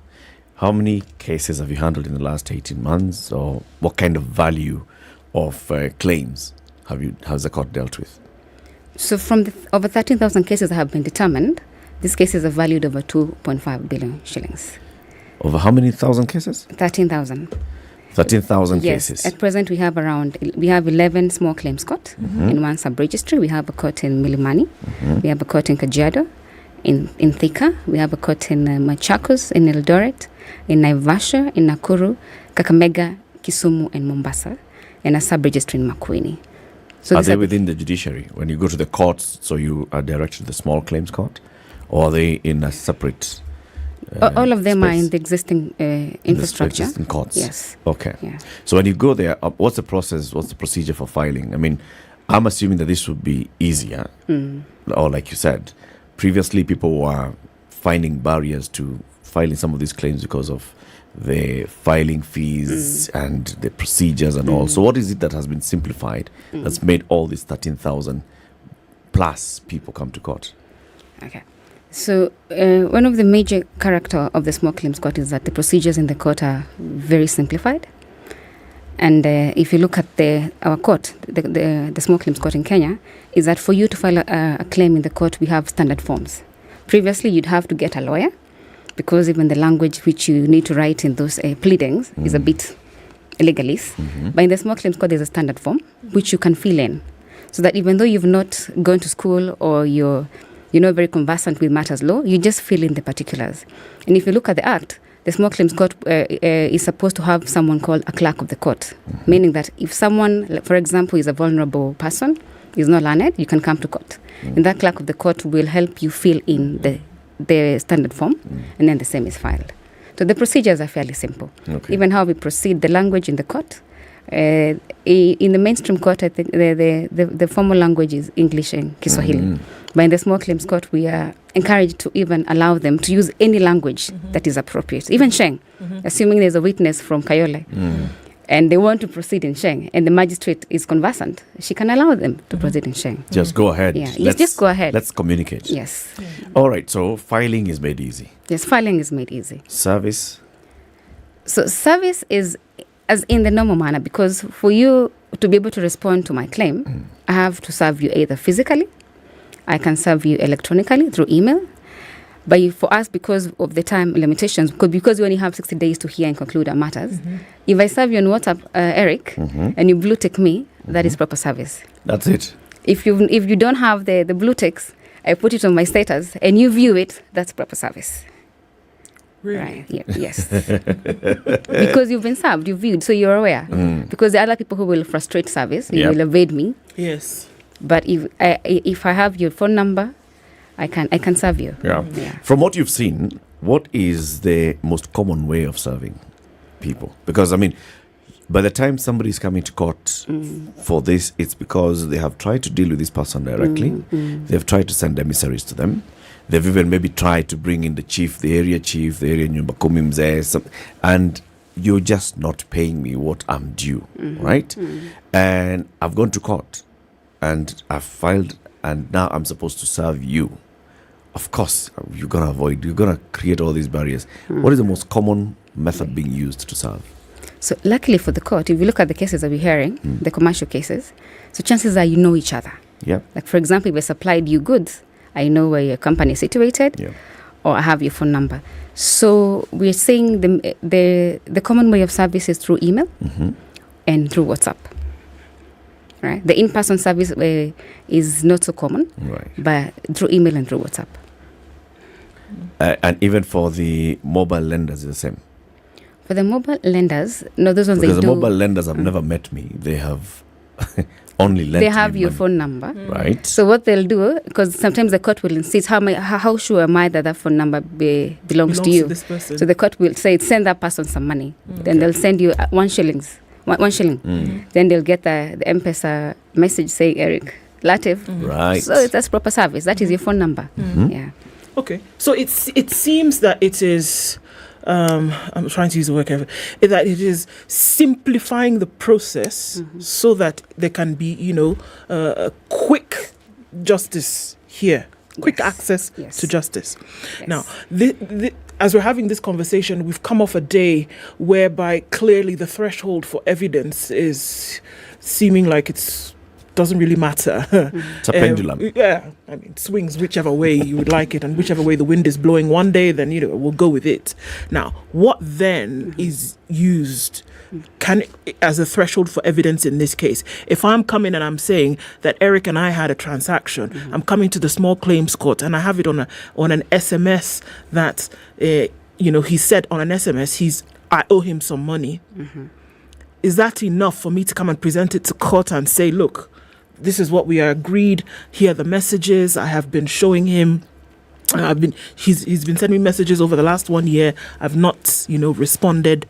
How many cases have you handled in the last 18 months, or what kind of value of claims has the court dealt with? So from the over 13,000 cases that have been determined, these cases are valued over 2.5 billion shillings. Over how many thousand cases? 13,000. 13,000 yes. cases. At present, we have 11 small claims court in one sub-registry. We have a court in Milimani. We have a court in Kajiado, in Thika. We have a court in Machakos, in Eldoret, in Naivasha, in Nakuru, Kakamega, Kisumu, and Mombasa, and a sub-registry in Makueni. So are they within the judiciary? When you go to the courts, so you are directed to the small claims court? Or are they in a separate all of them space? Are in the existing infrastructure. In courts? Yes. Okay. Yeah. So when you go there, what's the process, what's the procedure for filing? I mean, I'm assuming that this would be easier. Or like you said, previously people were finding barriers to filing some of these claims because of the filing fees and the procedures and all. So what is it that has been simplified that's made all these 13,000 plus people come to court? Okay. So one of the major character of the small claims court is that the procedures in the court are very simplified. And if you look at our court, the small claims court in Kenya, is that for you to file a claim in the court, we have standard forms. Previously, you'd have to get a lawyer, because even the language which you need to write in those pleadings is a bit legalese. But in the small claims court, there's a standard form which you can fill in, so that even though you've not gone to school or you're not very conversant with matters law, you just fill in the particulars. And if you look at the Act, the small claims court is supposed to have someone called a clerk of the court, meaning that if someone, for example, is a vulnerable person, is not learned, you can come to court. And that clerk of the court will help you fill in the standard form, and then the same is filed. So the procedures are fairly simple. Okay. Even how we proceed, the language in the court, in the mainstream court, I think the formal language is English and Kiswahili. But in the small claims court, we are encouraged to even allow them to use any language that is appropriate, even Sheng, assuming there's a witness from Kayole. And they want to proceed in Sheng, and the magistrate is conversant, she can allow them to proceed in Sheng. Just go ahead. Yeah, just go ahead. Let's communicate. Yes. All right, so filing is made easy. Yes, filing is made easy. Service? So service is as in the normal manner, because for you to be able to respond to my claim, I have to serve you either physically, I can serve you electronically through email. But for us, because of the time limitations, because we only have 60 days to hear and conclude our matters, if I serve you on WhatsApp, Eric, and you blue tick me, that is proper service. That's it. If you don't have the blue ticks, I put it on my status, and you view it, that's proper service. Really? Right. Yeah, yes. Because you've been served, you've viewed, so you're aware. Because there are other people who will frustrate service, you will evade me. Yes. But if I have your phone number, I can serve you. Yeah. From what you've seen, what is the most common way of serving people? Because, I mean, by the time somebody is coming to court for this, it's because they have tried to deal with this person directly. They've tried to send emissaries to them. They've even maybe tried to bring in the chief, the area nyumba kumi mzee, and you're just not paying me what I'm due, right? And I've gone to court and I've filed, and now I'm supposed to serve you. Of course, you're going to create all these barriers. What is the most common method being used to serve? So luckily for the court, if you look at the cases that we're hearing, the commercial cases, so chances are you know each other. Yeah. Like, for example, if I supplied you goods, I know where your company is situated, or I have your phone number. So we're saying the common way of service is through email and through WhatsApp. Right? The in-person service is not so common, but through email and through WhatsApp. And even for the mobile lenders, it's the same. For the mobile lenders, no, those ones because they do. the mobile lenders have never met me. They have only lent. They have me your money. phone number, right? So what they'll do, because sometimes the court will insist, how sure am I that phone number belongs to you? To this person. So the court will say, send that person some money. Then they'll send you 1 shilling. Then they'll get the M-Pesa message saying, Eric, Latif. Right. So that's proper service. That is your phone number. Yeah. Okay. So it seems that it is, I'm trying to use the word carefully, that it is simplifying the process so that there can be, a quick justice here, quick access to justice. Yes. Now, as we're having this conversation, we've come off a day whereby clearly the threshold for evidence is seeming like it doesn't really matter. It's a pendulum. Yeah, I mean, it swings whichever way you would like it, and whichever way the wind is blowing one day, then we'll go with it. Now, what then is used as a threshold for evidence in this case? If I'm coming and I'm saying that Eric and I had a transaction, I'm coming to the small claims court and I have it on an SMS that he said on an SMS I owe him some money. Is that enough for me to come and present it to court and say, look, this is what we agreed, here are the messages I have been showing him, he's been sending me messages over the last 1 year, I've not responded.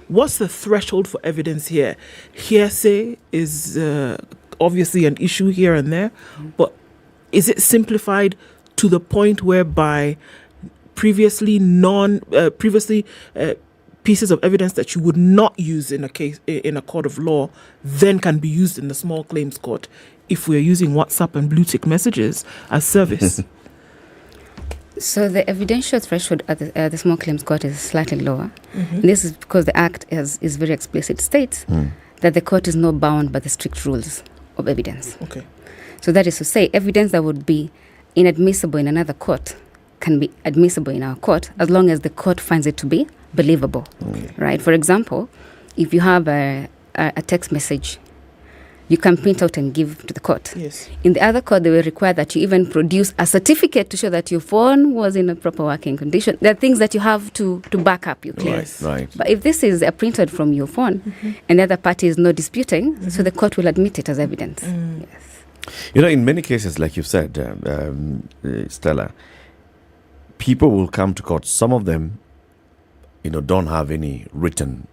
What's the threshold for evidence here? Hearsay is obviously an issue here and there, but is it simplified to the point whereby previously pieces of evidence that you would not use in a court of law then can be used in the small claims court if we're using WhatsApp and blue tick messages as service? So the evidential threshold at the small claims court is slightly lower. And this is because the Act is very explicit. It states that the court is not bound by the strict rules of evidence. Okay. So that is to say, evidence that would be inadmissible in another court can be admissible in our court as long as the court finds it to be believable. Right? For example, if you have a text message, you can print out and give to the court. Yes. In the other court, they will require that you even produce a certificate to show that your phone was in a proper working condition. There are things that you have to back up your claim. Right. But if this is printed from your phone and the other party is not disputing, so the court will admit it as evidence. Yes. In many cases, like you've said, Stella, people will come to court. Some of them, don't have any written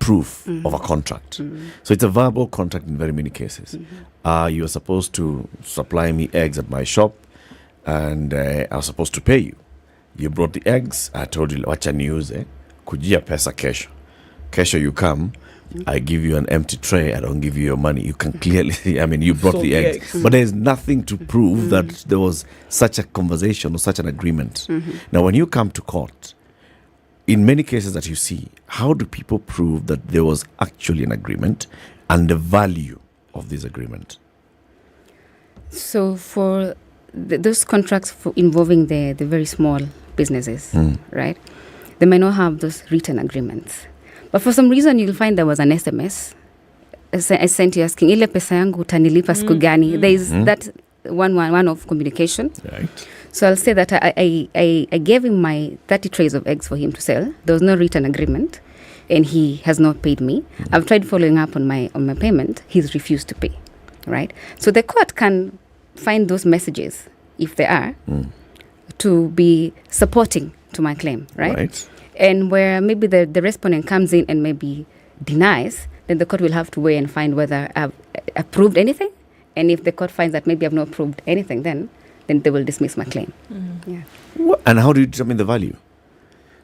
proof of a contract. So it's a verbal contract in very many cases. You are supposed to supply me eggs at my shop and I was supposed to pay you. You brought the eggs. I told you, wacha niuze, kujia pesa kesho. Kesho you come, I give you an empty tray, I don't give you your money. You can clearly see, you brought the eggs. But there's nothing to prove that there was such a conversation or such an agreement. Now, when you come to court, in many cases that you see, how do people prove that there was actually an agreement and the value of this agreement? So for those contracts involving the very small businesses, right? They may not have those written agreements. But for some reason, you'll find there was an SMS I sent you asking, ile pesa yangu utanilipa siku gani? There is that one of communication. Right. So I'll say that I gave him my 30 trays of eggs for him to sell. There was no written agreement, and he has not paid me. I've tried following up on my payment. He's refused to pay, right? So the court can find those messages, if they are, to be supporting to my claim, right? And where maybe the respondent comes in and maybe denies, then the court will have to weigh and find whether I've approved anything. And if the court finds that maybe I've not proved anything, then they will dismiss my claim. Yeah. And how do you determine the value?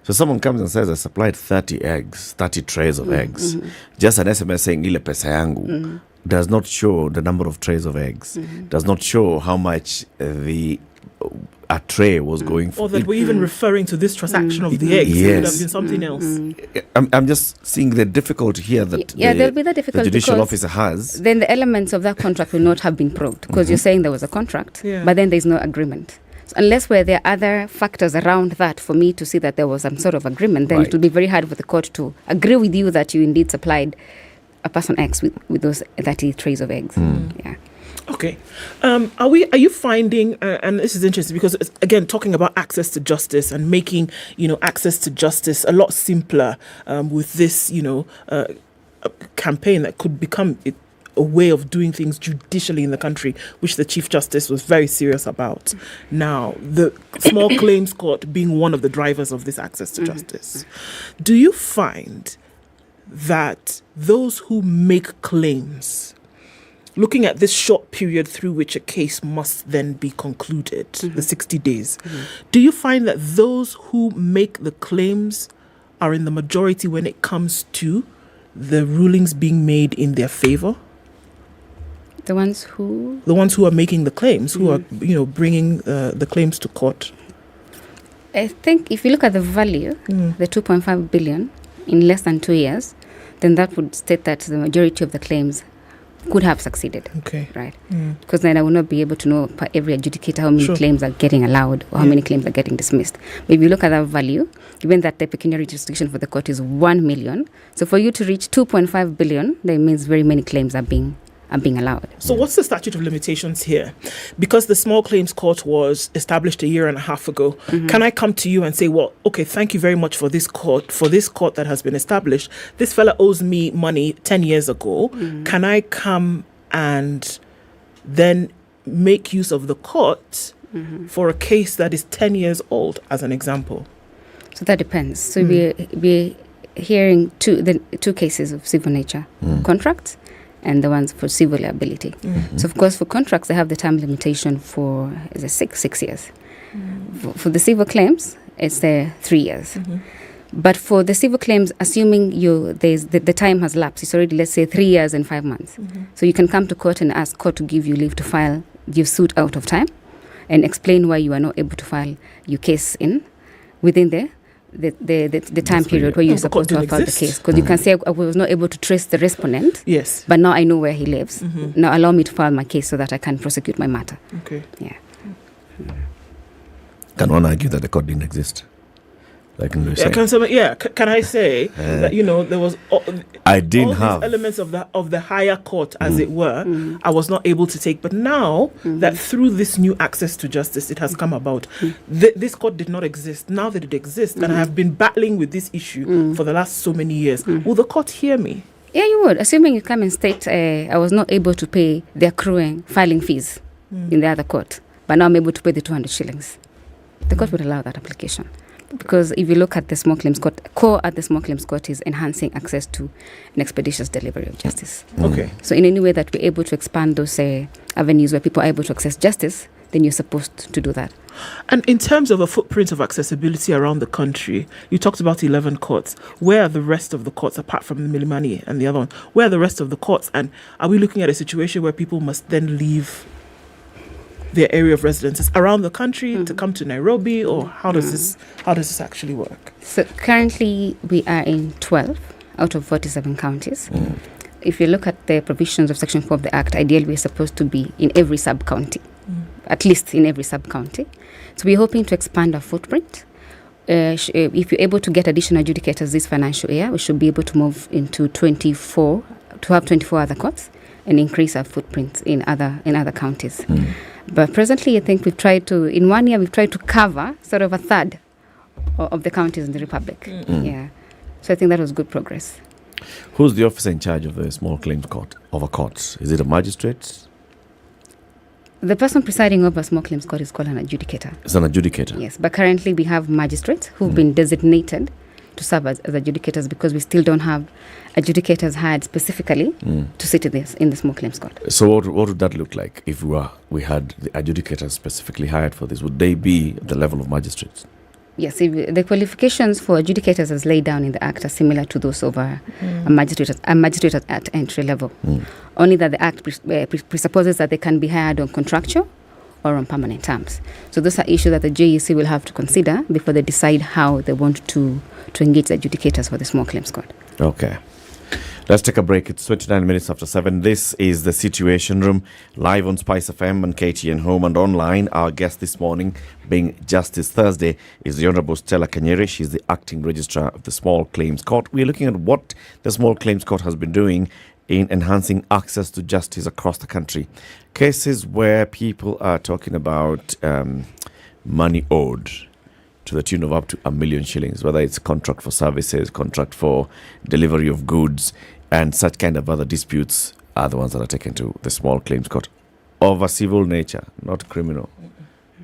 So someone comes and says, I supplied 30 eggs, 30 trays of eggs. Just an SMS saying, ile pesa yangu, does not show the number of trays of eggs, does not show how much a tray was going for. Or that we're even referring to this transaction of the eggs. Yes. It would have been something else. I'm just seeing the difficulty here that there'll be that difficulty the judicial because officer has. Then the elements of that contract will not have been proved because you're saying there was a contract, but then there's no agreement. So unless where there are other factors around that for me to see that there was some sort of agreement, then it will be very hard for the court to agree with you that you indeed supplied a person X with those 30 trays of eggs. Yeah. Okay. Are you finding, and this is interesting because, again, talking about access to justice and making, access to justice a lot simpler with this, campaign that could become a way of doing things judicially in the country, which the Chief Justice was very serious about. Now, the Small Claims Court being one of the drivers of this access to justice. Do you find that those who make claims, looking at this short period through which a case must then be concluded, the 60 days, do you find that those who make the claims are in the majority when it comes to the rulings being made in their favor? The ones who? The ones who are making the claims, who are, bringing the claims to court. I think if you look at the value, the 2.5 billion in less than 2 years, then that would state that the majority of the claims could have succeeded. Okay. Right. Because then I will not be able to know per every adjudicator how many claims are getting allowed or how many claims are getting dismissed. But if you look at that value, given that the pecuniary jurisdiction for the court is 1 million, so for you to reach 2.5 billion, that means very many claims are being allowed. So what's the statute of limitations here? Because the Small Claims Court was established 1.5 years ago, can I come to you and say, well, okay, thank you very much for this court that has been established. This fella owes me money 10 years ago. Can I come and then make use of the court for a case that is 10 years old, as an example? So that depends. So we're hearing two cases of civil nature, contracts and the ones for civil liability. So, of course, for contracts, they have the time limitation for 6 years. For the civil claims, it's 3 years. But for the civil claims, assuming the time has lapsed, it's already, let's say, 3 years and 5 months. So you can come to court and ask court to give you leave to file your suit out of time and explain why you are not able to file your case within the time period where you're supposed to have filed the case. Because you can say, I was not able to trace the respondent, but now I know where he lives. Now allow me to file my case so that I can prosecute my matter. Okay. Yeah. Can one argue that the court didn't exist? Like can I say that there was I didn't all have these elements of the higher court, as it were, I was not able to take. But now that through this new access to justice, it has come about. This court did not exist. Now that it exists, and I have been battling with this issue for the last so many years, will the court hear me? Yeah, you would. Assuming you come and state, I was not able to pay the accruing filing fees in the other court, but now I'm able to pay the 200 shillings. The court would allow that application. Because if you look at the Small Claims Court, core at the Small Claims Court is enhancing access to an expeditious delivery of justice. Okay. So in any way that we're able to expand those avenues where people are able to access justice, then you're supposed to do that. And in terms of a footprint of accessibility around the country, you talked about 11 courts. Where are the rest of the courts, apart from the Milimani and the other one? Where are the rest of the courts? And are we looking at a situation where people must then leave their area of residences around the country to come to Nairobi, or how does this actually work? So currently we are in 12 out of 47 counties. if you look at the provisions of Section 4 of the Act, ideally we're supposed to be in every sub-county, at least in every sub-county. So we're hoping to expand our footprint. If you're able to get additional adjudicators this financial year, we should be able to move into 24, to have 24 other courts and increase our footprint in other counties. But presently, I think in 1 year, we've tried to cover sort of a third of the counties in the Republic. Yeah. So I think that was good progress. Who's the officer in charge of the small claims court, of a court? Is it a magistrate? The person presiding over a small claims court is called an adjudicator. It's an adjudicator? Yes, but currently we have magistrates who've been designated to serve as adjudicators because we still don't have adjudicators hired specifically to sit in the small claims court. So what would that look like if we had the adjudicators specifically hired for this? Would they be at the level of magistrates? Yes, the qualifications for adjudicators as laid down in the Act are similar to those of a magistrate at entry level. Only that the Act presupposes that they can be hired on contractual or on permanent terms. So those are issues that the JEC will have to consider before they decide how they want to engage the adjudicators for the small claims court. Okay. Let's take a break. It's 29 minutes after 7. This is the Situation Room, live on SpiceFM and KTN Home and online. Our guest this morning, being Justice Thursday, is the Honourable Stella Nyeri. She's the Acting Registrar of the Small Claims Court. We're looking at what the Small Claims Court has been doing in enhancing access to justice across the country. Cases where people are talking about money owed to the tune of up to 1 million shillings, whether it's contract for services, contract for delivery of goods, and such kind of other disputes are the ones that are taken to the Small Claims Court of a civil nature, not criminal.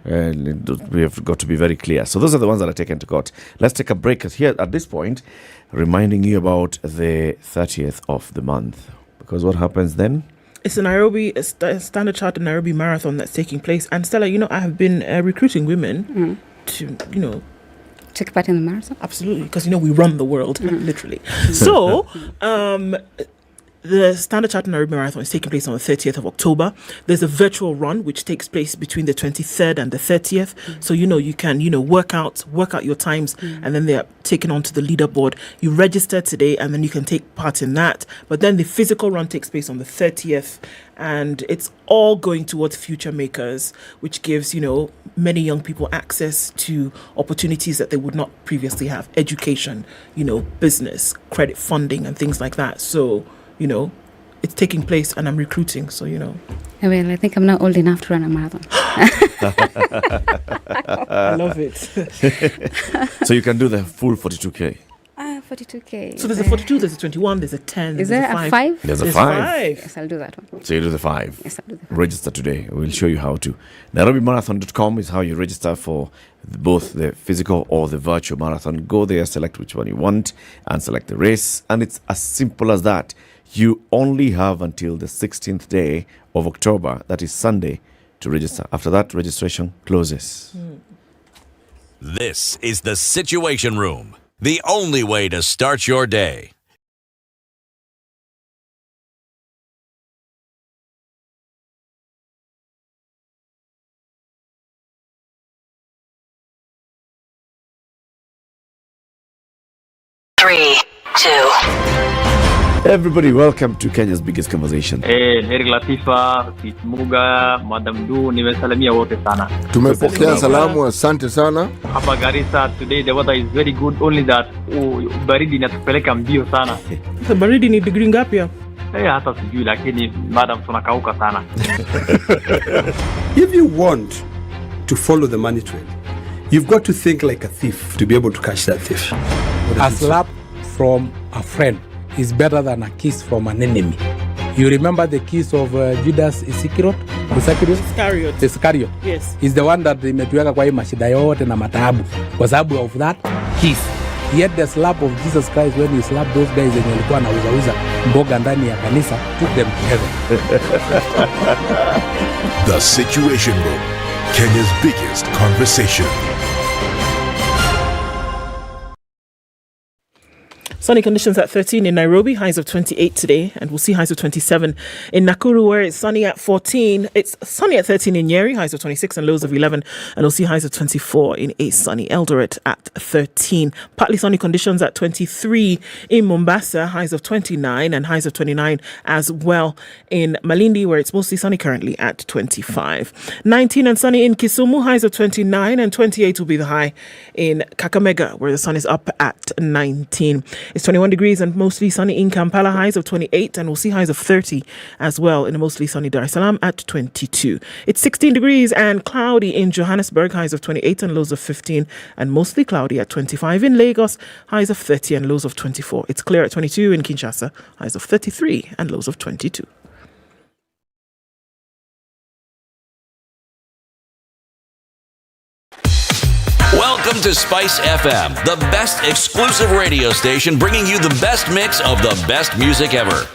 And we have got to be very clear. So those are the ones that are taken to court. Let's take a break here at this point, reminding you about the 30th of the month. Because what happens then? It's a Standard Chartered Nairobi Marathon that's taking place. And Stella, I have been recruiting women to, take part in the marathon? Absolutely, because we run the world, literally. So, the Standard Chartered Nairobi Marathon is taking place on the 30th of October. There's a virtual run which takes place between the 23rd and the 30th. So, you can, work out your times, and then they're taken onto the leaderboard. You register today, and then you can take part in that. But then the physical run takes place on the 30th, and it's all going towards future makers, which gives, many young people access to opportunities that they would not previously have. Education, business, credit funding, and things like that. So, it's taking place and I'm recruiting, so, Well, I think I'm not old enough to run a marathon. I love it. So you can do the full 42K? 42K. So there's a 42, there's a 21, there's a 10. Is there a 5? There's a 5. Yes, I'll do that one. So you do the 5. Yes, I'll do the 5. Register today. We'll show you how to. NairobiMarathon.com is how you register for both the physical or the virtual marathon. Go there, select which one you want, and select the race. And it's as simple as that. You only have until the 16th day of October, that is Sunday, to register. After that, registration closes. This is the Situation Room, the only way to start your day. Three, two. Everybody, welcome to Kenya's biggest conversation. Heri Latifa, Muga, Madam Du, nimesalamia wote sana. Tumepokea salamu, asante sana. Hapa Garissa today the weather is very good, only that baridi inatupeleka mbio sana. The baridi ni degree ngapi hapo? Hata sijui lakini madam tunakauka sana. If you want to follow the money trail, you've got to think like a thief to be able to catch that thief. A slap from a friend is better than a kiss from an enemy. You remember the kiss of Judas Iscariot? Iscariot. Yes. Is the one that imetuweka kwa hii mashida yote na mataabu kwa sababu of that kiss. Yet the slap of Jesus Christ when he slapped those guys wenye walikuwa wanauza mboga ndani ya kanisa took them to heaven. The Situation Room, Kenya's biggest conversation. Sunny conditions at 13 in Nairobi, highs of 28 today, and we'll see highs of 27 in Nakuru, where it's sunny at 14. It's sunny at 13 in Nyeri, highs of 26 and lows of 11, and we'll see highs of 24 in a sunny Eldoret at 13. Partly sunny conditions at 23 in Mombasa, highs of 29 and highs of 29 as well in Malindi, where it's mostly sunny currently at 25. 19 and sunny in Kisumu, highs of 29, and 28 will be the high in Kakamega, where the sun is up at 19. It's 21 degrees and mostly sunny in Kampala, highs of 28, and we'll see highs of 30 as well in a mostly sunny Dar es Salaam at 22. It's 16 degrees and cloudy in Johannesburg, highs of 28 and lows of 15, and mostly cloudy at 25 in Lagos, highs of 30 and lows of 24. It's clear at 22 in Kinshasa, highs of 33 and lows of 22. Welcome to Spice FM, the best exclusive radio station bringing you the best mix of the best music ever.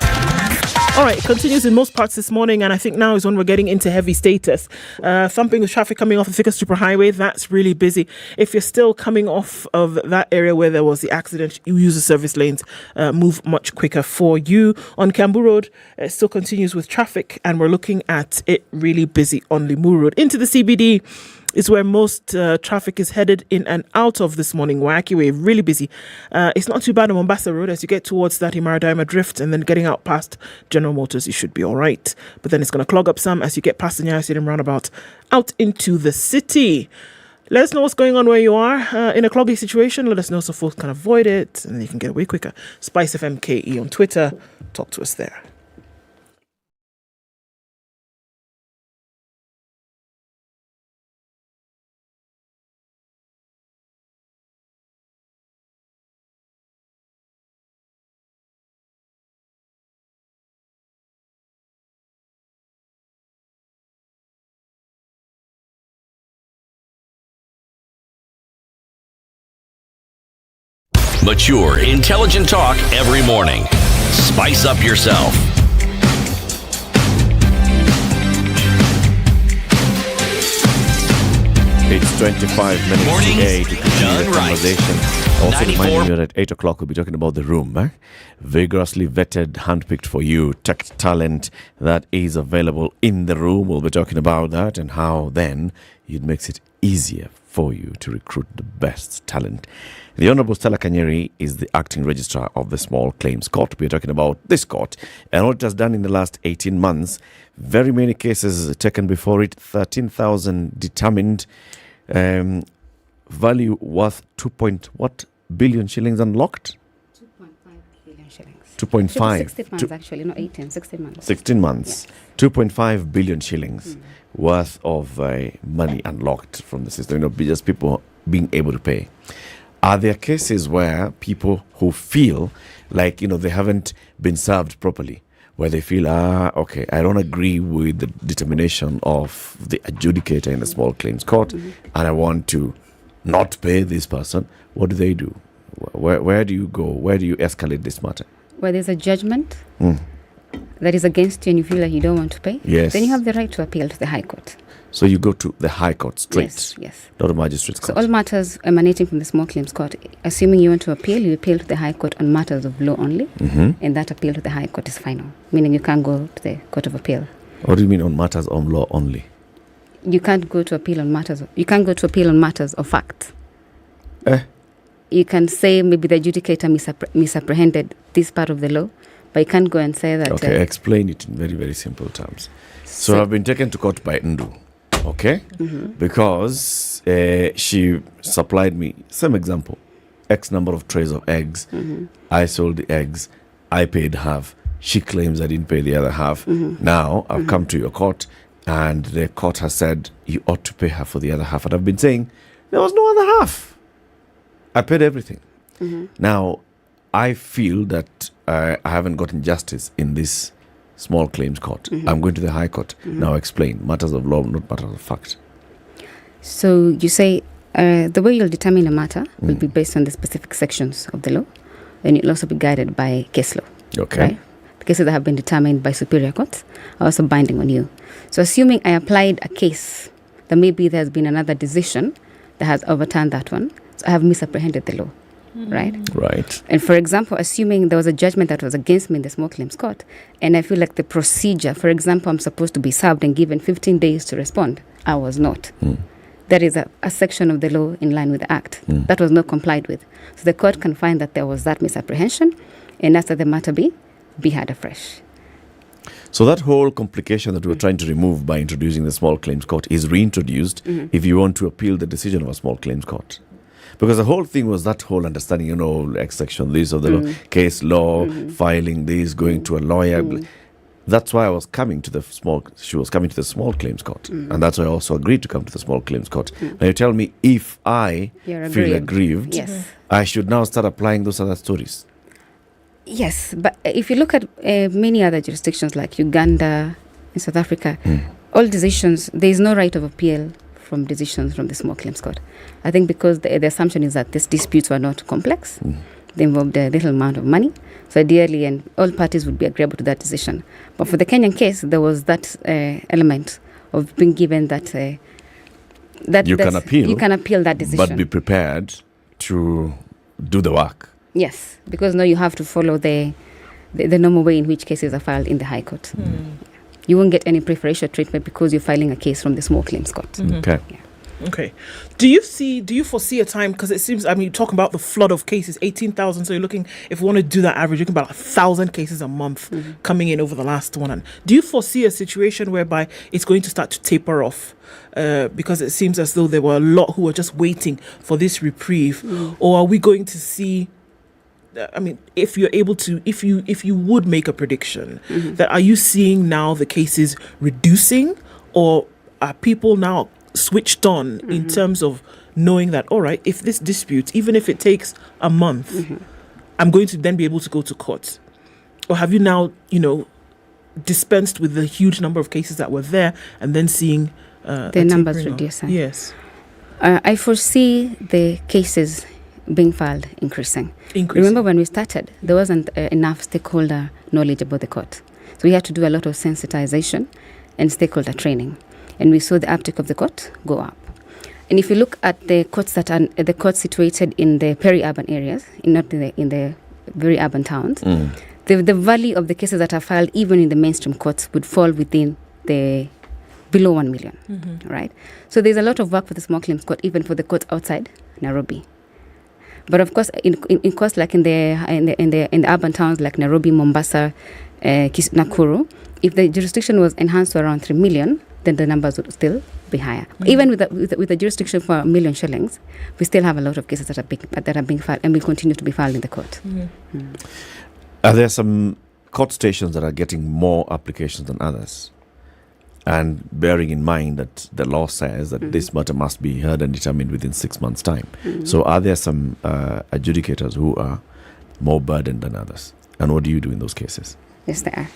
All right, it continues in most parts this morning, and I think now is when we're getting into heavy status. Thumping with traffic coming off the Thika Superhighway, that's really busy. If you're still coming off of that area where there was the accident, you use the service lanes, move much quicker for you. On Kiambu Road, it still continues with traffic, and we're looking at it really busy on Limuru Road. Into the CBD is where most traffic is headed in and out of this morning. Wacky Way, really busy. It's not too bad on Mombasa Road as you get towards that Imaradima Drift and then getting out past General Motors, you should be all right. But then it's going to clog up some as you get past the Nyeri Stadium roundabout out into the city. Let us know what's going on where you are in a cloggy situation. Let us know so folks can avoid it and then you can get away quicker. SpiceFM KE on Twitter. Talk to us there. Mature, intelligent talk every morning. Spice up yourself. It's 25 minutes Mornings to 8 to continue the conversation. Also 94. reminding you that at 8 o'clock we'll be talking about the room. Vigorously vetted, handpicked for you, tech talent that is available in the room. We'll be talking about that and how then it makes it easier for you to recruit the best talent. The Honorable Stella Nyeri is the acting registrar of the Small Claims Court. We're talking about this court and what it has done in the last 18 months. Very many cases taken before it, 13,000 determined, value worth 2 billion shillings unlocked? 2.5 billion shillings. 2.5. 16 months actually, not 18, 16 months. 16 months. Yeah. 2.5 billion shillings worth of money unlocked from the system. Just people being able to pay. Are there cases where people who feel like, they haven't been served properly, where they feel, okay, I don't agree with the determination of the adjudicator in the Small Claims Court, and I want to not pay this person? What do? Where do you go? Where do you escalate this matter? Where there's a judgment that is against you and you feel like you don't want to pay, yes, then you have the right to appeal to the High Court. So you go to the High Court straight? Yes. Not a magistrate's court? So all matters emanating from the Small Claims Court, assuming you want to appeal, you appeal to the High Court on matters of law only, and that appeal to the High Court is final, meaning you can't go to the Court of Appeal. What do you mean on matters of law only? You can't go to appeal on matters of fact. You can say maybe the adjudicator misapprehended this part of the law, but you can't go and say that. Okay, explain it in very, very simple terms. So I've been taken to court by Ndu, okay? Because she supplied me, same example, X number of trays of eggs. I sold the eggs. I paid half. She claims I didn't pay the other half. Now I've come to your court and the court has said you ought to pay her for the other half. And I've been saying there was no other half. I paid everything. Now, I feel that I haven't gotten justice in this Small Claims Court. I'm going to the High Court. Now explain. Matters of law, not matters of fact. So you say the way you'll determine a matter will be based on the specific sections of the law, and it'll also be guided by case law. Okay. Right? The cases that have been determined by superior courts are also binding on you. So assuming I applied a case, that maybe there's been another decision that has overturned that one, so I have misapprehended the law. right? Right. And for example, assuming there was a judgment that was against me in the small claims court, and I feel like the procedure, for example, I'm supposed to be served and given 15 days to respond. I was not. That is a section of the law in line with the Act. That was not complied with. So the court can find that there was that misapprehension and ask that the matter be heard afresh. So that whole complication that we're trying to remove by introducing the small claims court is reintroduced if you want to appeal the decision of a small claims court. Because the whole thing was that whole understanding, X section, this of the law, case law, filing this, going to a lawyer. That's why she was coming to the small claims court. And that's why I also agreed to come to the small claims court. Now you tell me, if I feel aggrieved, I should now start applying those other stories. Yes, but if you look at many other jurisdictions like Uganda and South Africa, all decisions, there is no right of appeal from decisions from the small claims court. I think because the assumption is that these disputes were not complex, they involved a little amount of money, so ideally, and all parties would be agreeable to that decision. But for the Kenyan case, there was that element of being given that you can appeal that decision, but be prepared to do the work. Yes, because now you have to follow the normal way in which cases are filed in the High Court. You won't get any preferential treatment because you're filing a case from the small claims court. Okay. Yeah. Okay. Do you foresee a time, because it seems, you're talking about the flood of cases, 18,000, so you're looking, if we want to do that average, you're looking about 1,000 cases a month coming in over the last one. And do you foresee a situation whereby it's going to start to taper off? Because it seems as though there were a lot who were just waiting for this reprieve. Or are we going to see, if you're able to, if you would make a prediction, that are you seeing now the cases reducing, or are people now switched on in terms of knowing that, all right, if this dispute, even if it takes a month, I'm going to then be able to go to court? Or have you now, dispensed with the huge number of cases that were there and then seeing the numbers reducing? Yes. I foresee the cases being filed increasing. Remember when we started, there wasn't enough stakeholder knowledge about the court. So we had to do a lot of sensitization and stakeholder training. And we saw the uptake of the court go up. And if you look at the courts that are the courts situated in the peri-urban areas, not in the very urban towns, the value of the cases that are filed even in the mainstream courts would fall within the below 1 million, right? So there's a lot of work for the small claims court, even for the courts outside Nairobi. But of course, in courts like in the urban towns like Nairobi, Mombasa, Nakuru, if the jurisdiction was enhanced to around 3 million, then the numbers would still be higher. Even with the jurisdiction for 1 million shillings, we still have a lot of cases that are being filed and will continue to be filed in the court. Are there some court stations that are getting more applications than others? And bearing in mind that the law says that this matter must be heard and determined within 6 months' time. So are there some adjudicators who are more burdened than others? And what do you do in those cases? Yes, there are.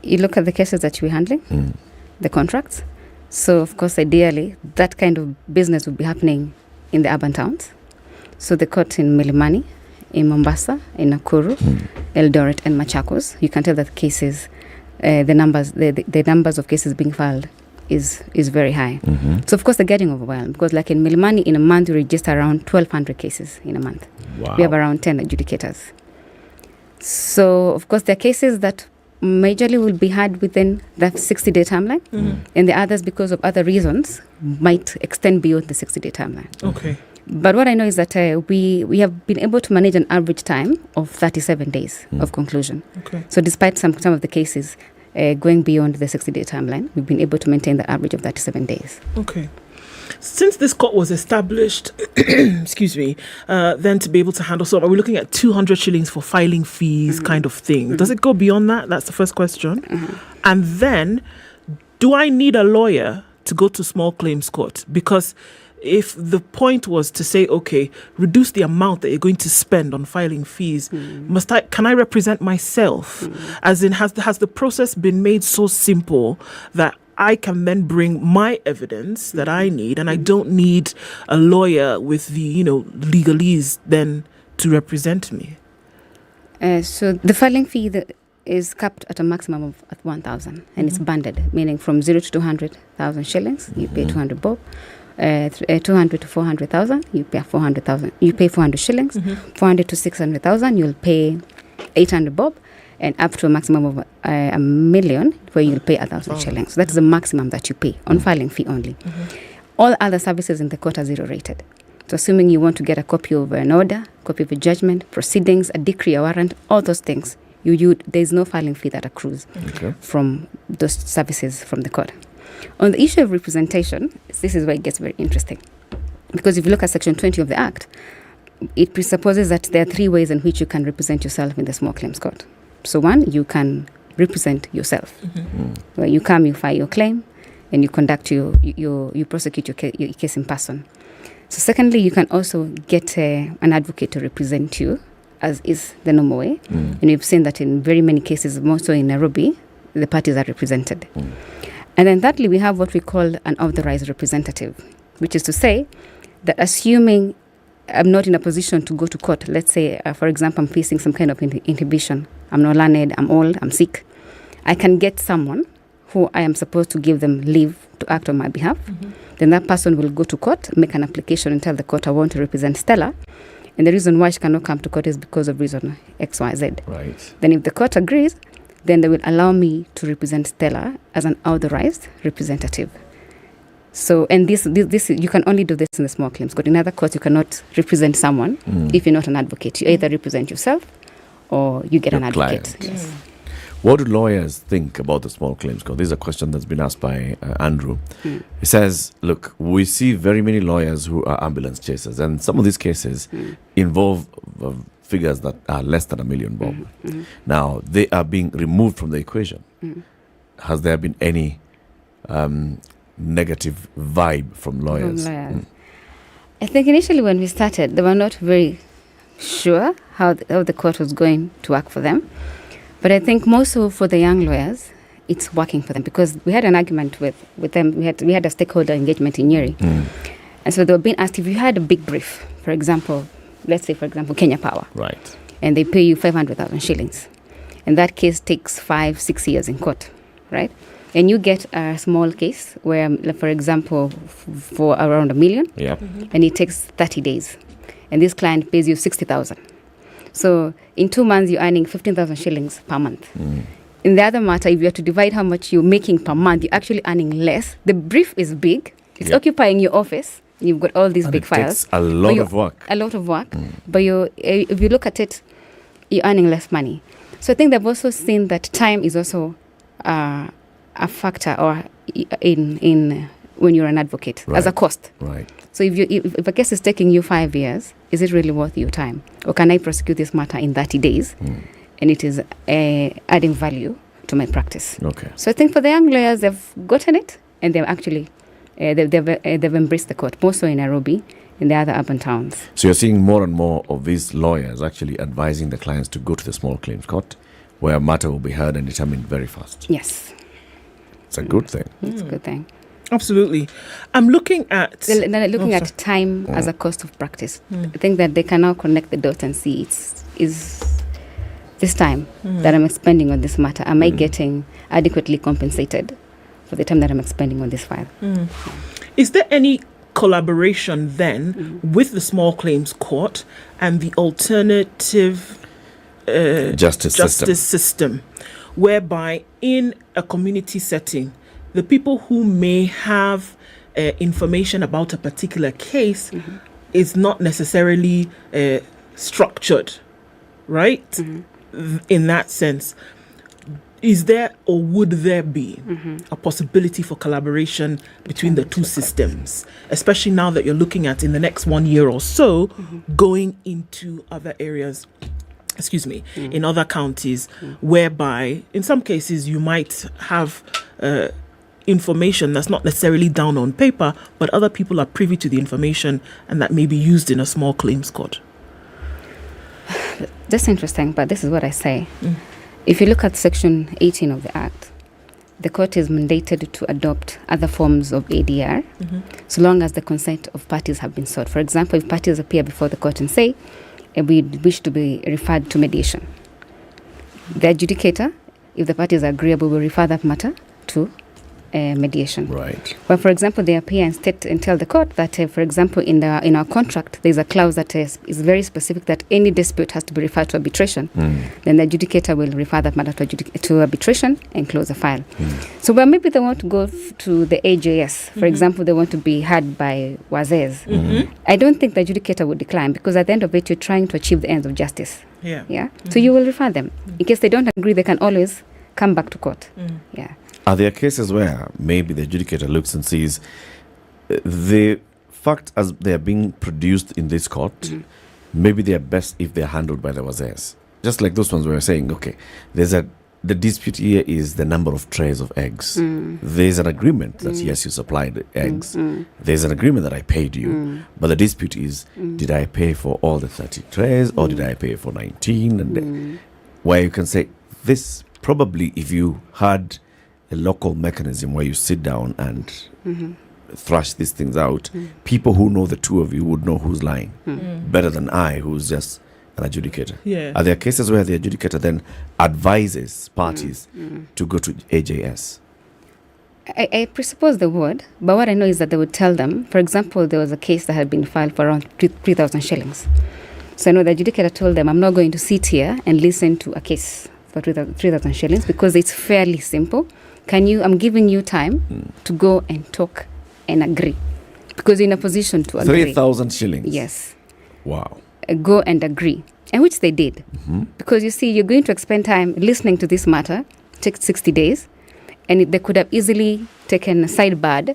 You look at the cases that you're handling, the contracts. So, of course, ideally, that kind of business would be happening in the urban towns. So the court in Milimani, in Mombasa, in Nakuru, Eldoret and Machakos, you can tell that cases, the numbers of cases being filed is very high. So, of course, they're getting overwhelmed because like in Milimani, in a month, we register around 1,200 cases in a month. Wow. We have around 10 adjudicators. So, of course, there are cases that majorly will be had within the 60-day timeline, and the others, because of other reasons, might extend beyond the 60-day timeline. Okay. But what I know is that we have been able to manage an average time of 37 days of conclusion. Okay. So despite some of the cases going beyond the 60-day timeline, we've been able to maintain the average of 37 days. Okay. Since this court was established, excuse me, then to be able to handle, so are we looking at 200 shillings for filing fees kind of thing? Does it go beyond that? That's the first question. And then, do I need a lawyer to go to small claims court? Because if the point was to say, okay, reduce the amount that you're going to spend on filing fees, can I represent myself? As in, has the process been made so simple that I can then bring my evidence that I need, and I don't need a lawyer with the, legalese then to represent me? So the filing fee is capped at a maximum of 1,000, and it's banded, meaning from 0 to 200,000 shillings, you pay 200 bob. 200 to 400,000, you pay 400,000. You pay 400 shillings. 400 to 600,000, you'll pay 800 bob, and up to a maximum of a million, where you'll pay 1,000 shillings. That's the maximum that you pay on filing fee only. All other services in the court are zero rated. So assuming you want to get a copy of an order, copy of a judgment, proceedings, a decree, a warrant, all those things, there's no filing fee that accrues from those services from the court. On the issue of representation, this is where it gets very interesting. Because if you look at Section 20 of the Act, it presupposes that there are 3 ways in which you can represent yourself in the small claims court. So one, you can represent yourself. Where you come, you file your claim, and you conduct you prosecute your case in person. So secondly, you can also get an advocate to represent you, as is the normal way. And we've seen that in very many cases, more so in Nairobi, the parties are represented. And then thirdly, we have what we call an authorized representative, which is to say that assuming I'm not in a position to go to court, let's say, for example, I'm facing some kind of inhibition, I'm not learned, I'm old, I'm sick, I can get someone who I am supposed to give them leave to act on my behalf. Then that person will go to court, make an application and tell the court, I want to represent Stella. And the reason why she cannot come to court is because of reason X, Y, Z. Right. Then if the court agrees, then they will allow me to represent Stella as an authorized representative. So, and this you can only do this in the small claims court. In other courts, you cannot represent someone if you're not an advocate. You either represent yourself or you get an advocate. Yes. What do lawyers think about the small claims court? This is a question that's been asked by Andrew. He says, look, we see very many lawyers who are ambulance chasers, and some of these cases involve figures that are less than $1 million bob. Now, they are being removed from the equation. Has there been any negative vibe from lawyers? I think initially when we started, they were not very sure how the court was going to work for them. But I think more so for the young lawyers, it's working for them, because we had an argument with them. We had a stakeholder engagement in Nyeri. And so they were being asked, if you had a big brief, for example, let's say, for example, Kenya Power. Right. And they pay you 500,000 shillings. And that case takes 5-6 years in court, right? And you get a small case where, for example, for around $1 million, and it takes 30 days. And this client pays you 60,000. So in 2 months, you're earning 15,000 shillings per month. In the other matter, if you have to divide how much you're making per month, you're actually earning less. The brief is big. It's occupying your office. You've got all these big files. Takes a lot of work. A lot of work. But if you look at it, you're earning less money. So I think they've also seen that time is also a factor or in when you're an advocate as a cost. Right. So if a case is taking you 5 years, is it really worth your time? Or can I prosecute this matter in 30 days and it is adding value to my practice? Okay. So I think for the young lawyers, they've gotten it, and they've actually they've embraced the court, more so in Nairobi, in the other urban towns. So you're seeing more and more of these lawyers actually advising the clients to go to the small claims court, where a matter will be heard and determined very fast. Yes. It's a good thing. It's a good thing. Absolutely. I'm looking at... at time as a cost of practice. I think that they can now connect the dots and see is this time that I'm expending on this matter, am I getting adequately compensated for the time that I'm expending on this file? Is there any collaboration then with the small claims court and the alternative justice system, whereby in a community setting, the people who may have information about a particular case is not necessarily structured, right? In that sense, is there or would there be a possibility for collaboration between the two systems, especially now that you're looking at in the next 1 year or so going into other areas, in other counties, whereby in some cases you might have information that's not necessarily down on paper, but other people are privy to the information and that may be used in a small claims court? That's interesting, but this is what I say. If you look at Section 18 of the Act, the court is mandated to adopt other forms of ADR so long as the consent of parties have been sought. For example, if parties appear before the court and say, we wish to be referred to mediation, the adjudicator, if the parties are agreeable, will refer that matter to mediation. Right. But for example, they appear and state and tell the court that, for example, in our contract, there's a clause that is very specific that any dispute has to be referred to arbitration. Then the adjudicator will refer that matter to arbitration and close the file. So, well, maybe they want to go to the AJS. For example, they want to be heard by Wazes. I don't think the adjudicator would decline, because at the end of it, you're trying to achieve the ends of justice. Yeah. So you will refer them. In case they don't agree, they can always come back to court. Yeah. Are there cases where maybe the adjudicator looks and sees the fact as they are being produced in this court, maybe they are best if they are handled by the Wazes? Just like those ones where we're saying, okay, the dispute here is the number of trays of eggs. There's an agreement that yes, you supplied eggs. There's an agreement that I paid you. But the dispute is, did I pay for all the 30 trays or did I pay for 19? And where you can say, this probably, if you had a local mechanism where you sit down and thrash these things out, people who know the two of you would know who's lying better than I, who's just an adjudicator. Are there cases where the adjudicator then advises parties to go to AJS? I presuppose they would, but what I know is that they would tell them. For example, there was a case that had been filed for around 3,000 shillings. So I know the adjudicator told them, I'm not going to sit here and listen to a case for 3,000 shillings because it's fairly simple. I'm giving you time to go and talk and agree, because you're in a position to agree. 3,000 shillings? Yes. Wow. Go and agree, and which they did. Because you see, you're going to expend time listening to this matter, take 60 days, and they could have easily taken a sidebar,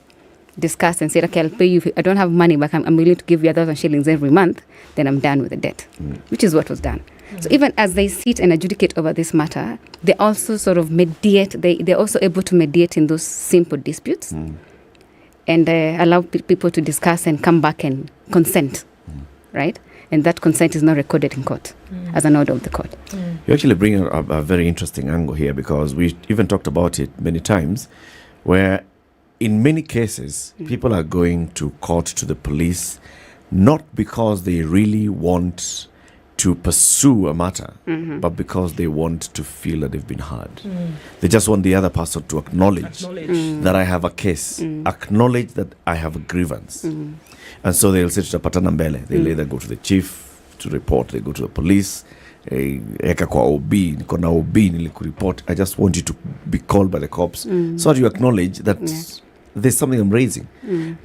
discussed and said, okay, I'll pay you, I don't have money, but I'm willing to give you 1,000 shillings every month, then I'm done with the debt, which is what was done. So even as they sit and adjudicate over this matter, they also sort of mediate, they're also able to mediate in those simple disputes and allow people to discuss and come back and consent, right? And that consent is not recorded in court as an order of the court. You actually bring a very interesting angle here, because we even talked about it many times, where in many cases, people are going to court, to the police, not because they really want to pursue a matter, but because they want to feel that they've been heard. They just want the other person to acknowledge that I have a case, acknowledge that I have a grievance. And so they'll say to the patana mbele, they'll either go to the chief to report, they go to the police, eka kwa OB, niko na OB nilikureport, I just want you to be called by the cops, so that you acknowledge that there's something I'm raising.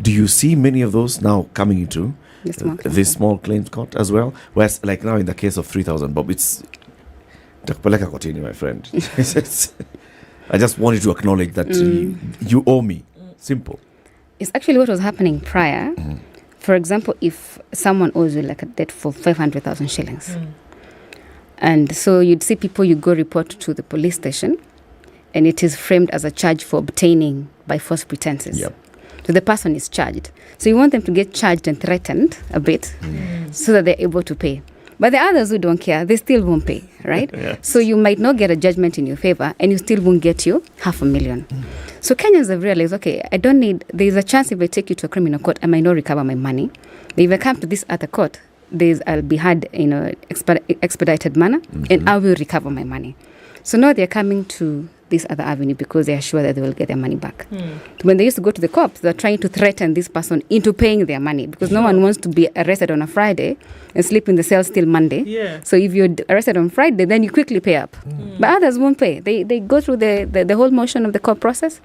Do you see many of those now coming into this small claims court as well? Whereas, like now in the case of 3,000 bob, it's takupeleka kotini, my friend. I just wanted to acknowledge that you owe me. Simple. It's actually what was happening prior. For example, if someone owes you like a debt for 500,000 shillings, and so you'd see people, you go report to the police station, and it is framed as a charge for obtaining by false pretenses. So the person is charged. So you want them to get charged and threatened a bit so that they're able to pay. But the others who don't care, they still won't pay, right? So you might not get a judgment in your favor, and you still won't get you 500,000. So Kenyans have realized, okay, there's a chance if I take you to a criminal court, I might not recover my money. But if I come to this other court, I'll be had in an expedited manner, and I will recover my money. So now they're coming to this other avenue because they are sure that they will get their money back. When they used to go to the cops, they're trying to threaten this person into paying their money, because no one wants to be arrested on a Friday and sleep in the cell till Monday. So if you're arrested on Friday, then you quickly pay up. But others won't pay. They go through the whole motion of the court process.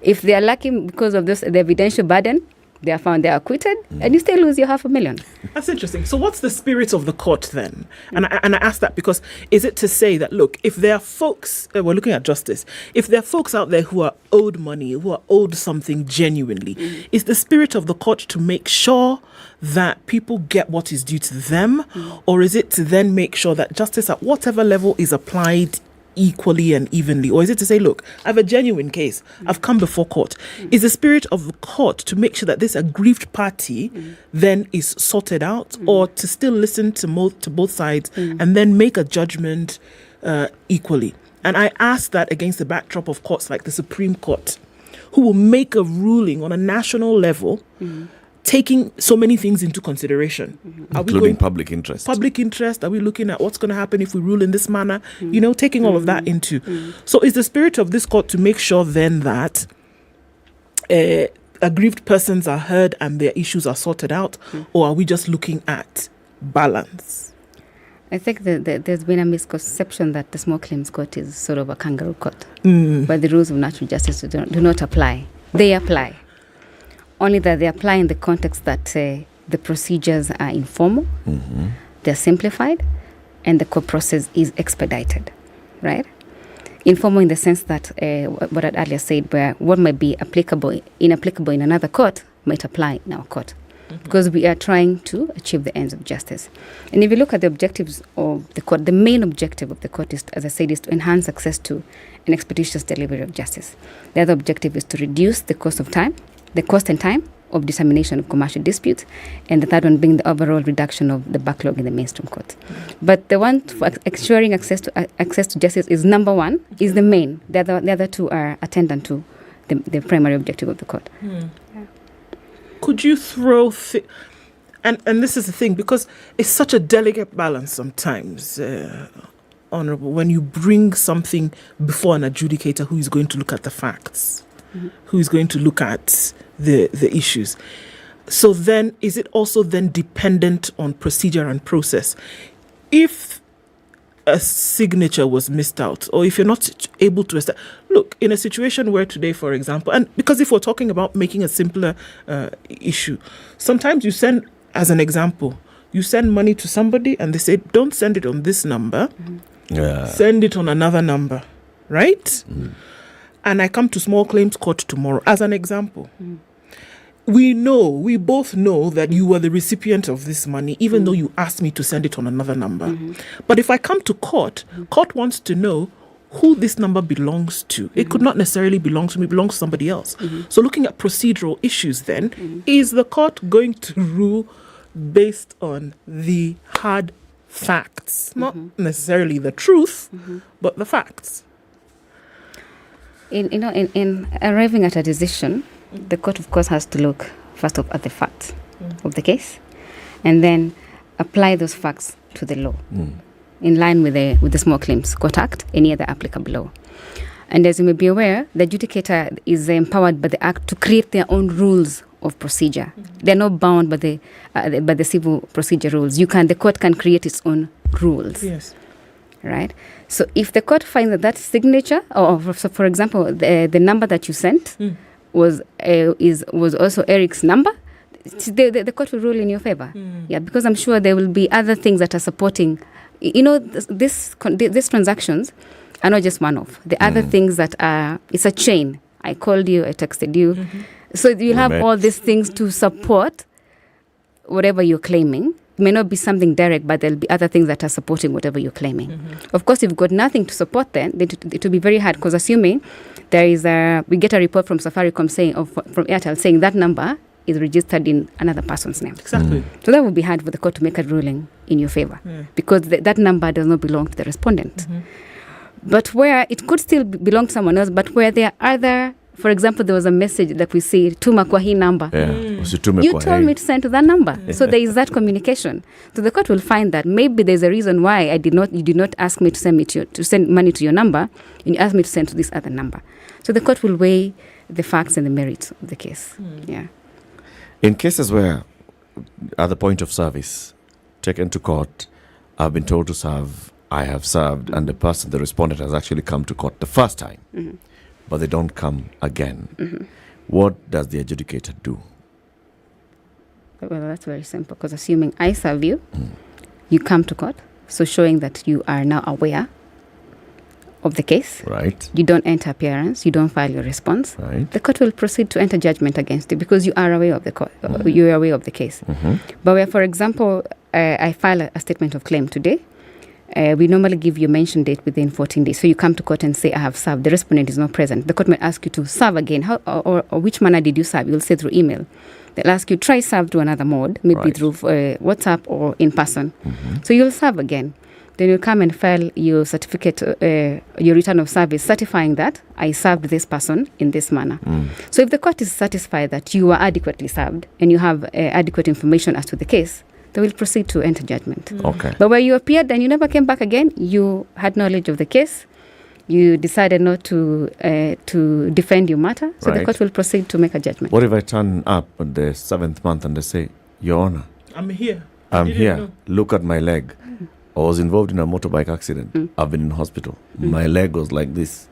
If they are lucky because of the evidential burden, they are found, they are acquitted, and you still lose your 500,000. That's interesting. So what's the spirit of the court then? And I ask that because, is it to say that, look, if there are folks, we're looking at justice, if there are folks out there who are owed money, who are owed something genuinely, is the spirit of the court to make sure that people get what is due to them, or is it to then make sure that justice at whatever level is applied equally and evenly? Or is it to say, look, I have a genuine case, I've come before court? Is the spirit of the court to make sure that this aggrieved party then is sorted out, or to still listen to both sides and then make a judgment equally? And I ask that against the backdrop of courts like the Supreme Court, who will make a ruling on a national level, taking so many things into consideration. Including public interest. Public interest. Are we looking at what's going to happen if we rule in this manner? Taking all of that into. So is the spirit of this court to make sure then that aggrieved persons are heard and their issues are sorted out, or are we just looking at balance? I think that there's been a misconception that the Small Claims Court is sort of a kangaroo court, where the rules of natural justice do not apply. They apply. Only that they apply in the context that the procedures are informal, they're simplified, and the court process is expedited, right? Informal in the sense that what I earlier said, where what might be inapplicable in another court might apply in our court, because we are trying to achieve the ends of justice. And if you look at the objectives of the court, the main objective of the court is, as I said, is to enhance access to an expeditious delivery of justice. The other objective is to reduce the cost and time of determination of commercial disputes, and the third one being the overall reduction of the backlog in the mainstream court. But the one for ensuring access to justice is number one, is the main. The other two are attendant to the primary objective of the court. Yeah. Could you throw and this is the thing, because it's such a delicate balance sometimes, Honourable, when you bring something before an adjudicator who is going to look at the facts, who is going to look at the issues. So then, is it also then dependent on procedure and process? If a signature was missed out, or if you're not able to look, in a situation where today, for example, and because if we're talking about making a simpler issue, sometimes you send, as an example, you send money to somebody and they say, don't send it on this number, send it on another number, right? And I come to Small Claims Court tomorrow, as an example. We both know that you were the recipient of this money, even though you asked me to send it on another number. But if I come to court, court wants to know who this number belongs to. It could not necessarily belong to me, it belongs to somebody else. So looking at procedural issues then, is the court going to rule based on the hard facts? Not necessarily the truth, but the facts. In arriving at a decision, the court, of course, has to look first off at the facts of the case, and then apply those facts to the law, in line with the Small Claims Court Act, any other applicable law. And as you may be aware, the adjudicator is empowered by the Act to create their own rules of procedure. They're not bound by the civil procedure rules. The court can create its own rules. Yes. Right. So if the court finds that signature, or for example, the number that you sent was also Eric's number, the court will rule in your favor. Yeah, because I'm sure there will be other things that are supporting. These transactions are not just one-off. The other things that are, it's a chain. I called you, I texted you. So you'll have all these things to support whatever you're claiming. It may not be something direct, but there'll be other things that are supporting whatever you're claiming. Of course, if you've got nothing to support, then it will be very hard, because assuming we get a report from Safaricom saying, or from Airtel saying that number is registered in another person's name. Exactly. So that would be hard for the court to make a ruling in your favor, because that number does not belong to the respondent. But where it could still belong to someone else, but where there are other, for example, there was a message that we see, tuma kwa hii number. You told me to send to that number. So there is that communication. So the court will find that maybe there's a reason why you did not ask me to send money to your number, and you asked me to send to this other number. So the court will weigh the facts and the merits of the case. Yeah. In cases where at the point of service, taken to court, I've been told to serve, I have served, and the respondent has actually come to court the first time, but they don't come again. What does the adjudicator do? Well, that's very simple, because assuming I serve you, you come to court, so showing that you are now aware of the case. Right. You don't enter appearance, you don't file your response. Right. The court will proceed to enter judgment against you, because you are aware of the court, you are aware of the case. But where, for example, I file a statement of claim today, we normally give you a mention date within 14 days. So you come to court and say, I have served. The respondent is not present. The court may ask you to serve again. How or which manner did you serve? You'll say through email. They'll ask you, try serve to another mode, maybe through WhatsApp or in person. So you'll serve again. Then you'll come and file your certificate, your return of service, certifying that I served this person in this manner. So if the court is satisfied that you are adequately served and you have adequate information as to the case, they will proceed to enter judgment. Okay. But where you appeared and you never came back again, you had knowledge of the case, You decided not to defend your matter, so the Right. court will proceed to make a judgment. What if I turn up on the 7th month and they say, Your Honor, I'm here. I'm Didn't here. know. Look at my leg. I was involved in a motorbike accident. I've been in hospital. My leg was like this.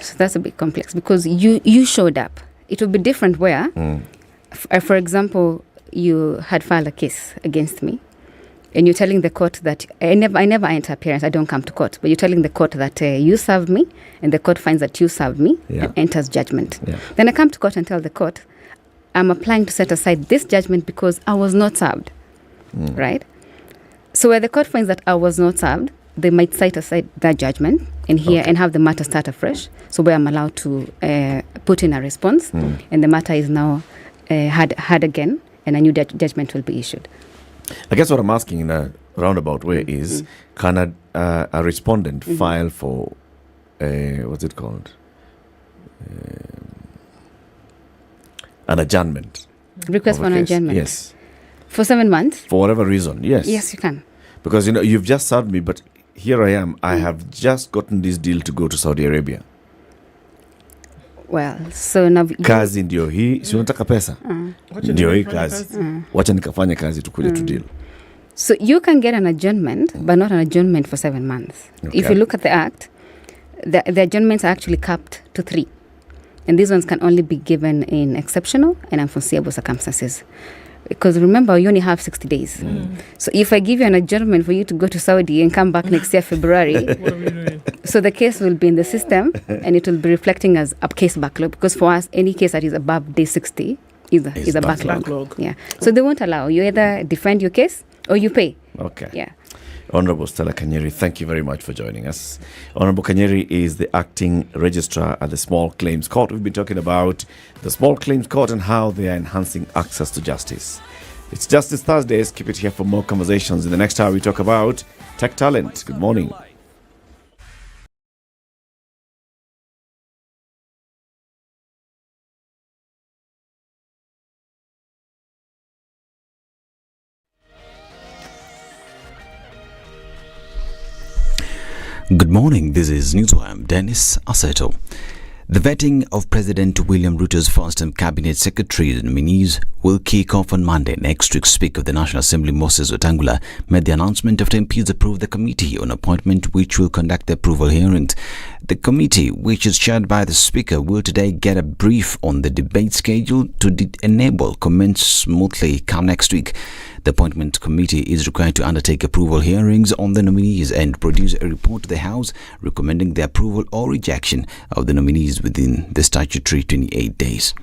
So that's a bit complex because you showed up. It would be different where, for example, you had filed a case against me, and you're telling the court that I never enter appearance. I don't come to court, but you're telling the court that you served me, and the court finds that you served me and enters judgment. Yeah. Then I come to court and tell the court, I'm applying to set aside this judgment because I was not served, right? So where the court finds that I was not served, they might set aside that judgment and and have the matter start afresh. So where I'm allowed to put in a response, and the matter is now heard again, and a new judgment will be issued. I guess what I'm asking in a roundabout way is, can a respondent file for, what's it called? An adjournment. Request of for a an case? adjournment. Yes. For 7 months? For whatever reason, yes. Yes, you can. Because, you've just served me, but here I am. I have just gotten this deal to go to Saudi Arabia. Well, so now... Kazi ndio hii, si unataka pesa? Ndio hii kazi. Wacha nikafanya kazi tukuje to deal. So you can get an adjournment, but not an adjournment for 7 months. Okay. If you look at the Act, the adjournments are actually capped to 3. And these ones can only be given in exceptional and unforeseeable circumstances. Because remember, you only have 60 days. So if I give you an adjournment for you to go to Saudi and come back next year, February, so the case will be in the system and it will be reflecting as a case backlog. Because for us, any case that is above day 60 is a backlog. Yeah. So they won't allow. You either defend your case or you pay. Okay. Yeah. Honorable Stella Kanyeri, thank you very much for joining us. Honorable Kanyeri is the acting registrar at the Small Claims Court. We've been talking about the Small Claims Court and how they are enhancing access to justice. It's Justice Thursdays. Keep it here for more conversations. In the next hour, we talk about tech talent. Good morning. Good morning, this is Newswire. I'm Dennis Aseto. The vetting of President William Ruto's first-time cabinet secretary nominees will kick off on Monday. Next week, Speaker of the National Assembly Moses Wetangula made the announcement after MPs approved the committee on appointment which will conduct the approval hearings. The committee, which is chaired by the Speaker, will today get a brief on the debate schedule to enable commence smoothly come next week. The appointment committee is required to undertake approval hearings on the nominees and produce a report to the House recommending the approval or rejection of the nominees within the statutory 28 days.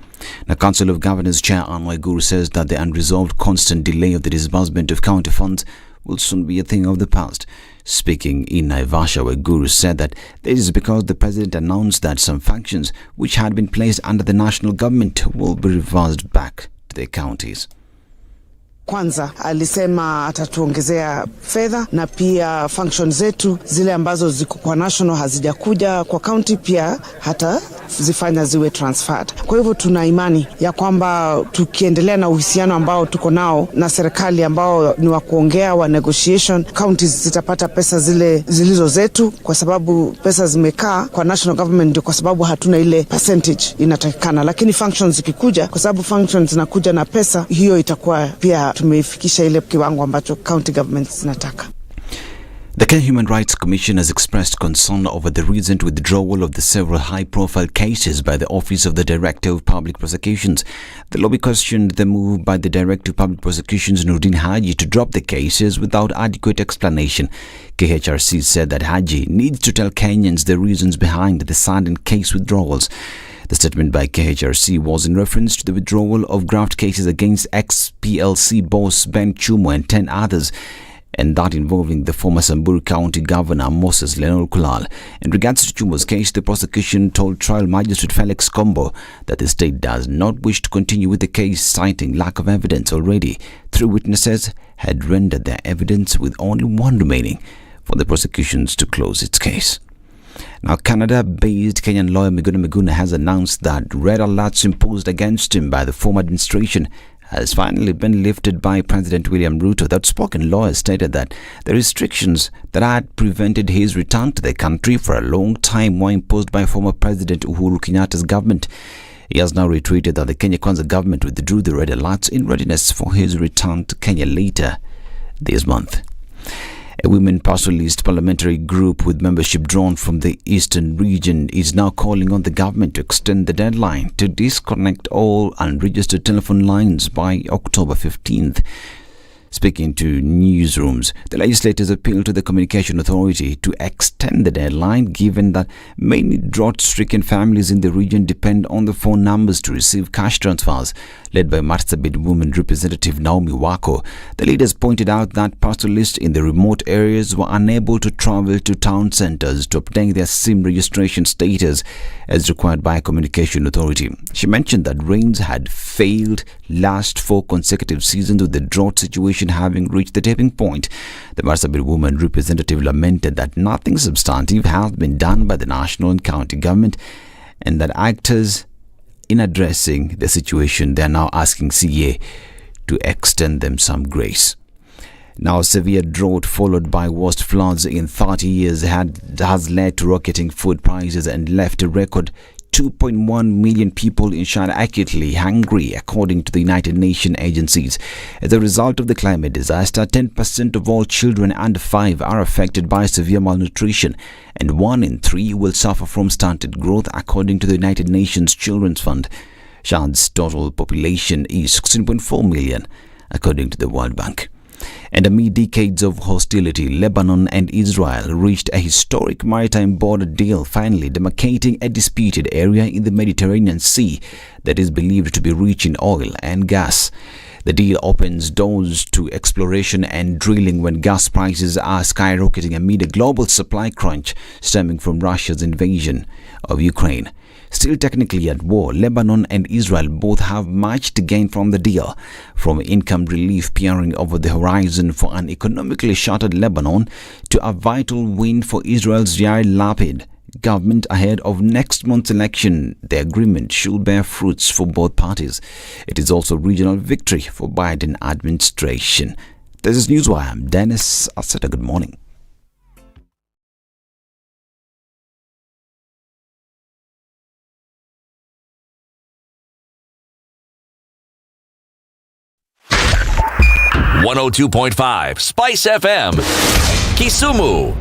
Now, Council of Governors Chair Anne Waiguru says that the unresolved constant delay of the disbursement of county funds will soon be a thing of the past. Speaking in Naivasha, Waiguru said that this is because the President announced that some functions which had been placed under the national government will be reversed back to the counties. Kwanza alisema atatuongezea fedha na pia function zetu zile ambazo ziko kwa national hazijakuja kwa county pia hata zifanya ziwe transferred. Kwa hivyo tuna imani ya kwamba tukiendelea na uhusiano ambao tuko nao na serikali ambao ni wa kuongea wa negotiation, counties zitapata pesa zile zilizo zetu kwa sababu pesa zimekaa kwa national government ndio kwa sababu hatuna ile percentage inatakikana, lakini functions zikikuja kwa sababu functions zinakuja na pesa hiyo itakuwa pia tumeifikisha ile kiwango ambacho county governments zinataka. The Kenya Human Rights Commission has expressed concern over the recent withdrawal of the several high-profile cases by the Office of the Director of Public Prosecutions. The lobby questioned the move by the Director of Public Prosecutions, Nurdin Haji, to drop the cases without adequate explanation. KHRC said that Haji needs to tell Kenyans the reasons behind the sudden case withdrawals. The statement by KHRC was in reference to the withdrawal of graft cases against ex-PLC boss Ben Chumo and 10 others, and that involving the former Samburu County Governor Moses Lenol Kulal. In regards to Chumo's case, the prosecution told Trial Magistrate Felix Kombo that the state does not wish to continue with the case, citing lack of evidence already. 3 witnesses had rendered their evidence with only one remaining for the prosecutions to close its case. Now, Canada-based Kenyan lawyer Miguna has announced that red alerts imposed against him by the former administration has finally been lifted by President William Ruto. The outspoken lawyer stated that the restrictions that had prevented his return to the country for a long time were imposed by former President Uhuru Kenyatta's government. He has now retweeted that the Kenya Kwanza government withdrew the red alerts in readiness for his return to Kenya later this month. A women pastoralist parliamentary group with membership drawn from the eastern region is now calling on the government to extend the deadline to disconnect all unregistered telephone lines by October 15th. Speaking to newsrooms, the legislators appealed to the Communication Authority to extend the deadline, given that many drought-stricken families in the region depend on the phone numbers to receive cash transfers. Led by Marsabit Women Representative Naomi Wako, the leaders pointed out that pastoralists in the remote areas were unable to travel to town centers to obtain their SIM registration status as required by a Communication Authority. She mentioned that rains had failed last 4 consecutive seasons, with the drought situation having reached the tipping point. The Marsabit Women Representative lamented that nothing substantive has been done by the national and county government, and that actors in addressing the situation, they are now asking CA to extend them some grace. Now, severe drought followed by worst floods in 30 years has led to rocketing food prices and left a record 2.1 million people in China acutely hungry, according to the United Nations agencies. As a result of the climate disaster, 10% of all children under 5 are affected by severe malnutrition, and 1 in 3 will suffer from stunted growth, according to the United Nations Children's Fund. Chad's total population is 16.4 million, according to the World Bank. And amid decades of hostility, Lebanon and Israel reached a historic maritime border deal, finally demarcating a disputed area in the Mediterranean Sea that is believed to be rich in oil and gas. The deal opens doors to exploration and drilling when gas prices are skyrocketing amid a global supply crunch stemming from Russia's invasion of Ukraine. Still technically at war, Lebanon and Israel both have much to gain from the deal, from income relief peering over the horizon for an economically shattered Lebanon to a vital win for Israel's Yair Lapid government ahead of next month's election. The agreement should bear fruits for both parties. It is also regional victory for Biden administration. This is Newswire. I'm Dennis Aseta. Good morning. .5 Spice FM, Kisumu.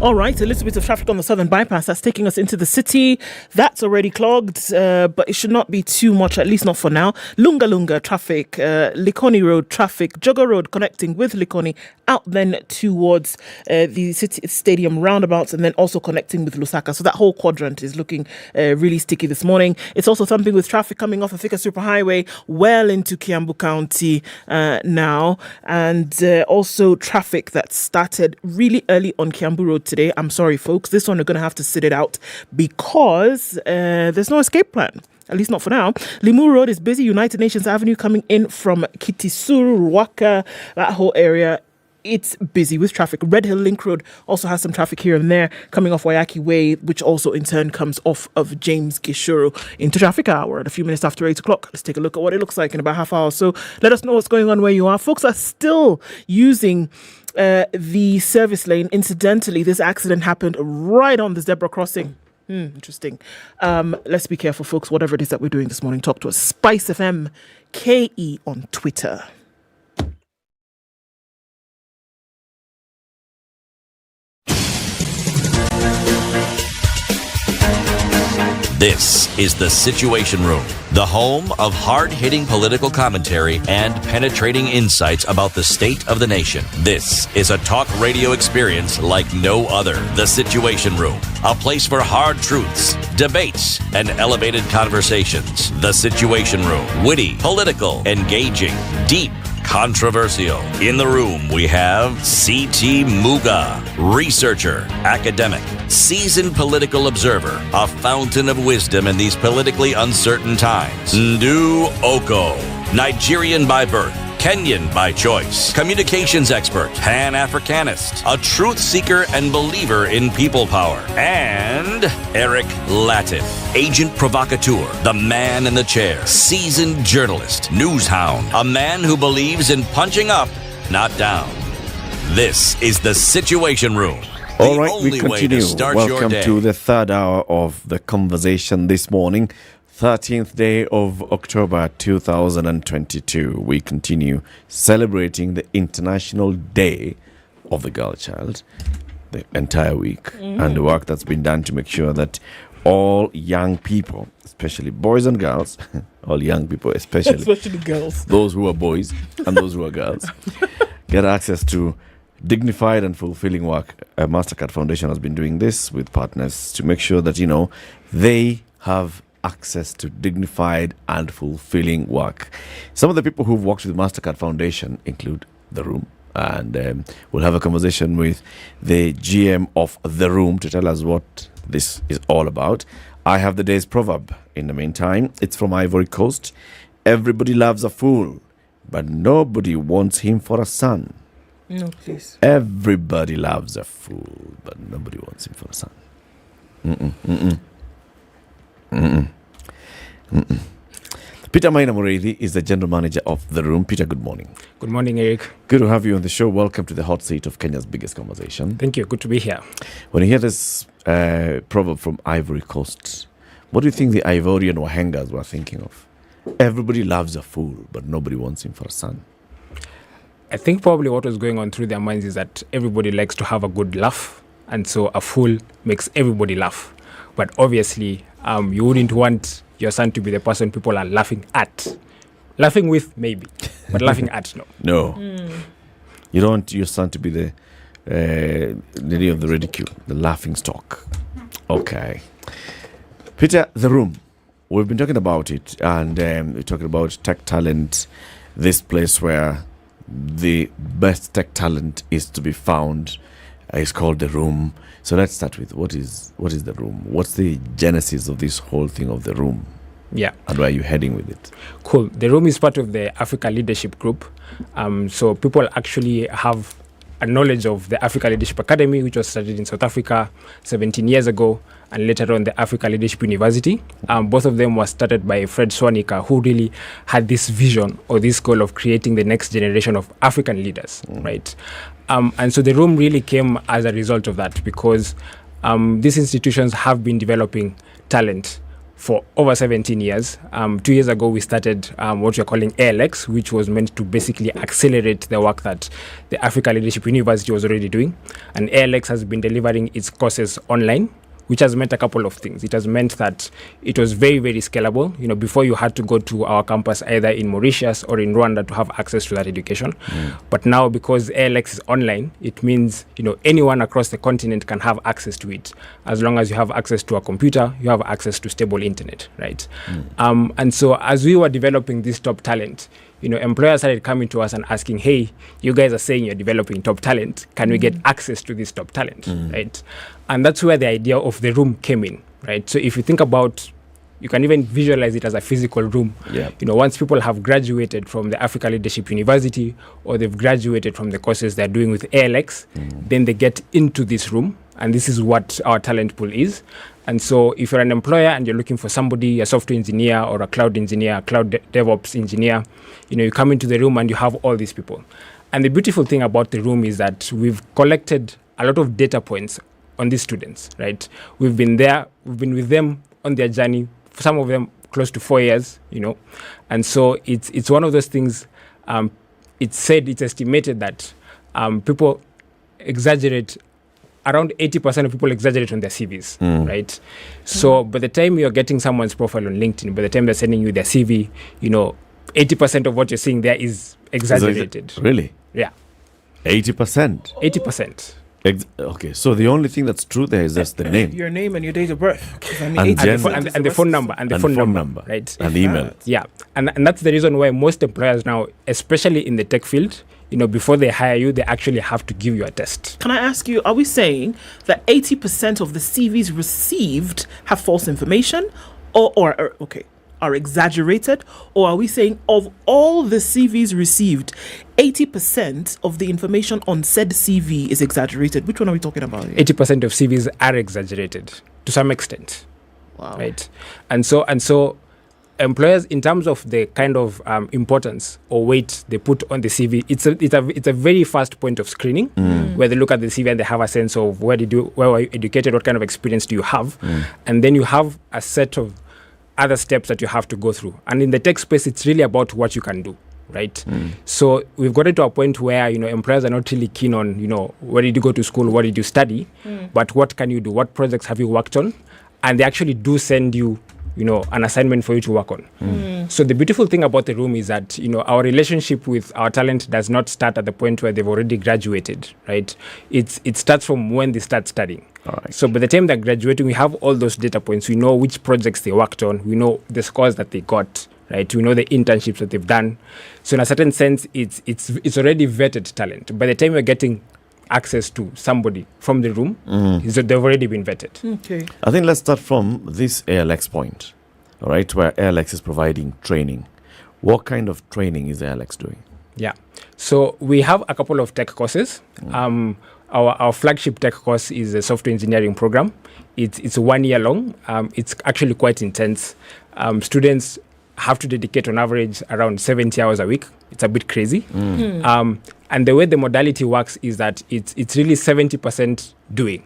All right, a little bit of traffic on the southern bypass that's taking us into the city. That's already clogged, but it should not be too much, at least not for now. Lunga traffic, Likoni Road traffic, Jogger Road connecting with Likoni, out then towards the city stadium roundabouts, and then also connecting with Lusaka. So that whole quadrant is looking really sticky this morning. It's also something with traffic coming off the Thika Superhighway well into Kiambu County now, and also traffic that started really early on Kiambu Road today. I'm sorry, folks. This one we're going to have to sit it out because there's no escape plan. At least not for now. Limuru Road is busy. United Nations Avenue coming in from Kitisuru, Ruaka, that whole area. It's busy with traffic. Red Hill Link Road also has some traffic here and there coming off Wayaki Way, which also in turn comes off of James Gishuru into traffic hour at a few minutes after 8 o'clock. Let's take a look at what it looks like in about half hour. So let us know what's going on where you are. Folks are still using the service lane. Incidentally, this accident happened right on the zebra crossing. Interesting. Let's be careful, folks. Whatever it is that we're doing this morning, talk to us. SpiceFM KE on Twitter. This is The Situation Room, the home of hard-hitting political commentary and penetrating insights about the state of the nation. This is a talk radio experience like no other. The Situation Room, a place for hard truths, debates, and elevated conversations. The Situation Room, witty, political, engaging, deep, controversial. In the room, we have C.T. Muga, researcher, academic, seasoned political observer, a fountain of wisdom in these politically uncertain times. Ndu Oko, Nigerian by birth, Kenyan by choice, communications expert, Pan-Africanist, a truth seeker and believer in people power, and Eric Latif, agent provocateur, the man in the chair, seasoned journalist, news hound, a man who believes in punching up, not down. This is the Situation Room. All right, we continue. Welcome to the third hour of the conversation this morning, 13th day of October 2022. We continue celebrating the International Day of the Girl Child the entire week, and the work that's been done to make sure that all young people, especially boys and girls, all young people, especially girls, those who are boys and those who are girls, get access to dignified and fulfilling work. MasterCard Foundation has been doing this with partners to make sure that, they have access to dignified and fulfilling work. Some of the people who've worked with MasterCard Foundation include The Room, and we'll have a conversation with the GM of The Room to tell us what this is all about. I have the day's proverb in the meantime. It's from Ivory Coast. Everybody loves a fool, but nobody wants him for a son. No, please. Everybody loves a fool, but nobody wants him for a son. Peter Maina Mureithi is the general manager of The Room. Peter, good morning. Good morning, Eric. Good to have you on the show. Welcome to the hot seat of Kenya's biggest conversation. Thank you. Good to be here. When you hear this proverb from Ivory Coast, what do you think the Ivorian Wahengas were thinking of? Everybody loves a fool, but nobody wants him for a son. I think probably what was going on through their minds is that everybody likes to have a good laugh, and so a fool makes everybody laugh. But obviously, you wouldn't want your son to be the person people are laughing at. Laughing with, maybe, but laughing at, no. No. You don't want your son to be the lady of the ridicule, the laughing stock. Okay. Peter, The Room. We've been talking about it, and we're talking about tech talent, this place where the best tech talent is to be found. It's called The Room. So let's start with what is The Room? What's the genesis of this whole thing of The Room? Yeah. And where are you heading with it? Cool. The Room is part of the Africa Leadership Group. So people actually have a knowledge of the Africa Leadership Academy, which was started in South Africa 17 years ago, and later on the Africa Leadership University. Both of them were started by Fred Swanika, who really had this vision or this goal of creating the next generation of African leaders, right? And so The Room really came as a result of that, because these institutions have been developing talent for over 17 years. 2 years ago, we started what we're calling ALX, which was meant to basically accelerate the work that the Africa Leadership University was already doing. And ALX has been delivering its courses online, which has meant a couple of things. It has meant that it was very, very scalable. Before you had to go to our campus either in Mauritius or in Rwanda to have access to that education. But now, because ALX is online, it means, anyone across the continent can have access to it. As long as you have access to a computer, you have access to stable internet, right? And so as we were developing this top talent, employers started coming to us and asking, hey, you guys are saying you're developing top talent. Can we get access to this top talent, right? And that's where the idea of The Room came in, right? So if you think about, you can even visualize it as a physical room. Yeah. Once people have graduated from the Africa Leadership University, or they've graduated from the courses they're doing with ALX, then they get into this room, and this is what our talent pool is. And so if you're an employer and you're looking for somebody, a software engineer or a cloud engineer, a cloud DevOps engineer, you come into The Room and you have all these people. And the beautiful thing about The Room is that we've collected a lot of data points on these students, right? We've been with them on their journey, some of them close to 4 years, And so it's one of those things, it's estimated that people exaggerate. Around 80% of people exaggerate on their CVs, right? So by the time you're getting someone's profile on LinkedIn, by the time they're sending you their CV, 80% of what you're seeing there is exaggerated. Really? Yeah. 80%? 80%. Okay, so the only thing that's true there is just the name. Your name and your date of birth. And the phone number. And the phone number, right? And email. Yeah. And that's the reason why most employers now, especially in the tech field, before they hire you, they actually have to give you a test. Can I ask you, are we saying that 80% of the CVs received have false information? Or okay, are exaggerated? Or are we saying of all the CVs received, 80% of the information on said CV is exaggerated? Which one are we talking about here? 80% of CVs are exaggerated to some extent. Wow. Right. And so employers, in terms of the kind of importance or weight they put on the CV, it's a very fast point of screening where they look at the CV and they have a sense of where were you educated, what kind of experience do you have, and then you have a set of other steps that you have to go through. And in the tech space, it's really about what you can do. Right. So we've got it to a point where, employers are not really keen on, where did you go to school, what did you study, but what can you do, what projects have you worked on, and they actually do send you, an assignment for you to work on. So the beautiful thing about the room is that, our relationship with our talent does not start at the point where they've already graduated, right? It starts from when they start studying. Right. So by the time they're graduating, we have all those data points. We know which projects they worked on. We know the scores that they got, right? We know the internships that they've done. So in a certain sense, it's already vetted talent. By the time you're getting access to somebody from the room, they've already been vetted. Okay. I think let's start from this ALX point, all right, where ALX is providing training. What kind of training is ALX doing? Yeah. So we have a couple of tech courses. Our flagship tech course is a software engineering program. It's 1 year long. It's actually quite intense. Students have to dedicate on average around 70 hours a week. It's a bit crazy. And the way the modality works is that it's really 70% doing,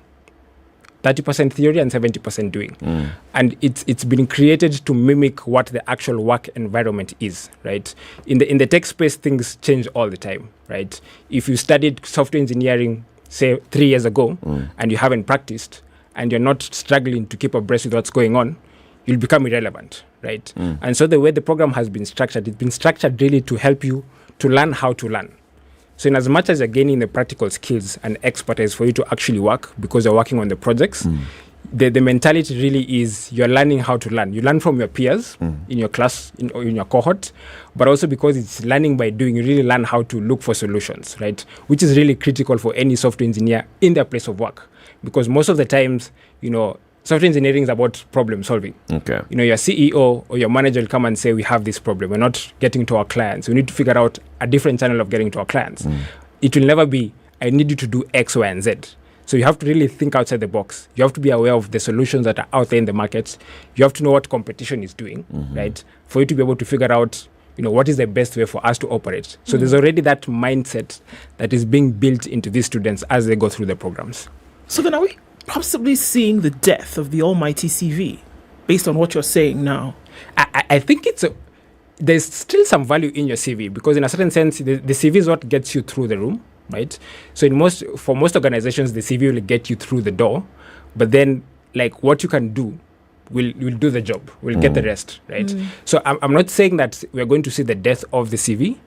30% theory and 70% doing. And it's been created to mimic what the actual work environment is, right? In the tech space, things change all the time, right? If you studied software engineering, say 3 years ago, and you haven't practiced, and you're not struggling to keep abreast with what's going on, you'll become irrelevant, right? And so the way the program has been structured, it's been structured really to help you to learn how to learn. So in as much as you're gaining the practical skills and expertise for you to actually work because you're working on the projects, the mentality really is you're learning how to learn. You learn from your peers in your class or in your cohort, but also because it's learning by doing, you really learn how to look for solutions, right? Which is really critical for any software engineer in their place of work. Because most of the times, software engineering is about problem solving. Okay. Your CEO or your manager will come and say, we have this problem. We're not getting to our clients. We need to figure out a different channel of getting to our clients. It will never be, I need you to do X, Y, and Z. So you have to really think outside the box. You have to be aware of the solutions that are out there in the market. You have to know what competition is doing, right? For you to be able to figure out, what is the best way for us to operate. So there's already that mindset that is being built into these students as they go through the programs. So then are we possibly seeing the death of the almighty CV based on what you're saying now? I think there's still some value in your CV because in a certain sense, the CV is what gets you through the room, right? So for most organizations, the CV will get you through the door, but then what you can do will do the job, will get the rest, right? So I'm not saying that we're going to see the death of the CV.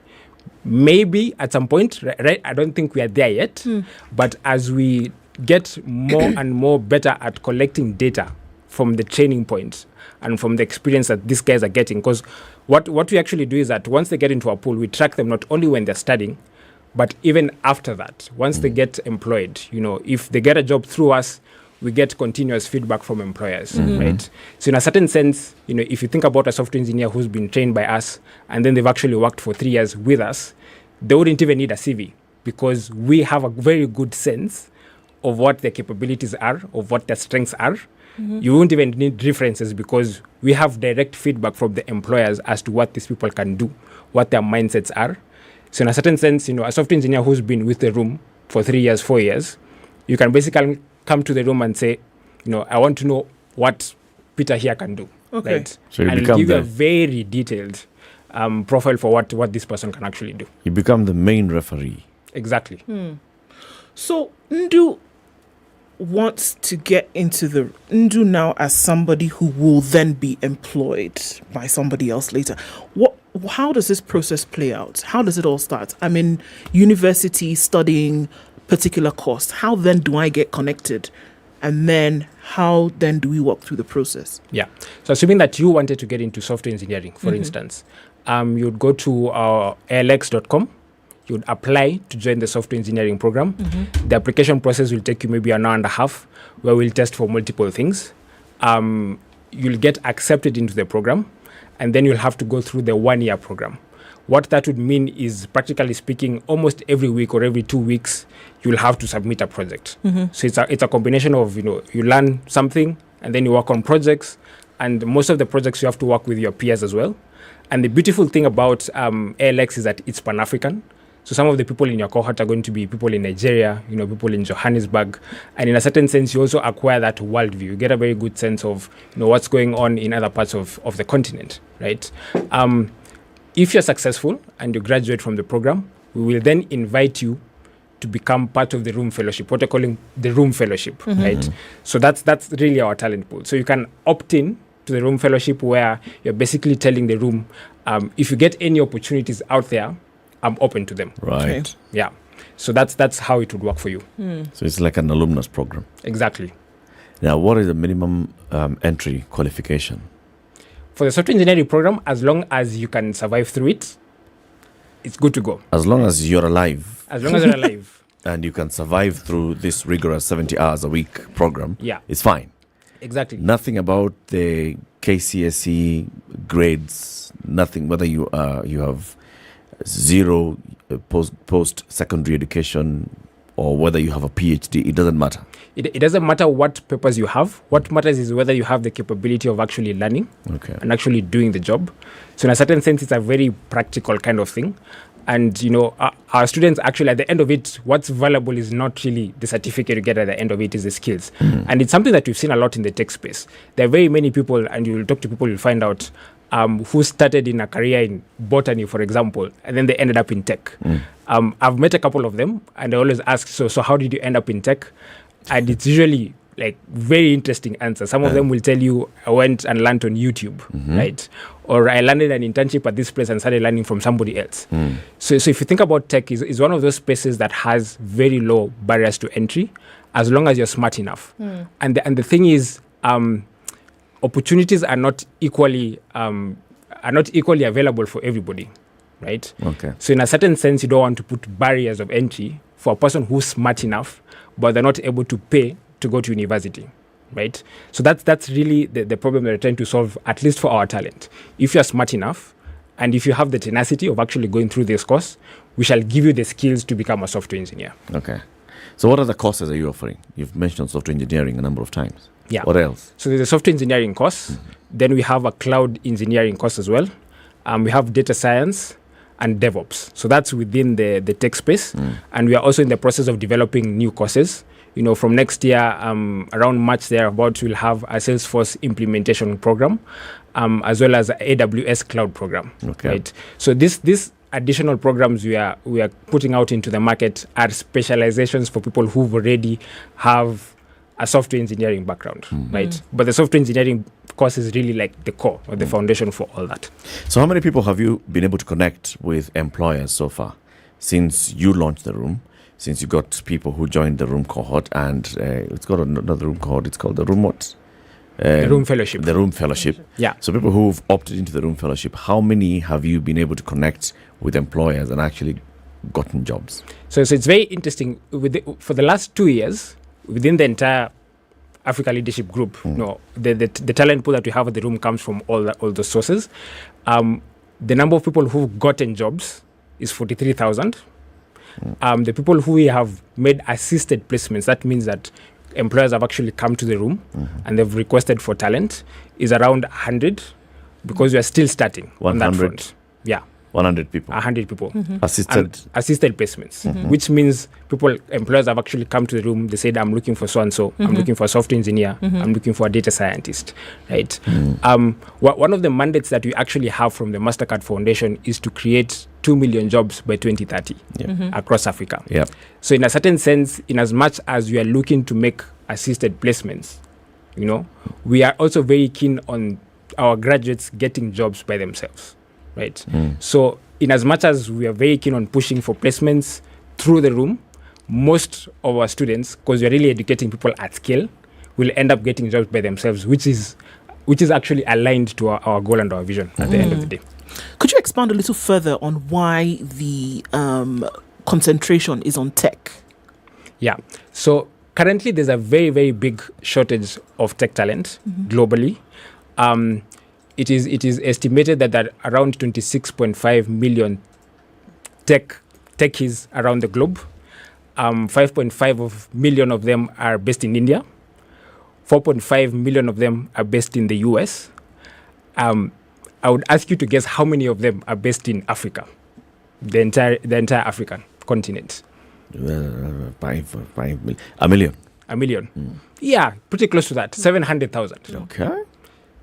Maybe at some point, right? I don't think we are there yet, but as we get more and more better at collecting data from the training points and from the experience that these guys are getting. Because what we actually do is that once they get into our pool, we track them not only when they're studying, but even after that, once they get employed. If they get a job through us, we get continuous feedback from employers, right? So in a certain sense, if you think about a software engineer who's been trained by us and then they've actually worked for 3 years with us, they wouldn't even need a CV because we have a very good sense of what their capabilities are, of what their strengths are. You won't even need references because we have direct feedback from the employers as to what these people can do, what their mindsets are. So in a certain sense, a software engineer who's been with the room for 3 years, 4 years, you can basically come to the room and say, I want to know what Peter here can do. Okay. Right? So and it'll give you a very detailed profile for what this person can actually do. You become the main referee. Exactly. So Ndu wants to get into the Ndu now as somebody who will then be employed by somebody else later. How does this process play out? How does it all start? I'm in university studying particular course. How then do I get connected? And then how then do we walk through the process? Yeah. So assuming that you wanted to get into software engineering, for instance, you'd go to alx.com. You'd apply to join the software engineering program. The application process will take you maybe an hour and a half, where we'll test for multiple things. You'll get accepted into the program. and then you'll have to go through the 1-year program. What that would mean is, practically speaking, almost every week or every 2 weeks, you'll have to submit a project. So it's a combination of, you learn something and then you work on projects, and most of the projects you have to work with your peers as well. And the beautiful thing about ALX is that it's Pan-African. So some of the people in your cohort are going to be people in Nigeria, people in Johannesburg. And in a certain sense, you also acquire that worldview. You get a very good sense of what's going on in other parts of the continent, right? If you're successful and you graduate from the program, we will then invite you to become part of the Room Fellowship, what we're calling the Room Fellowship, right? So that's really our talent pool. So you can opt in to the Room Fellowship, where you're basically telling the room, if you get any opportunities out there, I'm open to them. Right. Okay. Yeah. So that's how it would work for you. So it's like an alumnus program. Exactly. Now, what is the minimum entry qualification? For the software engineering program, as long as you can survive through it, it's good to go. As long as you're alive. As long as you're alive. And you can survive through this rigorous 70 hours a week program. Yeah. It's fine. Exactly. Nothing about the KCSE grades, nothing, whether you have zero post-secondary education or whether you have a PhD, it doesn't matter. It doesn't matter what papers you have. What matters is whether you have the capability of actually learning and actually doing the job. So in a certain sense, it's a very practical kind of thing. And, our students actually, at the end of it, what's valuable is not really the certificate you get at the end of it, is the skills. And it's something that we've seen a lot in the tech space. There are very many people, and you'll talk to people, you'll find out who started in a career in botany, for example, and then they ended up in tech. I've met a couple of them, and I always ask, so how did you end up in tech? And it's usually like very interesting answers. Some of them will tell you, I went and learned on YouTube, right? Or I landed an internship at this place and started learning from somebody else. So if you think about tech, is one of those spaces that has very low barriers to entry, as long as you're smart enough. And the thing is, opportunities are not equally available for everybody, right? Okay. So in a certain sense, you don't want to put barriers of entry for a person who's smart enough, but they're not able to pay to go to university, right? So that's really the problem that we're trying to solve, at least for our talent. If you're smart enough, and if you have the tenacity of actually going through this course, we shall give you the skills to become a software engineer. Okay. So what other courses are you offering? You've mentioned software engineering a number of times. Yeah. What else? So there's a software engineering course. Then we have a cloud engineering course as well. We have data science and DevOps. So that's within the tech space. And we are also in the process of developing new courses. From next year, around March thereabouts, we'll have a Salesforce implementation program, as well as AWS cloud program. Okay. Right? So these additional programs we are putting out into the market are specializations for people who already have a software engineering background, right? But the software engineering course is really like the core or the foundation for all that. So how many people have you been able to connect with employers so far since you launched the room, since you got people who joined the room cohort, and it's got another room cohort, it's called the room what? The Room Fellowship. The Room Fellowship. Yeah. So people who've opted into the Room Fellowship, how many have you been able to connect with employers and actually gotten jobs? So it's very interesting. For the last 2 years, within the entire Africa Leadership Group, the talent pool that we have at the room comes from all those sources. The number of people who've gotten jobs is 43,000. The people who we have made assisted placements, that means that employers have actually come to the room and they've requested for talent, is around 100, because we are still starting on that front. Yeah. 100 people. 100 people. Assisted placements, which means employers have actually come to the room. They said, I'm looking for so-and-so. I'm looking for a software engineer. I'm looking for a data scientist, right? One of the mandates that we actually have from the MasterCard Foundation is to create 2 million jobs by 2030 across Africa. Yep. So in a certain sense, in as much as we are looking to make assisted placements, we are also very keen on our graduates getting jobs by themselves. Right. So in as much as we are very keen on pushing for placements through the room, most of our students, because we're really educating people at scale, will end up getting jobs by themselves, which is actually aligned to our goal and our vision at the end of the day. Could you expand a little further on why the concentration is on tech? Yeah. So currently there's a very, very big shortage of tech talent globally. it is estimated that there are around 26.5 million techies around the globe. 5.5 million of them are based in India. 4.5 million of them are based in the US. I would ask you to guess how many of them are based in Africa, the entire African continent. 5 million. A million. A million. Yeah, pretty close to that. 700,000. Okay.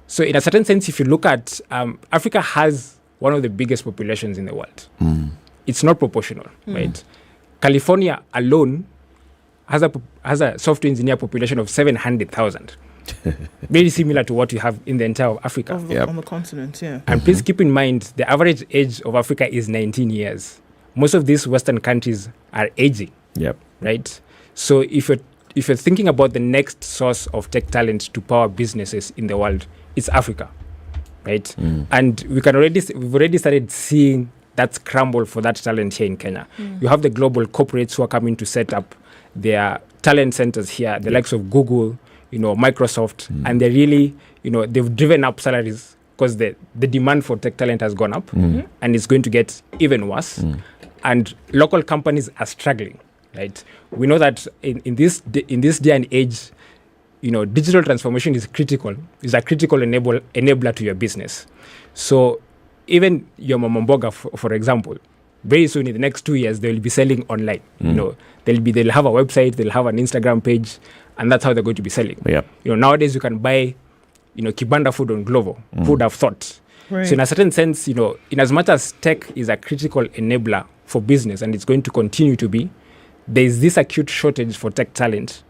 So in a certain sense, if you look at Africa has one of the biggest populations in the world. It's not proportional, right? California alone has a software engineer population of 700,000. Very similar to what you have in the entire Africa. On the continent, yeah. And please keep in mind, the average age of Africa is 19 years. Most of these Western countries are aging. Yep. Right? So if you're thinking about the next source of tech talent to power businesses in the world, it's Africa. Right? And we've already started seeing that scramble for that talent here in Kenya. You have the global corporates who are coming to set up their talent centers here, the likes of Google, Microsoft, and they're really, they've driven up salaries because the demand for tech talent has gone up, and it's going to get even worse. And local companies are struggling, right? We know that in this day and age, digital transformation is a critical enabler to your business. So even your mama mboga, for example, very soon in the next 2 years, they will be selling online. They'll have a website, they'll have an Instagram page, and that's how they're going to be selling. Yep. Nowadays you can buy, Kibanda food on Glovo. Who would have thought? Right. So in a certain sense, in as much as tech is a critical enabler for business, and it's going to continue to be, there is this acute shortage for tech talent,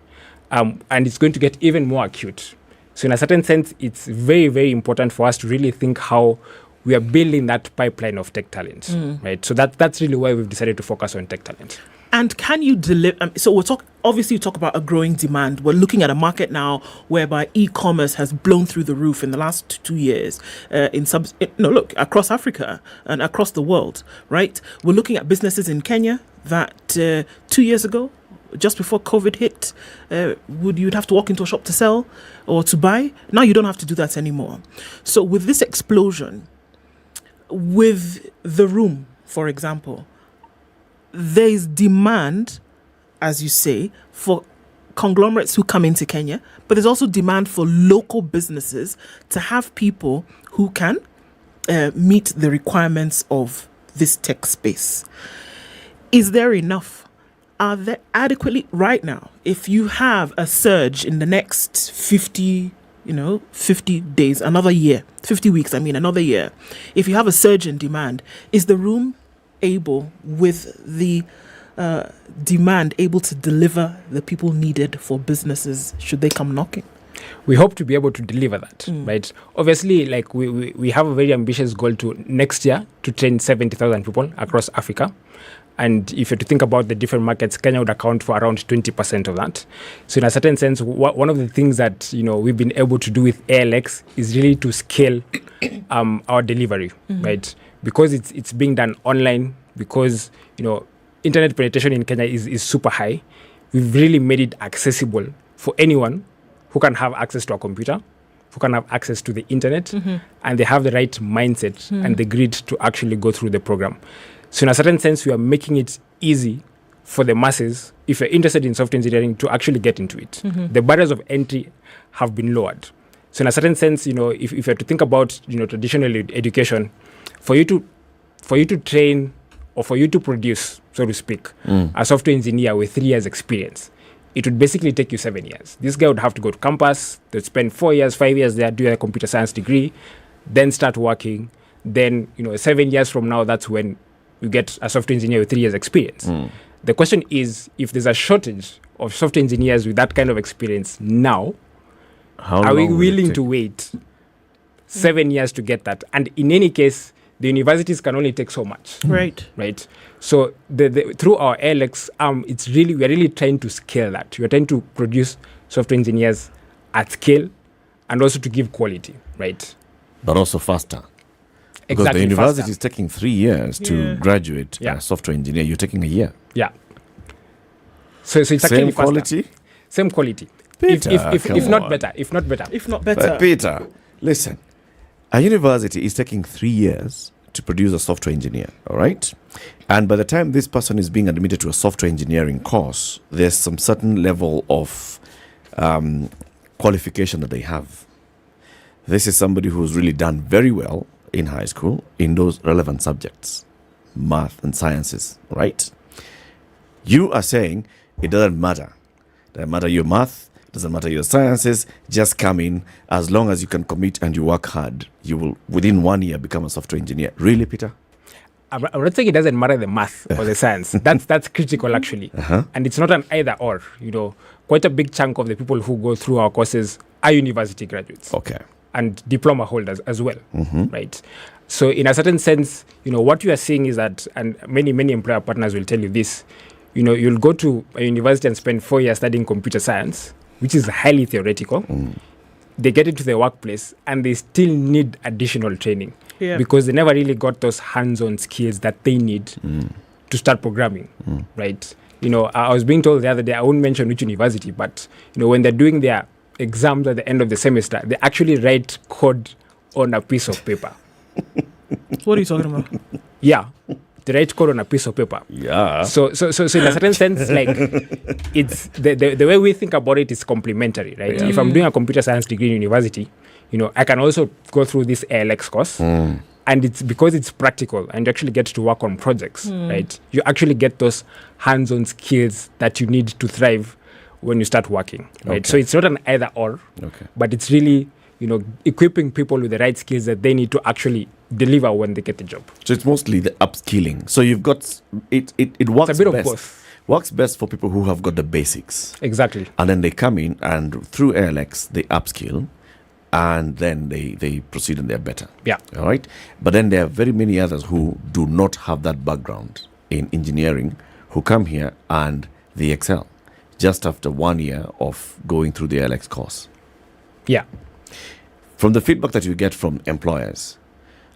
and it's going to get even more acute. So in a certain sense, it's very, very important for us to really think how we are building that pipeline of tech talent, right? So that's really why we've decided to focus on tech talent. And can you deliver? So you talk about a growing demand. We're looking at a market now whereby e-commerce has blown through the roof in the last 2 years. Across Africa and across the world, right? We're looking at businesses in Kenya that 2 years ago, just before COVID hit, you'd have to walk into a shop to sell or to buy. Now you don't have to do that anymore. So with this explosion, with the room, for example, there is demand, as you say, for conglomerates who come into Kenya, but there's also demand for local businesses to have people who can meet the requirements of this tech space. Is there enough? Are there adequately right now? If you have a surge in the next 50 days, another year, 50 weeks, another year. If you have a surge in demand, is the room able, with the demand, able to deliver the people needed for businesses should they come knocking? We hope to be able to deliver that, right? Obviously, like we have a very ambitious goal to next year to train 70,000 people across Africa. And if you're to think about the different markets, Kenya would account for around 20% of that. So in a certain sense, one of the things that we've been able to do with ALX is really to scale our delivery, right? Because it's being done online, because internet penetration in Kenya is super high. We've really made it accessible for anyone who can have access to a computer, who can have access to the internet, and they have the right mindset and the grit to actually go through the program. So in a certain sense, we are making it easy for the masses, if you're interested in software engineering, to actually get into it. The barriers of entry have been lowered. So in a certain sense, if you're to think about traditional education, for you to train or for you to produce, so to speak, a software engineer with 3 years experience, it would basically take you 7 years. This guy would have to go to campus, they'd spend 4 years, 5 years there, do a computer science degree, then start working. Then 7 years from now, that's when you get a software engineer with 3 years experience. The question is, if there's a shortage of software engineers with that kind of experience now, are we willing to wait 7 years to get that? And in any case, the universities can only take so much. Right. So through our ALX, we're really trying to scale that. We're trying to produce software engineers at scale and also to give quality, right? But also faster. Because the university is taking 3 years to graduate a software engineer. You're taking a year. Yeah. So it's same quality? Faster. Same quality. Peter, if not better. Peter, listen. A university is taking 3 years to produce a software engineer, all right? And by the time this person is being admitted to a software engineering course, there's some certain level of qualification that they have. This is somebody who's really done very well in high school in those relevant subjects, math and sciences, right? You are saying it doesn't matter. Doesn't matter your math, doesn't matter your sciences, just come in. As long as you can commit and you work hard, you will within 1 year become a software engineer. Really, Peter? I'm not saying it doesn't matter the math or the science. That's critical actually. And it's not an either or. Quite a big chunk of the people who go through our courses are university graduates. Okay. And diploma holders as well, right? So in a certain sense, what you are seeing is that, and many employer partners will tell you this, you'll go to a university and spend 4 years studying computer science, which is highly theoretical. They get into the workplace and they still need additional training because they never really got those hands-on skills that they need to start programming, right? I was being told the other day, I won't mention which university, but when they're doing their exams at the end of the semester, they actually write code on a piece of paper. What are you talking about? Yeah, they write code on a piece of paper. Yeah. So in a certain sense, like it's the way we think about it is complementary, right? Yeah. If I'm doing a computer science degree in university, I can also go through this ALX course. And it's because it's practical and you actually get to work on projects, right? You actually get those hands-on skills that you need to thrive when you start working, right? Okay. So it's not an either or, but it's really, equipping people with the right skills that they need to actually deliver when they get the job. So it's mostly the upskilling. So you've got, it works It's a bit best. of both. Works best for people who have got the basics. Exactly. And then they come in and through ALX, they upskill and then they proceed and they're better. Yeah. All right. But then there are very many others who do not have that background in engineering who come here and they excel just after 1 year of going through the ALX course. Yeah. From the feedback that you get from employers,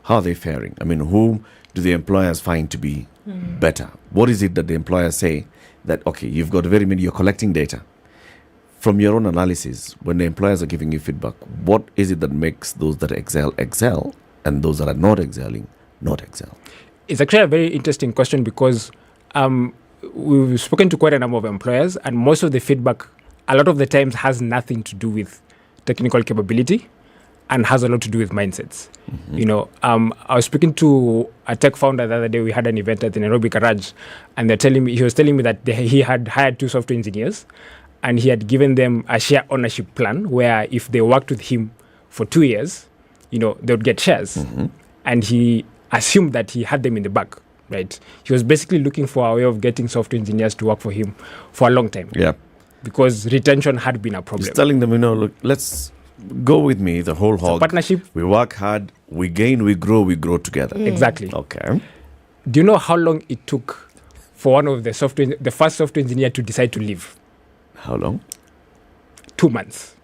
how are they faring? I mean, whom do the employers find to be better? What is it that the employers say that, okay, you've got very many, you're collecting data. From your own analysis, when the employers are giving you feedback, what is it that makes those that excel and those that are not excelling not excel? It's actually a very interesting question because we've spoken to quite a number of employers and most of the feedback a lot of the times has nothing to do with technical capability and has a lot to do with mindsets. I was speaking to a tech founder the other day. We had an event at the Nairobi garage and he was telling me that he had hired 2 software engineers and he had given them a share ownership plan where if they worked with him for 2 years, they would get shares. And he assumed that he had them in the bag. Right, he was basically looking for a way of getting software engineers to work for him for a long time. Yeah, because retention had been a problem. He's telling them, look, let's go with me, the whole hog. Partnership. We work hard, we gain, we grow together. Exactly. Okay. Do you know how long it took for one of the first software engineer to decide to leave? How long? 2 months.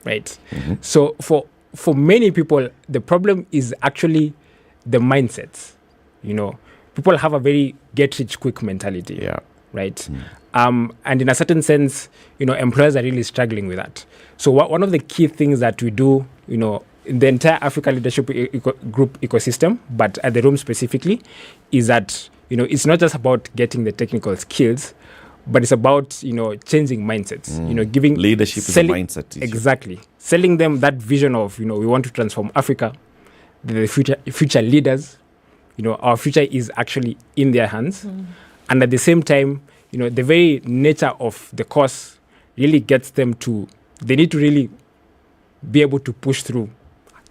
Right. So for many people, the problem is actually the mindsets. People have a very get-rich-quick mentality. Yeah. Right? And in a certain sense, employers are really struggling with that. So one of the key things that we do, in the entire Africa Leadership Group ecosystem, but at the room specifically, is that, it's not just about getting the technical skills, but it's about, changing mindsets, giving... Leadership is a mindset issue. Exactly. Selling them that vision of, we want to transform Africa, the future leaders, our future is actually in their hands. And at the same time, the very nature of the course really gets them to, they need to really be able to push through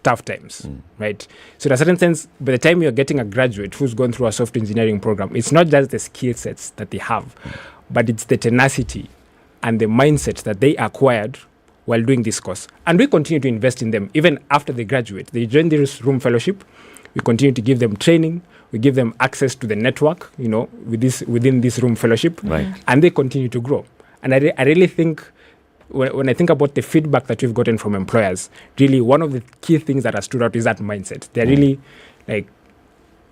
tough times, right? So in a certain sense, by the time you're getting a graduate who's gone through a software engineering program, it's not just the skill sets that they have, but it's the tenacity and the mindset that they acquired while doing this course. And we continue to invest in them even after they graduate. They join this room fellowship. We continue to give them training. We give them access to the network, within this room fellowship. Right. And they continue to grow. And I really think, when I think about the feedback that we've gotten from employers, really one of the key things that has stood out is that mindset. They're really, like,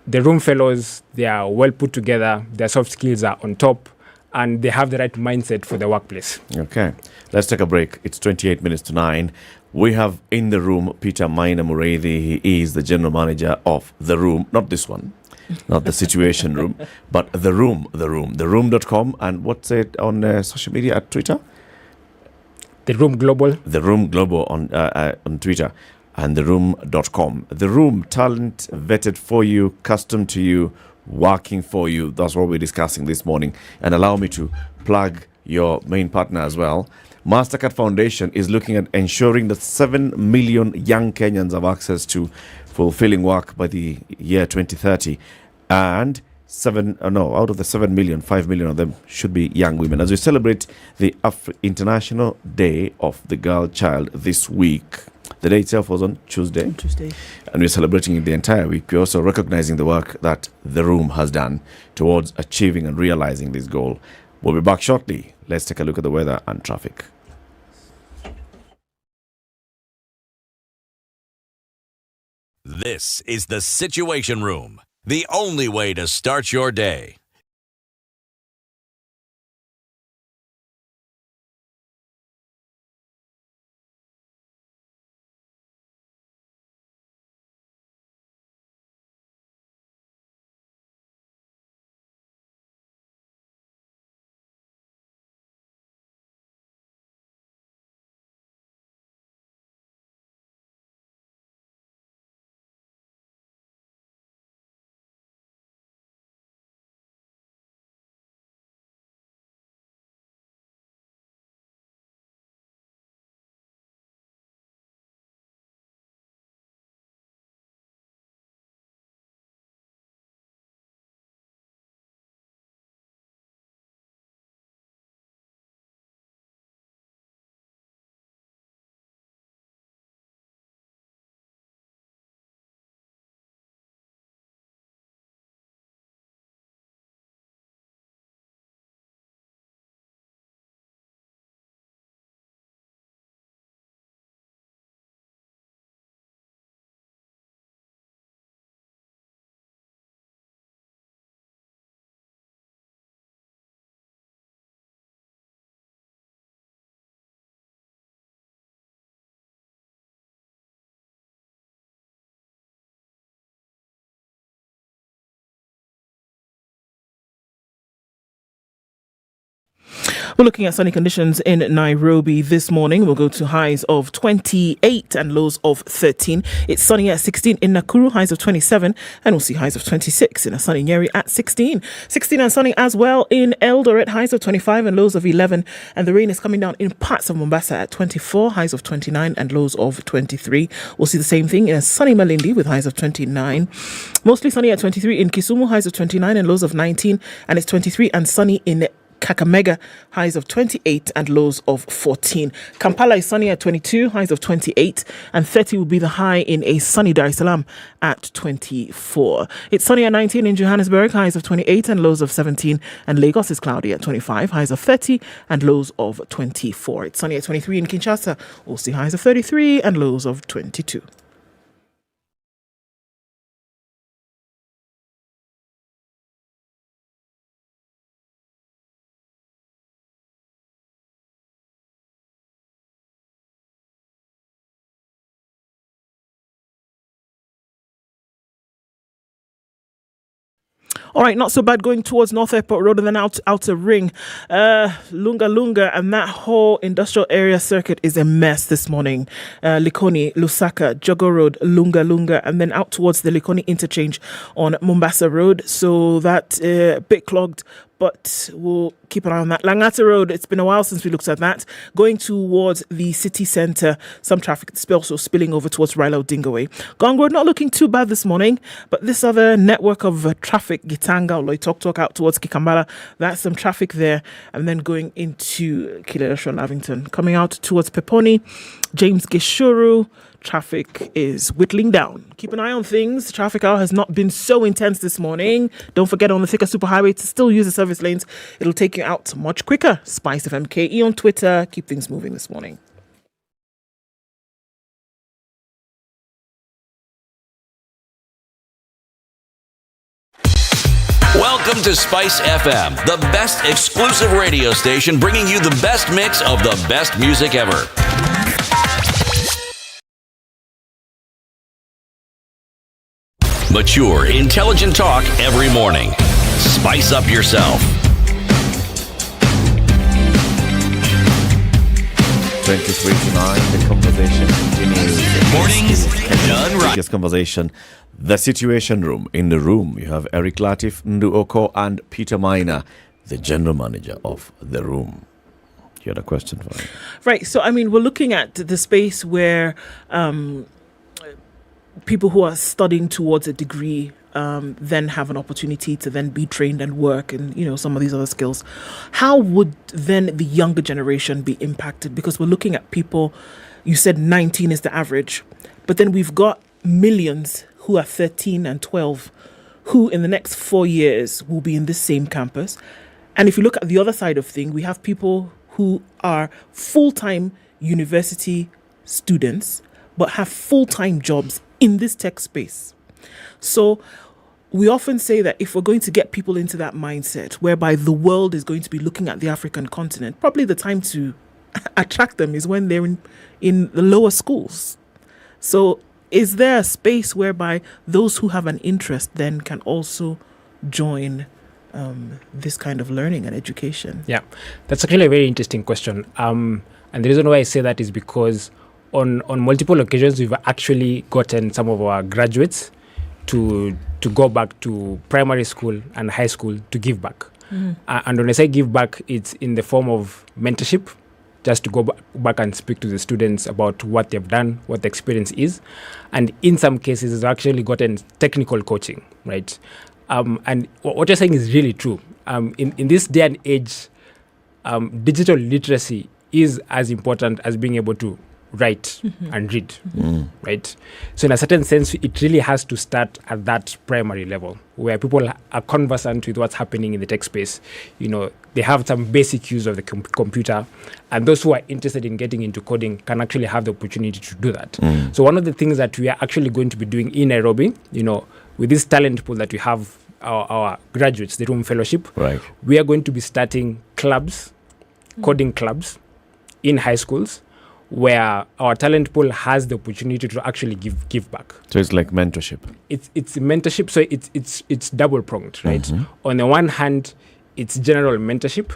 the room fellows, they are well put together, their soft skills are on top, and they have the right mindset for the workplace. Okay. Let's take a break. It's 28 minutes to 9. We have in the room Peter Maina Mureithi. He is the general manager of The Room, not this one, not the Situation Room, but The Room, theroom.com. And what's it on social media at Twitter? The Room Global. The Room Global on Twitter, and theroom.com. The Room, talent vetted for you, custom to you, working for you. That's what we're discussing this morning. And allow me to plug your main partner as well. Mastercard Foundation is looking at ensuring that 7 million young Kenyans have access to fulfilling work by the year 2030. And out of the 7 million, 5 million of them should be young women. As we celebrate the International Day of the Girl Child this week. The day itself was on Tuesday. And we're celebrating it the entire week. We're also recognizing the work that The Room has done towards achieving and realizing this goal. We'll be back shortly. Let's take a look at the weather and traffic. This is the Situation Room, the only way to start your day. We're looking at sunny conditions in Nairobi this morning. We'll go to highs of 28 and lows of 13. It's sunny at 16 in Nakuru, highs of 27, and we'll see highs of 26 in a sunny Nyeri at 16. 16 and sunny as well in Eldoret, highs of 25 and lows of 11. And the rain is coming down in parts of Mombasa at 24, highs of 29 and lows of 23. We'll see the same thing in a sunny Malindi with highs of 29. Mostly sunny at 23 in Kisumu, highs of 29 and lows of 19. And it's 23 and sunny in Kakamega, highs of 28 and lows of 14. Kampala is sunny at 22, highs of 28, and 30 will be the high in a sunny Dar es Salaam at 24. It's sunny at 19 in Johannesburg, highs of 28 and lows of 17, and Lagos is cloudy at 25, highs of 30 and lows of 24. It's sunny at 23 in Kinshasa, we'll see highs of 33 and lows of 22. All right, not so bad going towards North Airport Road and then outer ring. Lunga, and that whole industrial area circuit is a mess this morning. Likoni, Lusaka, Jogo Road, Lunga, and then out towards the Likoni interchange on Mombasa Road. So that a bit clogged, but we'll keep an eye on that. Langata Road, it's been a while since we looked at that. Going towards the city centre, some traffic also spilling over towards Raila Odinga Way. Gong Road, not looking too bad this morning, but this other network of traffic, Gitanga, Loitoktok out towards Kikambala, that's some traffic there. And then going into Kileleshwa Lavington, coming out towards Peponi, James Gishuru, traffic is whittling down. Keep an eye on things. Traffic hour has not been so intense this morning. Don't forget on the Thika Superhighway to still use the service lanes. It'll take you out much quicker. SpiceFM KE on Twitter. Keep things moving this morning. Welcome to Spice FM, the best exclusive radio station bringing you the best mix of the best music ever. Mature, intelligent talk every morning. Spice up yourself. 23 to 9, the conversation continues. Mornings done right. Biggest conversation, the Situation Room. In the room, you have Eric Latif, Nduoko, and Peter Maina, the general manager of the room. You had a question for me? Right. So, I mean, we're looking at the space where people who are studying towards a degree then have an opportunity to then be trained and work and, you know, some of these other skills. How would then the younger generation be impacted? Because we're looking at people, you said 19 is the average, but then we've got millions who are 13 and 12 who in the next 4 years will be in this same campus. And if you look at the other side of things, we have people who are full-time university students but have full-time jobs in this tech space. So we often say that if we're going to get people into that mindset whereby the world is going to be looking at the African continent, probably the time to attract them is when they're in the lower schools. So is there a space whereby those who have an interest then can also join this kind of learning and education? Yeah, that's actually a very interesting question. And the reason why I say that is because on multiple occasions, we've actually gotten some of our graduates to go back to primary school and high school to give back. And when I say give back, it's in the form of mentorship, just to go back and speak to the students about what they've done, what the experience is. And in some cases, it's actually gotten technical coaching, right? And what you're saying is really true. In this day and age, digital literacy is as important as being able to write and read, right? So in a certain sense, it really has to start at that primary level where people are conversant with what's happening in the tech space. You know, they have some basic use of the computer, and those who are interested in getting into coding can actually have the opportunity to do that. So one of the things that we are actually going to be doing in Nairobi, you know, with this talent pool that we have, our graduates, the Room Fellowship, right, we are going to be starting clubs, coding clubs in high schools, where our talent pool has the opportunity to actually give back. So it's like mentorship. It's mentorship, so it's double pronged, right? On the one hand, it's general mentorship,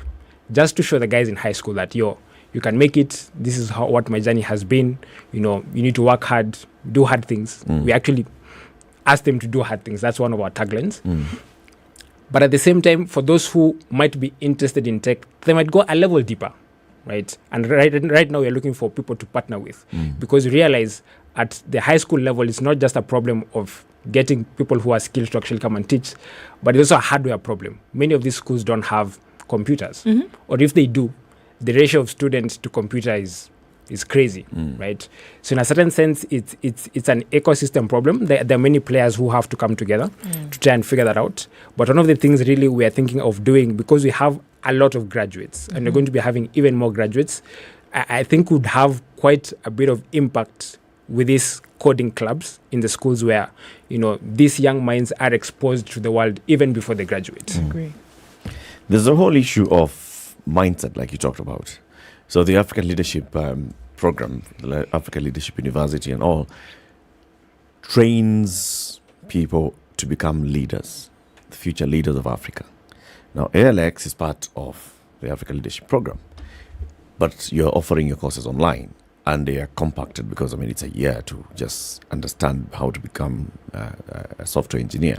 just to show the guys in high school that you can make it. This is what my journey has been. You know, you need to work hard, do hard things. We actually ask them to do hard things. That's one of our taglines. But at the same time, for those who might be interested in tech, they might go a level deeper. Right, and right now we're looking for people to partner with, because we realize at the high school level it's not just a problem of getting people who are skilled to actually come and teach, but it's also a hardware problem. Many of these schools don't have computers, or if they do, the ratio of students to computer is crazy, right? So in a certain sense, it's an ecosystem problem. There are many players who have to come together to try and figure that out. But one of the things really we are thinking of doing, because we have a lot of graduates, and we're going to be having even more graduates, I think would have quite a bit of impact with these coding clubs in the schools where, you know, these young minds are exposed to the world even before they graduate. Agree. There's a whole issue of mindset, like you talked about. So the African Leadership Program, the African Leadership University and all, trains people to become leaders, the future leaders of Africa. Now, ALX is part of the African Leadership Program, but you're offering your courses online, and they are compacted because, I mean, it's a year to just understand how to become a software engineer.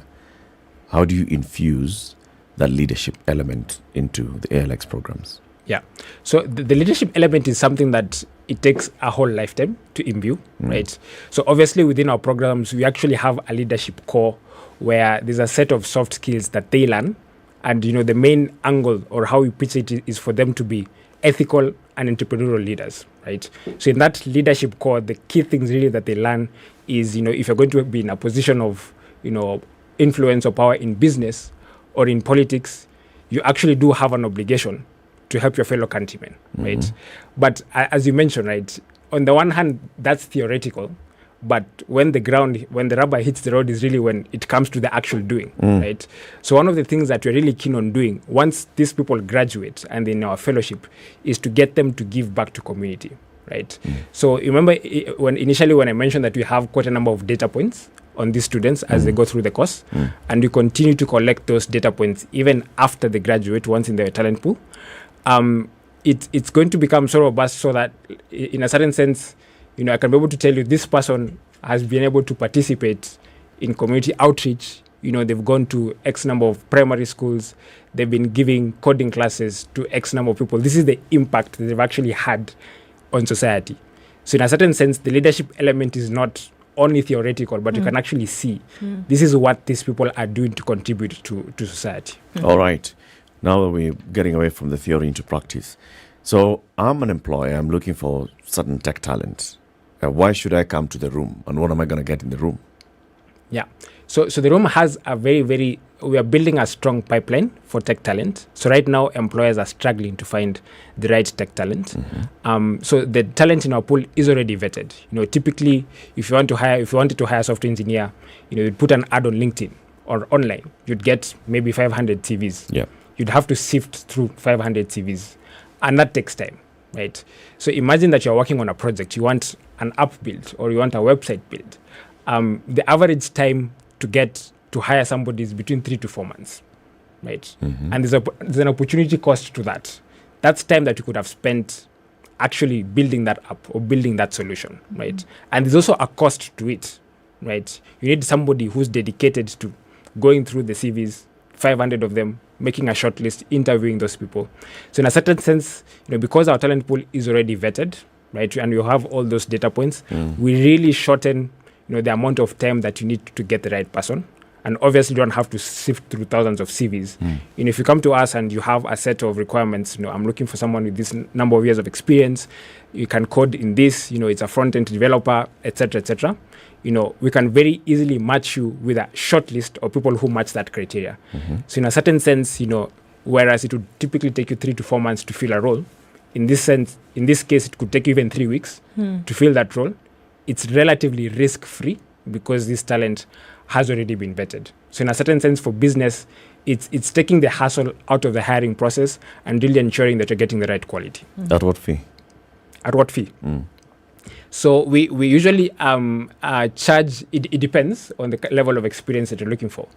How do you infuse that leadership element into the ALX programs? Yeah. So the leadership element is something that it takes a whole lifetime to imbue, right? So obviously within our programs, we actually have a leadership core where there's a set of soft skills that they learn. And, you know, the main angle or how we pitch it is for them to be ethical and entrepreneurial leaders, right? So in that leadership core, the key things really that they learn is, you know, if you're going to be in a position of, you know, influence or power in business or in politics, you actually do have an obligation to help your fellow countrymen, right? But as you mentioned, right, on the one hand, that's theoretical. But when the rubber hits the road is really when it comes to the actual doing, right? So one of the things that we're really keen on doing once these people graduate and in our fellowship is to get them to give back to community, right? So remember when I mentioned that we have quite a number of data points on these students as they go through the course, and we continue to collect those data points even after they graduate, once in the talent pool. It's going to become so robust so that, in a certain sense, I can be able to tell you this person has been able to participate in community outreach. They've gone to X number of primary schools. They've been giving coding classes to X number of people. This is the impact that they've actually had on society. So in a certain sense, the leadership element is not only theoretical, but you can actually see this is what these people are doing to contribute to society. All right. Now we're getting away from the theory into practice. So I'm an employer. I'm looking for certain tech talent. Why should I come to the room? And what am I going to get in the room? Yeah. So the room has a we are building a strong pipeline for tech talent. So right now, employers are struggling to find the right tech talent. So the talent in our pool is already vetted. Typically, if you wanted to hire a software engineer, you'd put an ad on LinkedIn or online. You'd get maybe 500 CVs. Yeah. You'd have to sift through 500 CVs, and that takes time, right? So imagine that you're working on a project. You want an app built or you want a website built. The average time to hire somebody is between 3 to 4 months, right? And there's an opportunity cost to that. That's time that you could have spent actually building that app or building that solution, right? And there's also a cost to it, right? You need somebody who's dedicated to going through the CVs, 500 of them, making a short list, interviewing those people. So in a certain sense, because our talent pool is already vetted, right, and you have all those data points, we really shorten the amount of time that you need to get the right person. And obviously you don't have to sift through thousands of CVs. If you come to us and you have a set of requirements, I'm looking for someone with this number of years of experience, you can code in this, it's a front-end developer, etc., etc. We can very easily match you with a short list of people who match that criteria. So in a certain sense, whereas it would typically take you 3 to 4 months to fill a role, in this case, it could take you even 3 weeks to fill that role. It's relatively risk-free because this talent has already been vetted. So in a certain sense, for business, it's taking the hassle out of the hiring process and really ensuring that you're getting the right quality. At what fee? At what fee? So we usually charge, it depends on the level of experience that you're looking for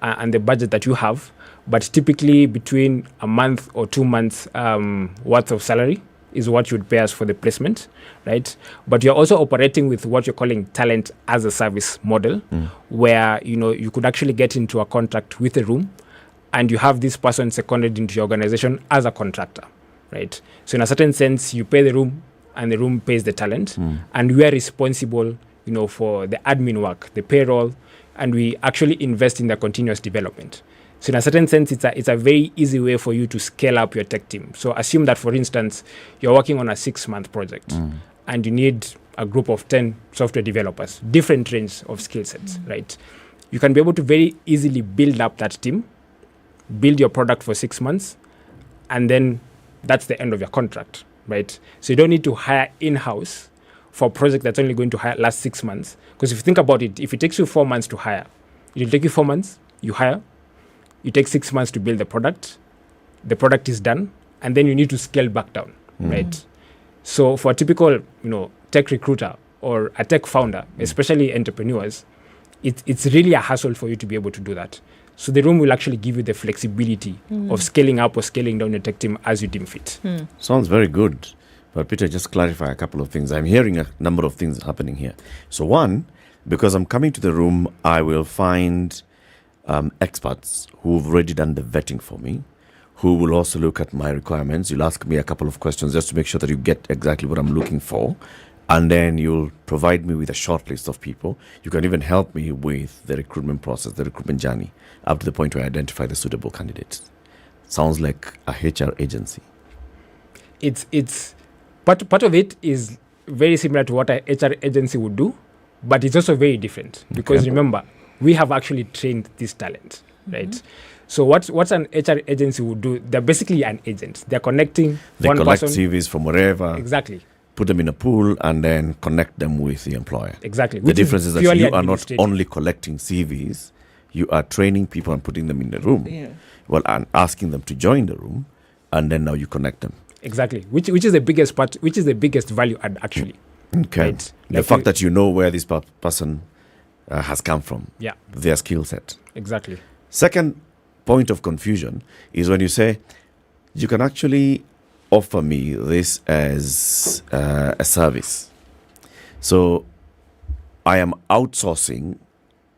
and the budget that you have, but typically between a month or 2 months worth of salary is what you would pay us for the placement, right? But you're also operating with what you're calling talent as a service model, where you could actually get into a contract with a room and you have this person seconded into your organization as a contractor, right? So in a certain sense, you pay the room and the room pays the talent, and we are responsible, for the admin work, the payroll, and we actually invest in the continuous development. So in a certain sense, it's a very easy way for you to scale up your tech team. So assume that, for instance, you're working on a 6-month project and you need a group of 10 software developers, different range of skill sets, right? You can be able to very easily build up that team, build your product for 6 months, and then that's the end of your contract, right? So you don't need to hire in-house for a project that's only going to last 6 months. Because if you think about it, if it takes you 4 months to hire, it'll take you 4 months, you hire, you take 6 months to build the product is done, and then you need to scale back down, right? So for a typical, tech recruiter or a tech founder, especially entrepreneurs, it's really a hassle for you to be able to do that. So the room will actually give you the flexibility of scaling up or scaling down your tech team as you deem fit. Sounds very good. But Peter, just clarify a couple of things. I'm hearing a number of things happening here. So one, because I'm coming to the room, I will find experts who've already done the vetting for me, who will also look at my requirements. You'll ask me a couple of questions just to make sure that you get exactly what I'm looking for. And then you'll provide me with a short list of people. You can even help me with the recruitment process, the recruitment journey, up to the point where I identify the suitable candidates. Sounds like a HR agency. It's part of it is very similar to what a HR agency would do, but it's also very different because remember, we have actually trained this talent, right? So what's an HR agency would do? They're basically an agent. They're connecting one person. They collect CVs from wherever. Exactly. Put them in a pool and then connect them with the employer. Exactly. The difference is that you are not only collecting CVs, you are training people and putting them in the room. And asking them to join the room, and then now you connect them. Exactly. Which is the biggest part, which is the biggest value add actually. Okay. Right? The fact that you know where this person has come from. Yeah. Their skill set. Exactly. Second point of confusion is when you say, you can actually offer me this as a service. So I am outsourcing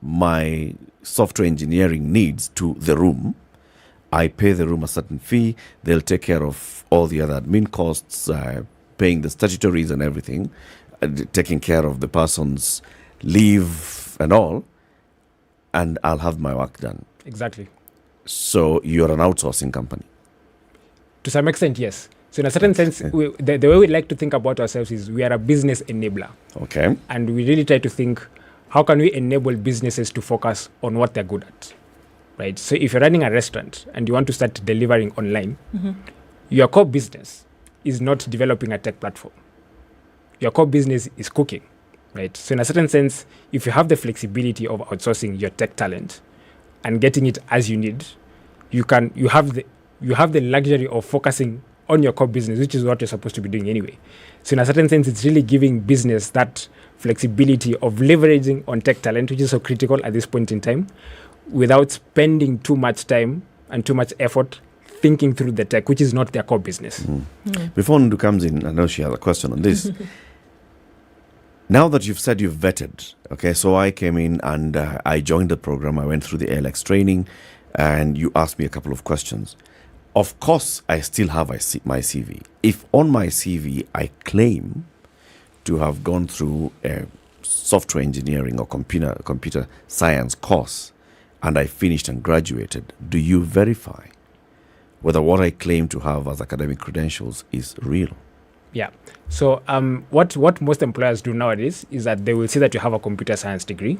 my software engineering needs to the room. I pay the room a certain fee. They'll take care of all the other admin costs, paying the statutories and everything, taking care of the person's leave and all, and I'll have my work done. Exactly. So you're an outsourcing company? To some extent, yes. So in a certain sense, the way we like to think about ourselves is we are a business enabler. Okay. And we really try to think, how can we enable businesses to focus on what they're good at? Right? So if you're running a restaurant and you want to start delivering online, your core business is not developing a tech platform. Your core business is cooking, right? So in a certain sense, if you have the flexibility of outsourcing your tech talent and getting it as you need, you have the luxury of focusing on your core business, which is what you're supposed to be doing anyway. So in a certain sense, it's really giving business that flexibility of leveraging on tech talent, which is so critical at this point in time, without spending too much time and too much effort thinking through the tech, which is not their core business. Before Ndu comes in, I know she has a question on this. Now that you've said you've vetted, okay, so I came in and I joined the program, I went through the ALX training, and you asked me a couple of questions. Of course, I still have my CV. If on my CV I claim to have gone through a software engineering or computer science course, and I finished and graduated, do you verify whether what I claim to have as academic credentials is real? Yeah. So what most employers do nowadays is that they will see that you have a computer science degree,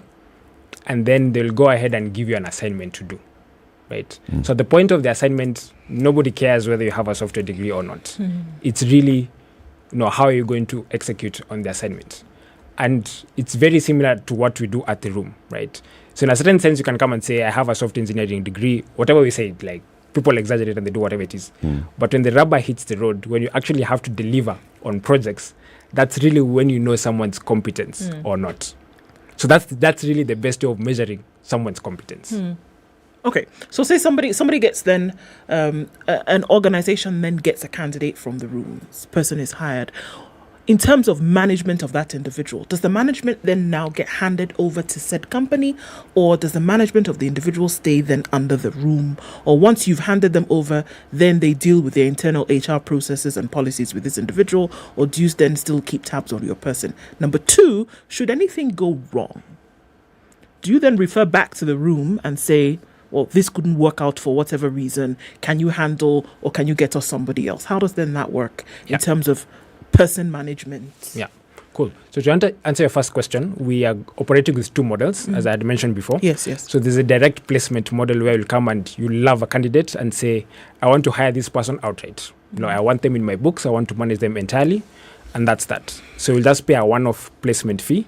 and then they'll go ahead and give you an assignment to do. Right. So the point of the assignment, nobody cares whether you have a software degree or not. It's really, how are you going to execute on the assignment? And it's very similar to what we do at the room, right? So in a certain sense, you can come and say, I have a software engineering degree, whatever we say, like people exaggerate and they do whatever it is. But when the rubber hits the road, when you actually have to deliver on projects, that's really when you know someone's competence or not. So that's really the best way of measuring someone's competence. Okay, so say somebody gets then, an organization then gets a candidate from the room. This person is hired. In terms of management of that individual, does the management then now get handed over to said company, or does the management of the individual stay then under the room? Or once you've handed them over, then they deal with their internal HR processes and policies with this individual, or do you then still keep tabs on your person? Number two, should anything go wrong, do you then refer back to the room and say, well, this couldn't work out for whatever reason. Can you handle, or can you get us somebody else? How does then that work in terms of person management? Yeah, cool. So to answer your first question, we are operating with two models, as I had mentioned before. Yes. So there's a direct placement model where you'll come and you love a candidate and say, I want to hire this person outright. I want them in my books. I want to manage them entirely. And that's that. So you'll just pay a one-off placement fee.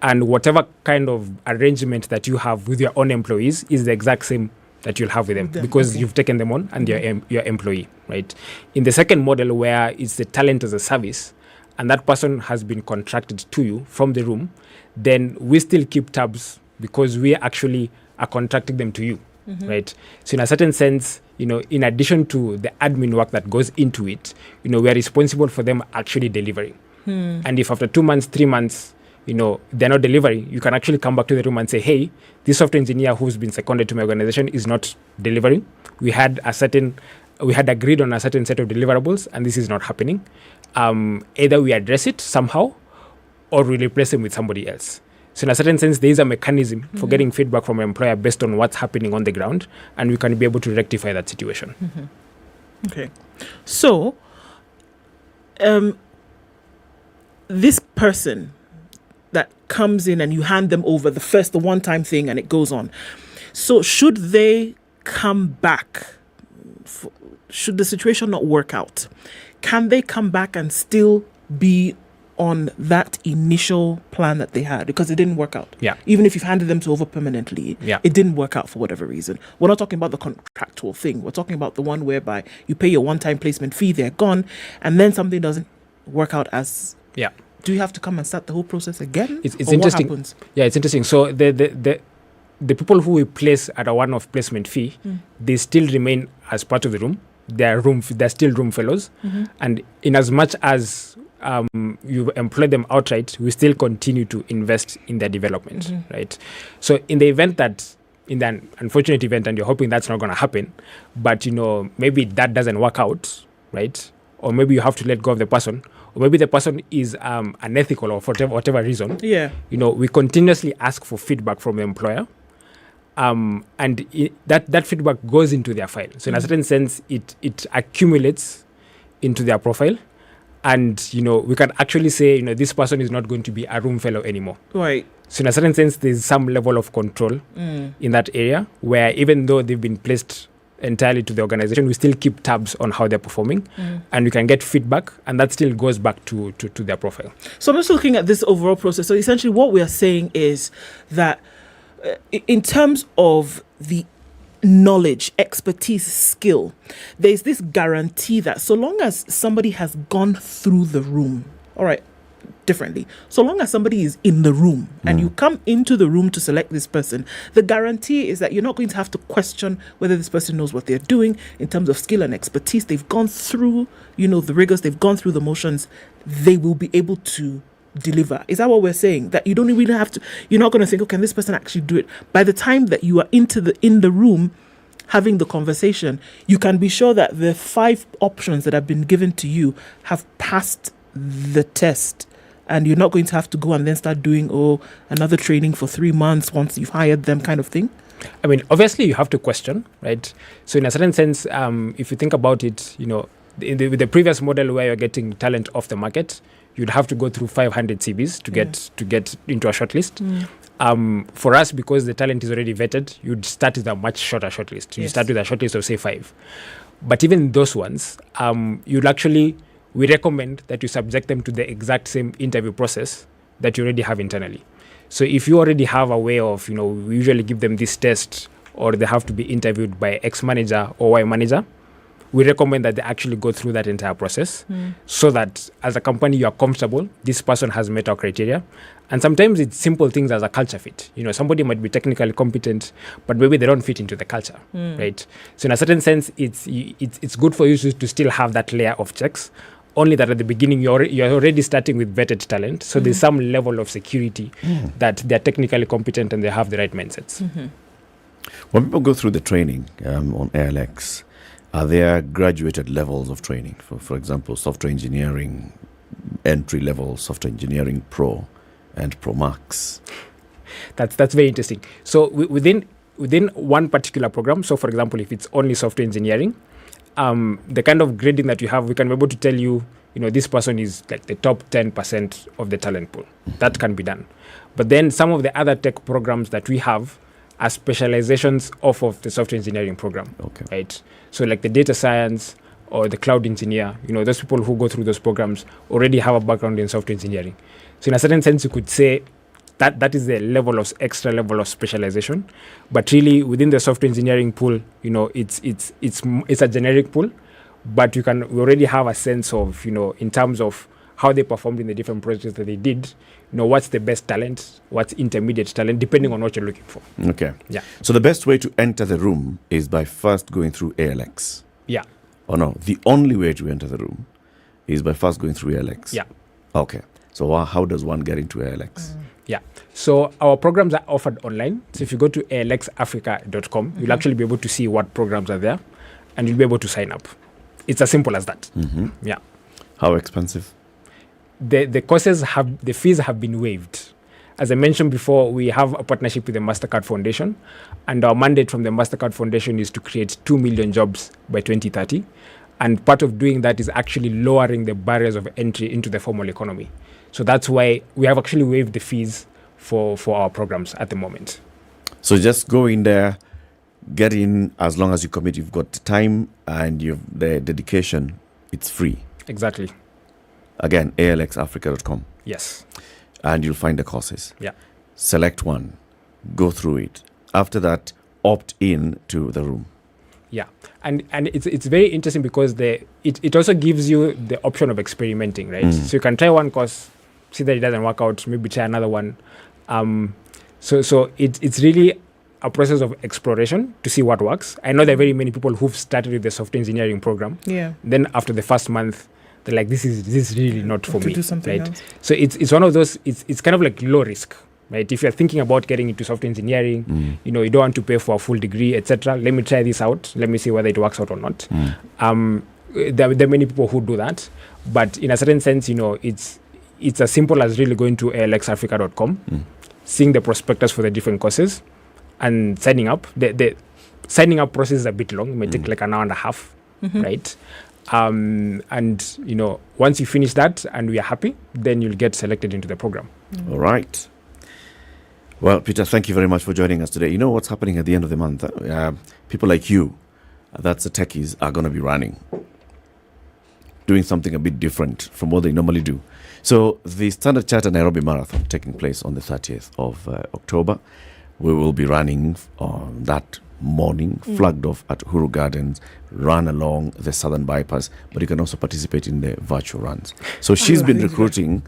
And whatever kind of arrangement that you have with your own employees is the exact same that you'll have with them, because you've taken them on and you're your employee, right? In the second model, where it's the talent as a service, and that person has been contracted to you from the room, then we still keep tabs because we actually are contracting them to you, right? So in a certain sense, in addition to the admin work that goes into it, we are responsible for them actually delivering. And if after 2 months, 3 months, they're not delivering, you can actually come back to the room and say, hey, this software engineer who's been seconded to my organization is not delivering. We had agreed on a certain set of deliverables, and this is not happening. Either we address it somehow, or we replace them with somebody else. So in a certain sense, there is a mechanism for getting feedback from an employer based on what's happening on the ground, and we can be able to rectify that situation. Okay. So, this person that comes in and you hand them over the one-time thing, and it goes on. So should they come back, should the situation not work out, can they come back and still be on that initial plan that they had, because it didn't work out? Yeah. Even if you've handed them over permanently, it didn't work out for whatever reason. We're not talking about the contractual thing. We're talking about the one whereby you pay your one-time placement fee, they're gone, and then something doesn't work out as do you have to come and start the whole process again? It's or interesting. What happens? Yeah, it's interesting. So the people who we place at a one-off placement fee, they still remain as part of the room. They're still room fellows, and in as much as you employ them outright, we still continue to invest in their development, right? So in the event that, in the unfortunate event, and you're hoping that's not going to happen, but maybe that doesn't work out, right? Or maybe you have to let go of the person, or maybe the person is unethical or for whatever reason. Yeah. We continuously ask for feedback from the employer. And that feedback goes into their file. So in a certain sense, it accumulates into their profile. And, we can actually say, this person is not going to be a room fellow anymore. Right. So in a certain sense, there's some level of control in that area where even though they've been placed entirely to the organization, we still keep tabs on how they're performing and we can get feedback, and that still goes back to their profile. So I'm just looking at this overall process. So essentially what we are saying is that in terms of the knowledge, expertise, skill, there's this guarantee that so long as somebody has gone through the room, all right, differently, so long as somebody is in the room and you come into the room to select this person, the guarantee is that you're not going to have to question whether this person knows what they're doing in terms of skill and expertise. They've gone through, the rigors, they've gone through the motions, they will be able to deliver. Is that what we're saying? That you don't really have to, you're not going to think, oh, can this person actually do it? By the time that you are in the room having the conversation, you can be sure that the 5 options that have been given to you have passed the test, and you're not going to have to go and then start doing another training for 3 months once you've hired them, kind of thing. I mean, obviously you have to question, right? So in a certain sense, if you think about it, with the previous model where you're getting talent off the market, you'd have to go through 500 CVs to get into a shortlist. For us, because the talent is already vetted, you'd start with a much shorter shortlist. You start with a shortlist of say 5. But even those ones, we recommend that you subject them to the exact same interview process that you already have internally. So if you already have a way of, we usually give them this test, or they have to be interviewed by X manager or Y manager, we recommend that they actually go through that entire process so that as a company you are comfortable this person has met our criteria. And sometimes it's simple things as a culture fit. Somebody might be technically competent, but maybe they don't fit into the culture, right? So in a certain sense, it's good for you to still have that layer of checks. Only that at the beginning you're already starting with vetted talent, so there's some level of security that they're technically competent and they have the right mindsets. When people go through the training on ALX, are there graduated levels of training? For example, software engineering, entry level, software engineering pro, and pro max. That's very interesting. So within one particular program, so for example, if it's only software engineering, the kind of grading that you have, we can be able to tell you, this person is like the top 10% of the talent pool. That can be done. But then some of the other tech programs that we have are specializations off of the software engineering program, right? So like the data science or the cloud engineer, those people who go through those programs already have a background in software engineering. So in a certain sense, you could say that is the extra level of specialization. But really within the software engineering pool, it's a generic pool, but we already have a sense of, in terms of how they performed in the different projects that they did, what's the best talent, what's intermediate talent, depending on what you're looking for. Okay. Yeah. So the best way to enter the room is by first going through ALX. Yeah. Oh no, the only way to enter the room is by first going through ALX. Yeah. Okay. So how does one get into ALX? Yeah. So our programs are offered online. So if you go to alxafrica.com, you'll actually be able to see what programs are there, and you'll be able to sign up. It's as simple as that. Yeah. How expensive? The fees have been waived. As I mentioned before, we have a partnership with the MasterCard Foundation, and our mandate from the MasterCard Foundation is to create 2 million jobs by 2030. And part of doing that is actually lowering the barriers of entry into the formal economy. So that's why we have actually waived the fees for our programs at the moment. So just go in there, get in, as long as you commit, you've got time and you've the dedication, it's free. Exactly. Again, alxafrica.com. Yes. And you'll find the courses. Yeah. Select one, go through it. After that, opt in to the room. Yeah, and it's very interesting because it also gives you the option of experimenting, right? So you can try one course, see that it doesn't work out, maybe try another one. So it's really a process of exploration to see what works. I know there are very many people who've started with the software engineering program. Yeah. Then after the first month, they're like, this is really not for me. Do something right? else. So it's one of those. It's kind of like low risk, right? If you're thinking about getting into software engineering, you don't want to pay for a full degree, etc. Let me try this out. Let me see whether it works out or not. There are many people who do that, but in a certain sense, it's as simple as really going to alxafrica.com, seeing the prospectus for the different courses, and signing up. The signing up process is a bit long. It may take like an hour and a half, right? And once you finish that and we are happy, then you'll get selected into the program. All right. Well, Peter, thank you very much for joining us today. You know what's happening at the end of the month? People like you, that's the techies, are going to be running, doing something a bit different from what they normally do. So the Standard Chartered Nairobi Marathon taking place on the 30th of October. We will be running on that morning, flagged off at Uhuru Gardens, run along the Southern Bypass, but you can also participate in the virtual runs. So she's been recruiting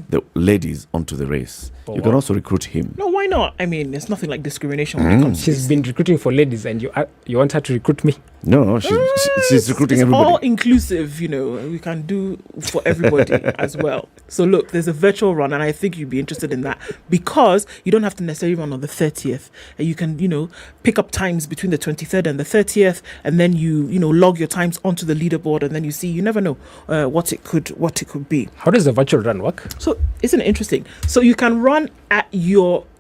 the ladies onto the race. You can also recruit him. No, why not? I mean, there's nothing like discrimination when it comes to She's been recruiting for ladies, and you want her to recruit me? No, she's recruiting everybody. All inclusive, we can do for everybody as well. So look, there's a virtual run, and I think you'd be interested in that because you don't have to necessarily run on the 30th. And you can, pick up times between the 23rd and the 30th, and then you log your times onto the leaderboard, and then you see. You never know what it could be. How does the virtual run work? So isn't it interesting? So you can run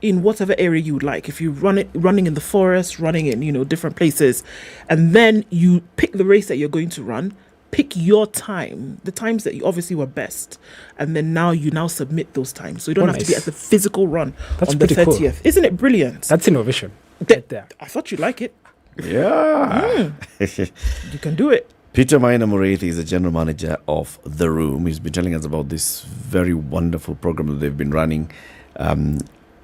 in whatever area you would like. If you running in the forest, running in different places, and then you pick the race that you're going to run, pick your time, the times that you obviously were best, and then you submit those times. So you don't have to be at the physical run on the 30th. Cool. Isn't it brilliant? That's innovation. I thought you'd like it. Yeah. You can do it. Peter Maina Muriithi is the general manager of The Room. He's been telling us about this very wonderful program that they've been running,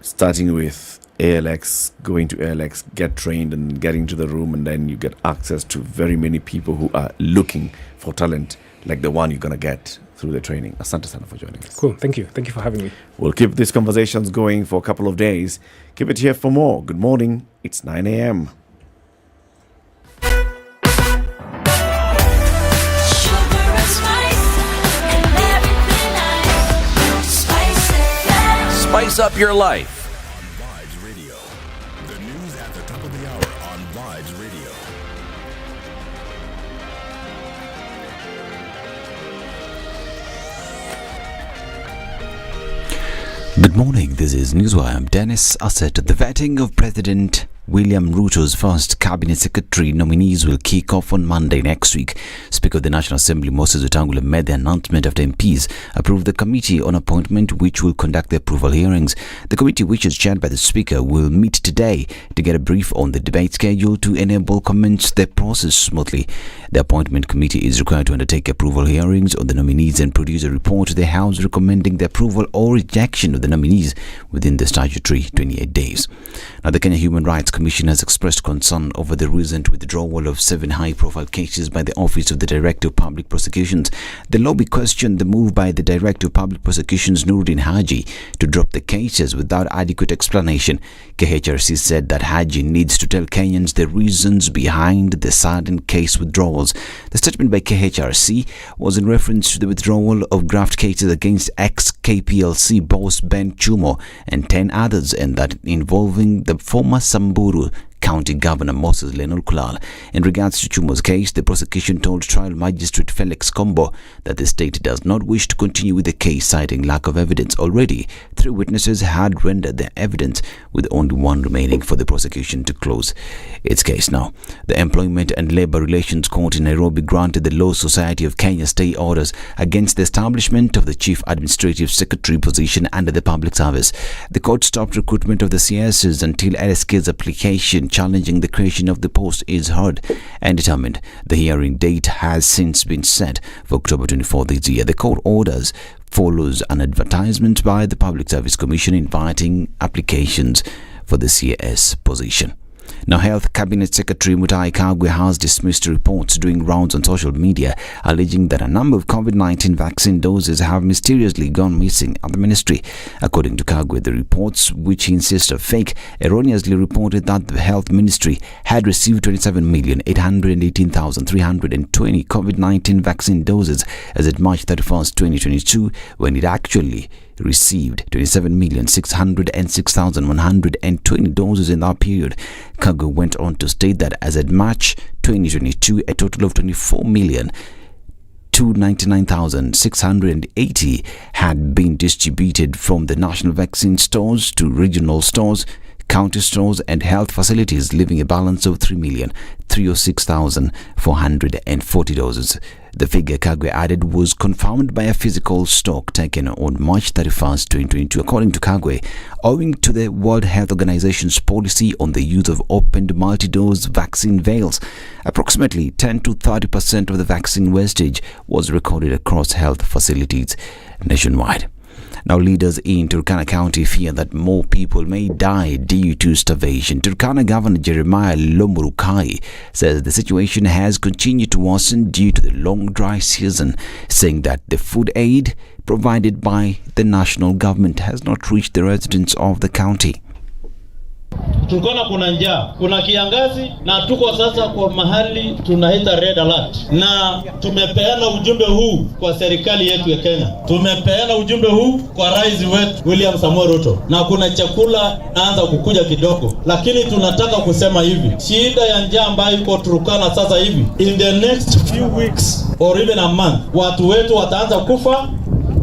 starting with ALX, going to ALX, get trained and getting to The Room, and then you get access to very many people who are looking for talent like the one you're going to get through the training. Asante sana for joining us. Cool. Thank you. Thank you for having me. We'll keep these conversations going for a couple of days. Keep it here for more. Good morning. It's 9 a.m. Spice up your life. On Vibes Radio. The news at the top of the hour on Vibes Radio. Good morning, this is Newswire. I'm Dennis Asset. The vetting of President William Ruto's first cabinet secretary nominees will kick off on Monday next week. Speaker of the National Assembly Moses Wetangula made the announcement after MPs approved the committee on appointment which will conduct the approval hearings. The committee, which is chaired by the Speaker, will meet today to get a brief on the debate schedule to enable commence the process smoothly. The appointment committee is required to undertake approval hearings on the nominees and produce a report to the House recommending the approval or rejection of the nominees within the statutory 28 days. Now, the Kenya Human Rights Commission has expressed concern over the recent withdrawal of 7 high-profile cases by the Office of the Director of Public Prosecutions. The lobby questioned the move by the Director of Public Prosecutions, Nuruddin Haji, to drop the cases without adequate explanation. KHRC said that Haji needs to tell Kenyans the reasons behind the sudden case withdrawals. The statement by KHRC was in reference to the withdrawal of graft cases against ex-KPLC boss Ben Chumo and 10 others, and that involving the former Samburu County Governor Moses Lenol Kulal. In regards to Chumo's case, the prosecution told trial magistrate Felix Kombo that the state does not wish to continue with the case, citing lack of evidence. Already, 3 witnesses had rendered their evidence, with only 1 remaining for the prosecution to close its case. Now, the Employment and Labour Relations Court in Nairobi granted the Law Society of Kenya stay orders against the establishment of the Chief Administrative Secretary position under the Public Service. The court stopped recruitment of the CSs until LSK's application challenging the creation of the post is heard and determined. The hearing date has since been set for October 24 this year. The court orders follows an advertisement by the Public Service Commission inviting applications for the CS position. Now, Health Cabinet Secretary Mutahi Kagwe has dismissed reports doing rounds on social media alleging that a number of COVID-19 vaccine doses have mysteriously gone missing at the ministry. According to Kagwe, the reports, which he insists are fake, erroneously reported that the Health Ministry had received 27,818,320 COVID-19 vaccine doses as at March 31st, 2022, when it actually received 27,606,120 doses in that period. Kagwe went on to state that as at March 2022, a total of 24,299,680 had been distributed from the national vaccine stores to regional stores, county stores and health facilities, leaving a balance of 3,306,440 doses. The figure, Kagwe added, was confirmed by a physical stock taken on March 31st, 2022. According to Kagwe, owing to the World Health Organization's policy on the use of opened multi-dose vaccine vials, approximately 10 to 30% of the vaccine wastage was recorded across health facilities nationwide. Now, leaders in Turkana County fear that more people may die due to starvation. Turkana Governor Jeremiah Lomurukai says the situation has continued to worsen due to the long dry season, saying that the food aid provided by the national government has not reached the residents of the county. Tulikuwa kuna njaa, kuna kiangazi na tuko sasa kwa mahali tunaita red alert. Na tumepeana ujumbe huu kwa serikali yetu ya Kenya. Tumepeana ujumbe huu kwa rais wetu William Samoei Ruto. Na kuna chakula naanza kukuja kidogo. Lakini tunataka kusema hivi, shida ya njaa ambayo iko Turkana sasa hivi, in the next few weeks or even a month, watu wetu wataanza kufa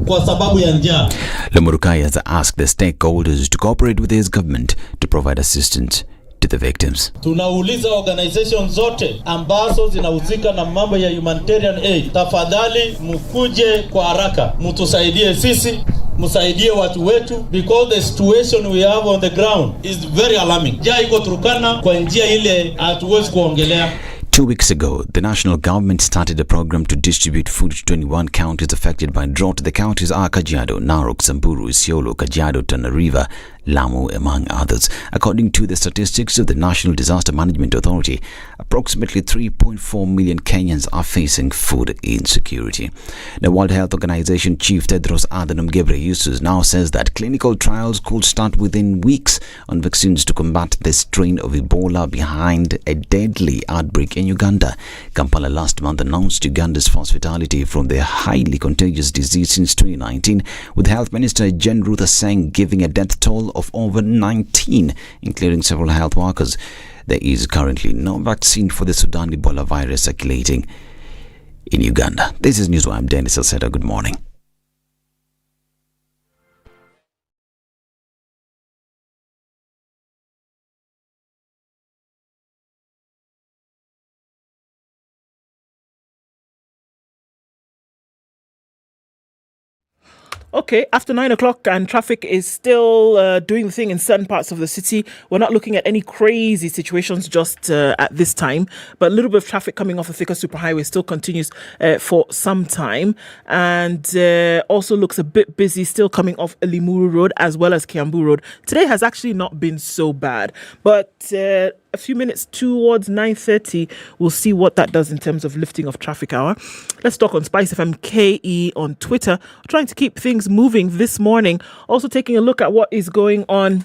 kwa sababu ya njaa. Lomurukai has asked the stakeholders to cooperate with his government to provide assistance to the victims. Tunauliza organization zote ambazo zinahusika na mambo ya humanitarian aid, tafadhali mkuje kwa haraka, mtusaidie sisi, msaidie watu wetu, because the situation we have on the ground is very alarming. Njaa iko Turkana kwa njia ile hatuwezi kuongelea. 2 weeks ago, the national government started a program to distribute food to 21 counties affected by drought. The counties are Kajiado, Narok, Samburu, Isiolo, Kajiado, Tana River, Lamu, among others. According to the statistics of the National Disaster Management Authority, approximately 3.4 million Kenyans are facing food insecurity. The World Health Organization Chief Tedros Adhanom Ghebreyesus now says that clinical trials could start within weeks on vaccines to combat the strain of Ebola behind a deadly outbreak in Uganda. Kampala last month announced Uganda's first fatality from the highly contagious disease since 2019, with Health Minister Jane Ruth Aceng giving a death toll of over 19, including several health workers. There is currently no vaccine for the Sudan Ebola virus circulating in Uganda. This is Newswire. I'm Dennis Alceta. Good morning. Okay, after 9 o'clock and traffic is still doing the thing in certain parts of the city. We're not looking at any crazy situations just at this time, but a little bit of traffic coming off the Thika Superhighway still continues for some time, and also looks a bit busy still coming off Limuru Road as well as Kiambu Road. Today has actually not been so bad, but a few minutes towards 9:30, we'll see what that does in terms of lifting of traffic hour. Let's talk on SpiceFM KE on Twitter, trying to keep things moving this morning. Also taking a look at what is going on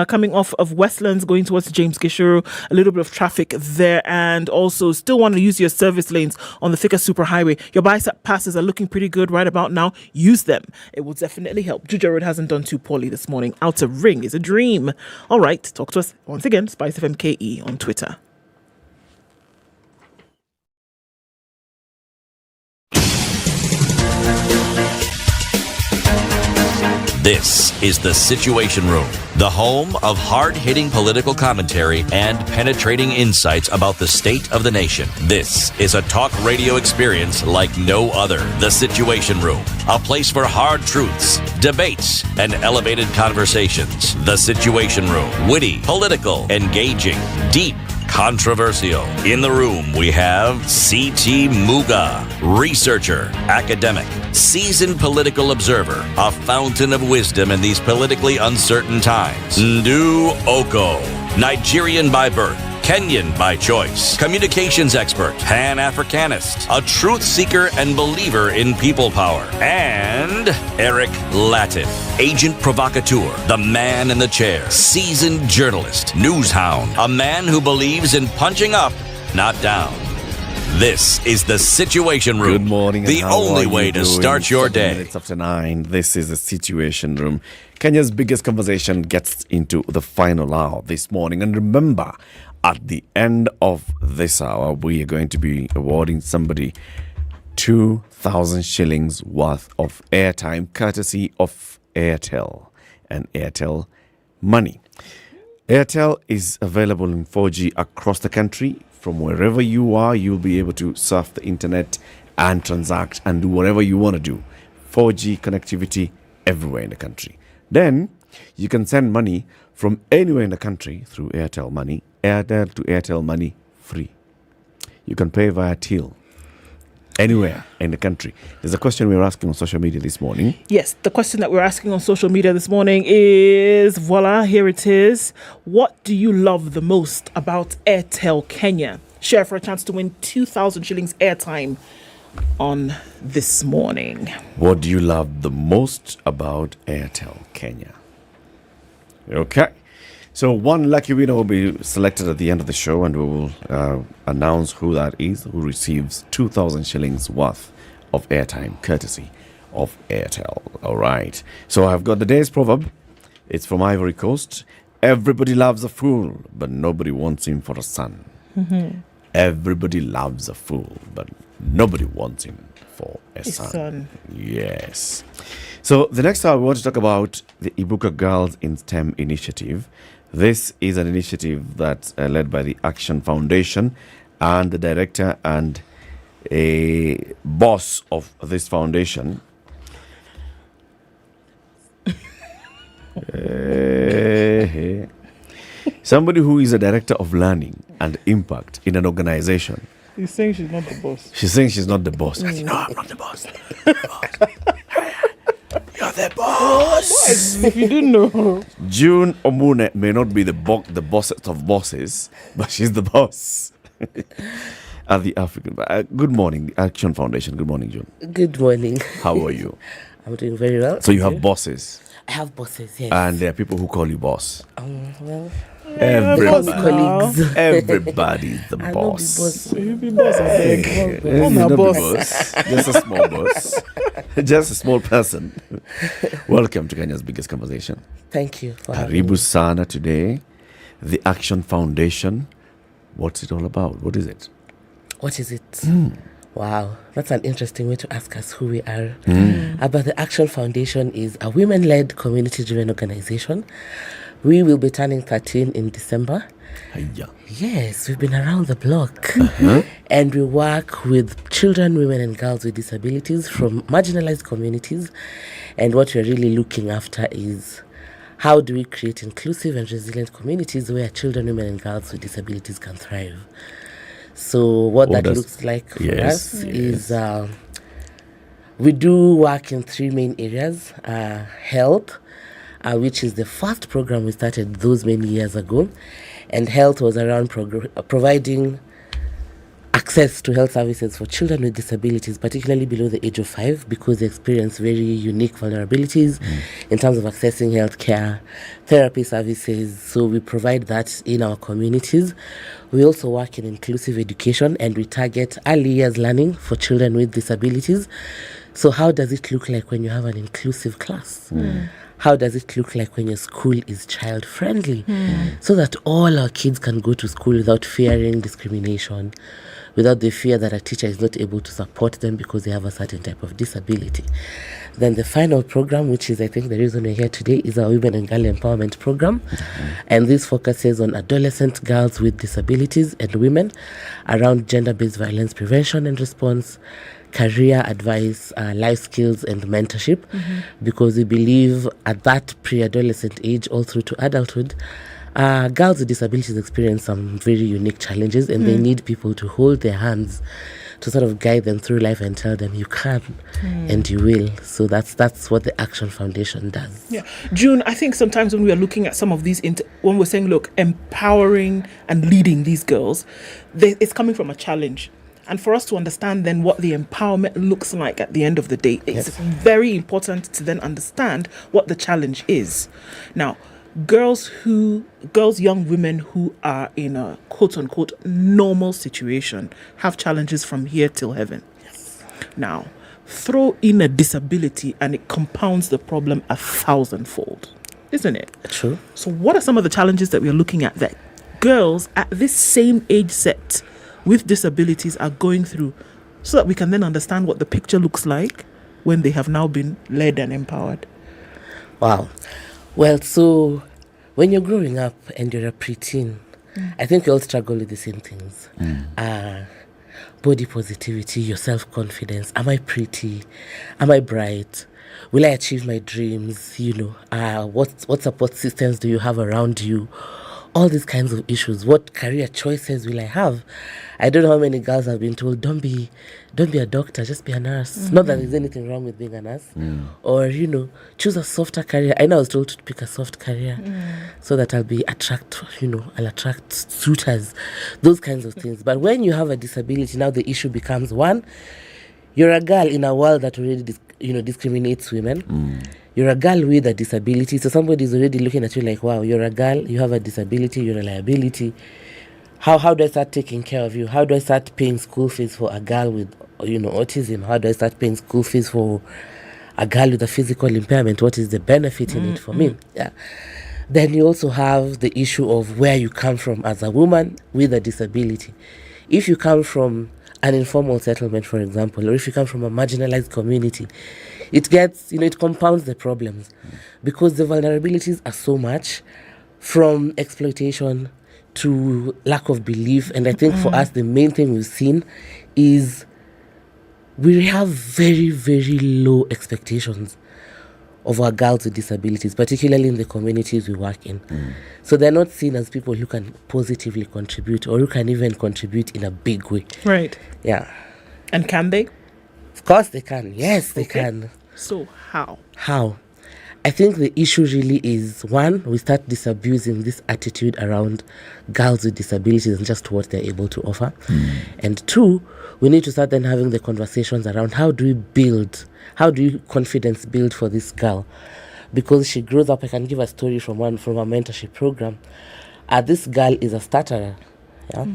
coming off of Westlands going towards James Gishuru, a little bit of traffic there, and also still want to use your service lanes on the Thika Superhighway. Your bicep passes are looking pretty good right about now. Use them. It will definitely help. Juja Road hasn't done too poorly this morning. Outer Ring is a dream. All right, talk to us once again, SpiceFM KE on Twitter. This is The Situation Room, the home of hard-hitting political commentary and penetrating insights about the state of the nation. This is a talk radio experience like no other. The Situation Room, a place for hard truths, debates, and elevated conversations. The Situation Room, witty, political, engaging, deep, controversial. In the room, we have C.T. Muga, researcher, academic, seasoned political observer, a fountain of wisdom in these politically uncertain times. Ndu Oko, Nigerian by birth, Kenyan by choice, communications expert, Pan-Africanist, a truth seeker and believer in people power, and Eric Latif, agent provocateur, the man in the chair, seasoned journalist, news hound, a man who believes in punching up, not down. This is the Situation Room. Good morning. The only way to start your day. Minutes after 9. This is the Situation Room. Kenya's biggest conversation gets into the final hour this morning. And remember, at the end of this hour, we are going to be awarding somebody 2,000 shillings worth of airtime, courtesy of Airtel and Airtel Money. Airtel is available in 4G across the country. From wherever you are, you'll be able to surf the internet and transact and do whatever you want to do. 4G connectivity everywhere in the country. Then you can send money from anywhere in the country through Airtel Money, Airtel to Airtel Money free. You can pay via till anywhere in the country. There's a question we were asking on social media this morning. Yes, the question that we're asking on social media this morning is, voila, here it is. What do you love the most about Airtel Kenya? Share for a chance to win 2,000 shillings airtime on this morning. What do you love the most about Airtel Kenya? Okay. So one lucky winner will be selected at the end of the show, and we will announce who that is, who receives 2,000 shillings worth of airtime, courtesy of Airtel. All right. So I've got the day's proverb. It's from Ivory Coast. Everybody loves a fool, but nobody wants him for a son. Mm-hmm. Everybody loves a fool, but nobody wants him for a son. Yes. So the next hour, we want to talk about the Ibuka Girls in STEM initiative. This is an initiative that's led by the Action Foundation, and the director and a boss of this foundation somebody who is a director of learning and impact in an organization. He's saying she's not the boss. She's saying she's not the boss. I said, no, I'm not the boss. You're the boss. If you didn't know. June Omune may not be the bossest of bosses, but she's the boss. At the African. Good morning, the Action Foundation. Good morning, June. Good morning. How are you? I'm doing very well. So you have bosses? I have bosses, yes. And there are people who call you boss? Well, everybody. Colleagues. Everybody's the boss. You be boss, I think. Not the boss. Just a small boss. Just a small person. Welcome to Kenya's biggest conversation. Thank you for having me. Karibu sana today. The Action Foundation. What's it all about? What is it? What is it? Wow, that's an interesting way to ask us who we are. But the Action Foundation is a women-led, community-driven organization. We will be turning 13 in December. Yes, we've been around the block. And we work with children, women and girls with disabilities from marginalized communities. And what we're really looking after is how do we create inclusive and resilient communities where children, women and girls with disabilities can thrive. So what that looks like for us is we do work in 3 main areas. Health, which is the first program we started those many years ago. And health was around providing access to health services for children with disabilities, particularly below the age of 5, because they experience very unique vulnerabilities in terms of accessing health care, therapy services. So we provide that in our communities. We also work in inclusive education, and we target early years learning for children with disabilities. So how does it look like when you have an inclusive class? How does it look like when your school is child-friendly? So that all our kids can go to school without fearing discrimination, without the fear that a teacher is not able to support them because they have a certain type of disability. Then the final program, which is I think the reason we're here today, is our Women and Girl Empowerment Program. And this focuses on adolescent girls with disabilities and women around gender-based violence prevention and response, career advice, life skills and mentorship, because we believe at that pre-adolescent age all through to adulthood, Girls with disabilities experience some very unique challenges, and they need people to hold their hands to sort of guide them through life and tell them you can and you will. So that's what the Action Foundation does. Yeah, June, I think sometimes when we are looking at some of these, when we're saying, look, empowering and leading these girls, it's coming from a challenge. And for us to understand then what the empowerment looks like at the end of the day, it's very important to then understand what the challenge is. Now, young women who are in a quote-unquote normal situation have challenges from here till heaven. Yes. Now, throw in a disability and it compounds the problem 1,000-fold, isn't it? True. So what are some of the challenges that we are looking at that girls at this same age set with disabilities are going through, so that we can then understand what the picture looks like when they have now been led and empowered? Wow. Well, so when you're growing up and you're a preteen, I think we all struggle with the same things. Body positivity, your self-confidence. Am I pretty? Am I bright? Will I achieve my dreams? What support systems do you have around you? All these kinds of issues. What career choices will I have? I don't know how many girls have been told, don't be a doctor, just be a nurse. Not that there's anything wrong with being a nurse. Or, choose a softer career. I know I was told to pick a soft career so that I'll attract suitors, those kinds of things. But when you have a disability, now the issue becomes, one, you're a girl in a world that already discriminates women. You're a girl with a disability, so somebody's already looking at you like, wow, you're a girl, you have a disability, you're a liability. How do I start taking care of you? How do I start paying school fees for a girl with, autism? How do I start paying school fees for a girl with a physical impairment? What is the benefit in it for me? Yeah. Then you also have the issue of where you come from as a woman with a disability. If you come from an informal settlement, for example, or if you come from a marginalized community, it gets, it compounds the problems because the vulnerabilities are so much, from exploitation to lack of belief. And I think for us, the main thing we've seen is we have very, very low expectations of our girls with disabilities, particularly in the communities we work in. So they're not seen as people who can positively contribute or who can even contribute in a big way. Right. Yeah. And can they? Of course they can. Yes, they can. So how? I think the issue really is, one, we start disabusing this attitude around girls with disabilities and just what they're able to offer. And two, we need to start then having the conversations around how do you confidence build for this girl? Because she grows up, I can give a story from our mentorship program. This girl is a stutterer. Yeah?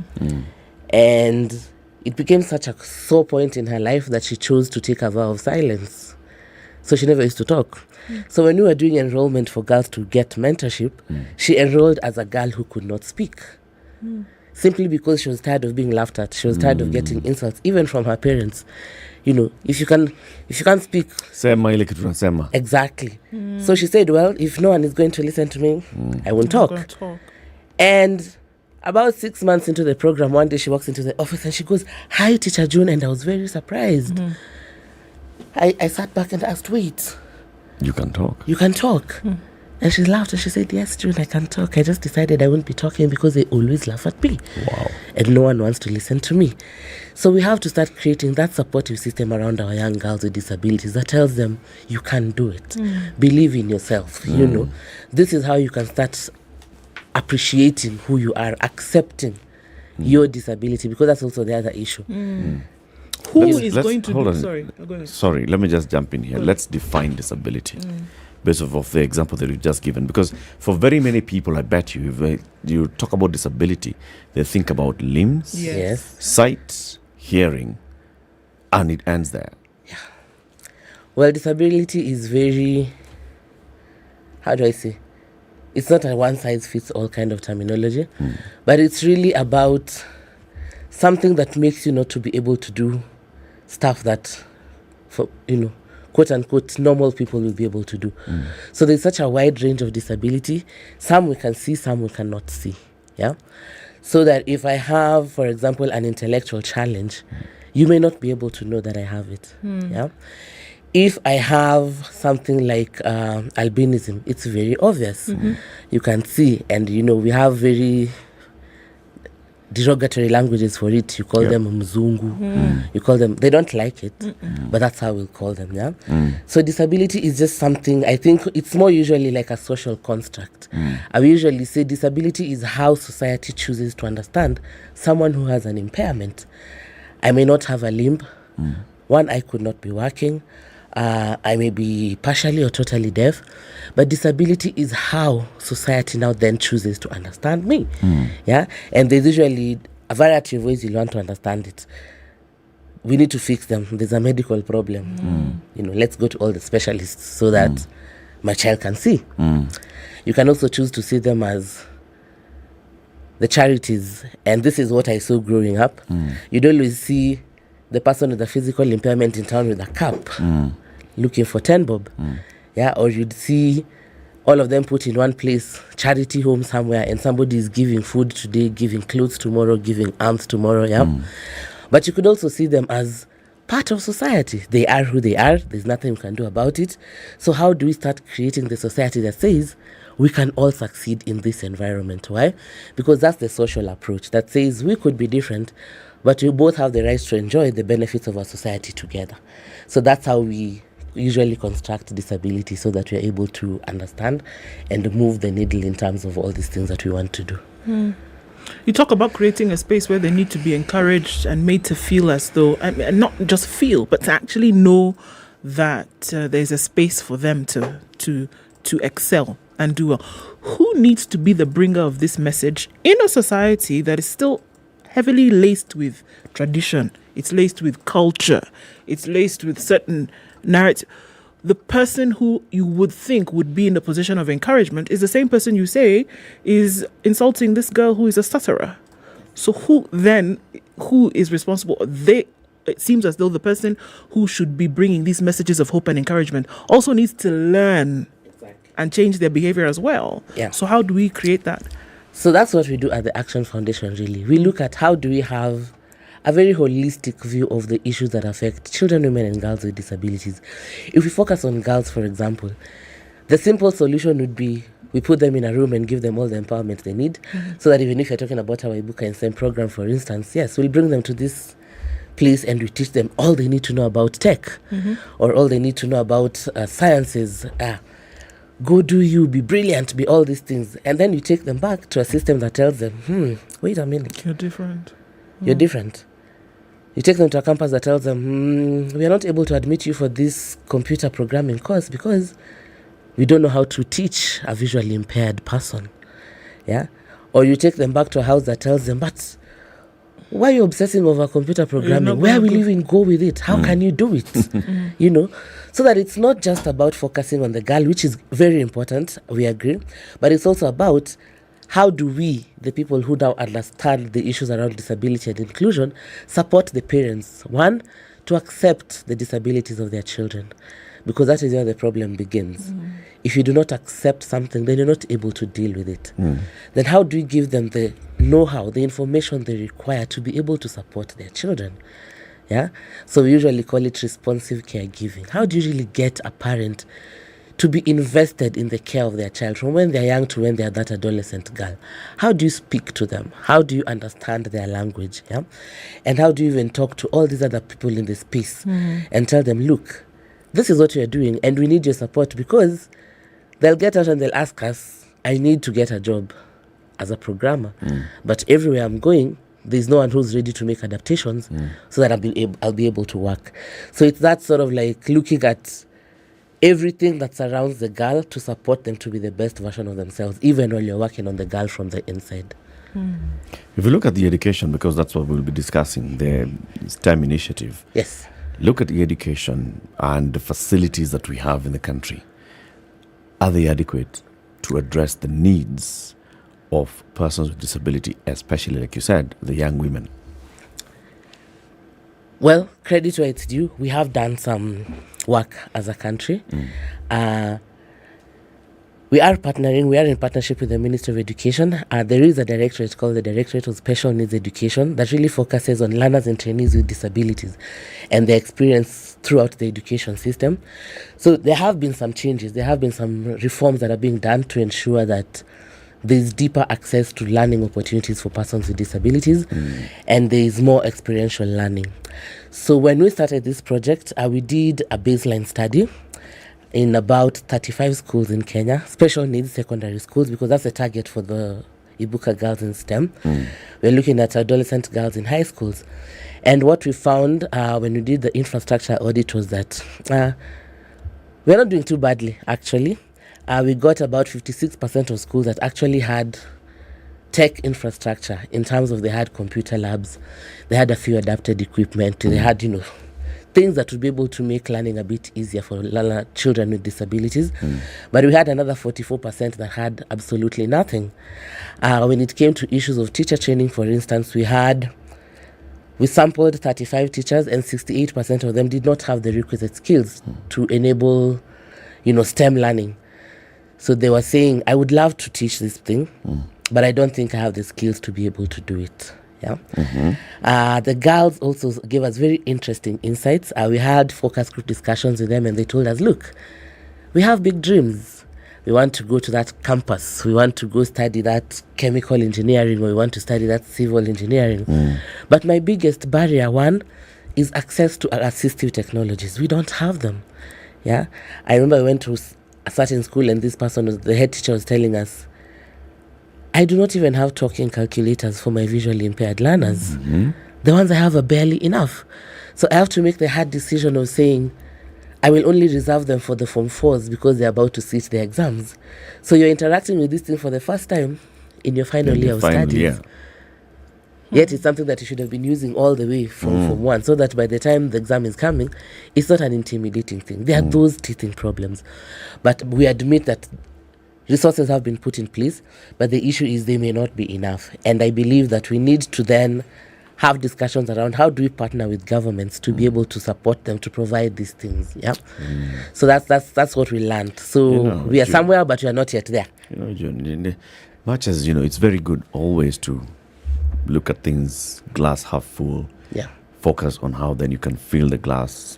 And it became such a sore point in her life that she chose to take a vow of silence. So she never used to talk. So when we were doing enrollment for girls to get mentorship, she enrolled as a girl who could not speak. Simply because she was tired of being laughed at. She was tired of getting insults, even from her parents. If you can't speak. Sema ile kitu tunasema. Exactly. So she said, well, if no one is going to listen to me, I won't talk. And about 6 months into the program, one day she walks into the office and she goes, "Hi, Teacher June," and I was very surprised. I sat back and asked, wait. You can talk. You can talk. And she laughed and she said, yes, June, I can talk. I just decided I wouldn't be talking because they always laugh at me. Wow. And no one wants to listen to me. So we have to start creating that supportive system around our young girls with disabilities that tells them, you can do it. Believe in yourself. This is how you can start appreciating who you are, accepting your disability, because that's also the other issue. Who is going to do? Sorry, go ahead. Sorry, let me just jump in here. Let's define disability based off the example that you've just given. Because for very many people, I bet you, if you talk about disability, they think about limbs, sight, hearing, and it ends there. Yeah. Well, disability is very, how do I say? It's not a one-size-fits-all kind of terminology, but it's really about something that makes you not to be able to do stuff that, for quote unquote, normal people will be able to do. So there's such a wide range of disability. Some we can see, some we cannot see. Yeah. So that if I have, for example, an intellectual challenge, you may not be able to know that I have it. Yeah. If I have something like albinism, it's very obvious. you can see, and we have very derogatory languages for it. You call them mzungu. You call them, they don't like it, but that's how we'll call them. Yeah. So disability is just something, I think it's more usually like a social construct. I usually say disability is how society chooses to understand someone who has an impairment. I may not have a limb. One eye could not be working. I may be partially or totally deaf, but disability is how society now then chooses to understand me. Yeah, and there's usually a variety of ways you want to understand it. We need to fix them. There's a medical problem. Let's go to all the specialists so that my child can see. You can also choose to see them as the charities, and this is what I saw growing up. You'd always see the person with a physical impairment in town with a cap looking for 10 bob. Yeah, or you'd see all of them put in one place, charity home somewhere, and somebody is giving food today, giving clothes tomorrow, giving arms tomorrow. Yeah, but you could also see them as part of society. They are who they are. There's nothing we can do about it. So how do we start creating the society that says we can all succeed in this environment? Why? Because that's the social approach that says we could be different, but we both have the right to enjoy the benefits of our society together. So that's how we usually construct disability, so that we are able to understand and move the needle in terms of all these things that we want to do. You talk about creating a space where they need to be encouraged and made to feel as though, and not just feel, but to actually know that there's a space for them to excel and do well. Who needs to be the bringer of this message in a society that is still heavily laced with tradition? It's laced with culture. It's laced with certain narrative. The person who you would think would be in the position of encouragement is the same person you say is insulting this girl who is a stutterer. So who is responsible? It seems as though the person who should be bringing these messages of hope and encouragement also needs to learn and change their behavior as well. Yeah. So how do we create that? So that's what we do at the Action Foundation, really. We look at how do we have a very holistic view of the issues that affect children, women, and girls with disabilities. If we focus on girls, for example, the simple solution would be we put them in a room and give them all the empowerment they need, so that even if you're talking about our Ibuka and STEM program, for instance, yes, we'll bring them to this place and we teach them all they need to know about tech, or all they need to know about sciences. Go do you, be brilliant, be all these things. And then you take them back to a system that tells them, wait a minute. You're different. You're different. You take them to a campus that tells them, we are not able to admit you for this computer programming course because we don't know how to teach a visually impaired person. Yeah? Or you take them back to a house that tells them, but why are you obsessing over computer programming? Where will you even go with it? How can you do it? So that it's not just about focusing on the girl, which is very important, we agree, but it's also about how do we, the people who now understand the issues around disability and inclusion, support the parents, one, to accept the disabilities of their children, because that is where the problem begins. If you do not accept something, then you're not able to deal with it. Then how do we give them the know-how, the information they require to be able to support their children? Yeah. So we usually call it responsive caregiving. How do you really get a parent to be invested in the care of their child from when they're young to when they're that adolescent girl? How do you speak to them? How do you understand their language? Yeah. And how do you even talk to all these other people in the space and tell them, look, this is what you're doing and we need your support, because they'll get out and they'll ask us, I need to get a job as a programmer, but everywhere I'm going, there's no one who's ready to make adaptations so that I'll be able to work. So it's that sort of like looking at everything that surrounds the girl to support them to be the best version of themselves, even while you're working on the girl from the inside. If you look at the education, because that's what we'll be discussing, the STEM initiative. Yes. Look at the education and the facilities that we have in the country. Are they adequate to address the needs of persons with disability, especially, like you said, the young women? Well, credit where it's due. We have done some work as a country. We are partnering. We are in partnership with the Ministry of Education. There is a directorate called the Directorate of Special Needs Education that really focuses on learners and trainees with disabilities and their experience throughout the education system. So there have been some changes. There have been some reforms that are being done to ensure that there's deeper access to learning opportunities for persons with disabilities, and there is more experiential learning. So when we started this project, we did a baseline study in about 35 schools in Kenya, special needs secondary schools, because that's the target for the Ibuka girls in STEM. We're looking at adolescent girls in high schools. And what we found when we did the infrastructure audit was that we're not doing too badly, actually. We got about 56% of schools that actually had tech infrastructure in terms of they had computer labs, they had a few adapted equipment, they had, things that would be able to make learning a bit easier for children with disabilities. But we had another 44% that had absolutely nothing. When it came to issues of teacher training, for instance, we sampled 35 teachers and 68% of them did not have the requisite skills to enable, STEM learning. So they were saying, I would love to teach this thing, but I don't think I have the skills to be able to do it. Yeah. The girls also gave us very interesting insights. We had focus group discussions with them, and they told us, look, we have big dreams. We want to go to that campus. We want to go study that chemical engineering, or we want to study that civil engineering. But my biggest barrier, one, is access to assistive technologies. We don't have them. Yeah. I remember I went to a certain school, and the head teacher was telling us, I do not even have talking calculators for my visually impaired learners. The ones I have are barely enough. So I have to make the hard decision of saying, I will only reserve them for the Form 4s because they're about to sit their exams. So you're interacting with this thing for the first time in your final year of studies. Yeah. Yet it's something that you should have been using all the way from Form 1, so that by the time the exam is coming, it's not an intimidating thing. There are those teething problems. But we admit that resources have been put in place, but the issue is they may not be enough. And I believe that we need to then have discussions around how do we partner with governments to be able to support them to provide these things. Yeah. So that's what we learned. So we are somewhere, but we are not yet there. John, much as it's very good always to look at things glass half full. Yeah. Focus on how then you can fill the glass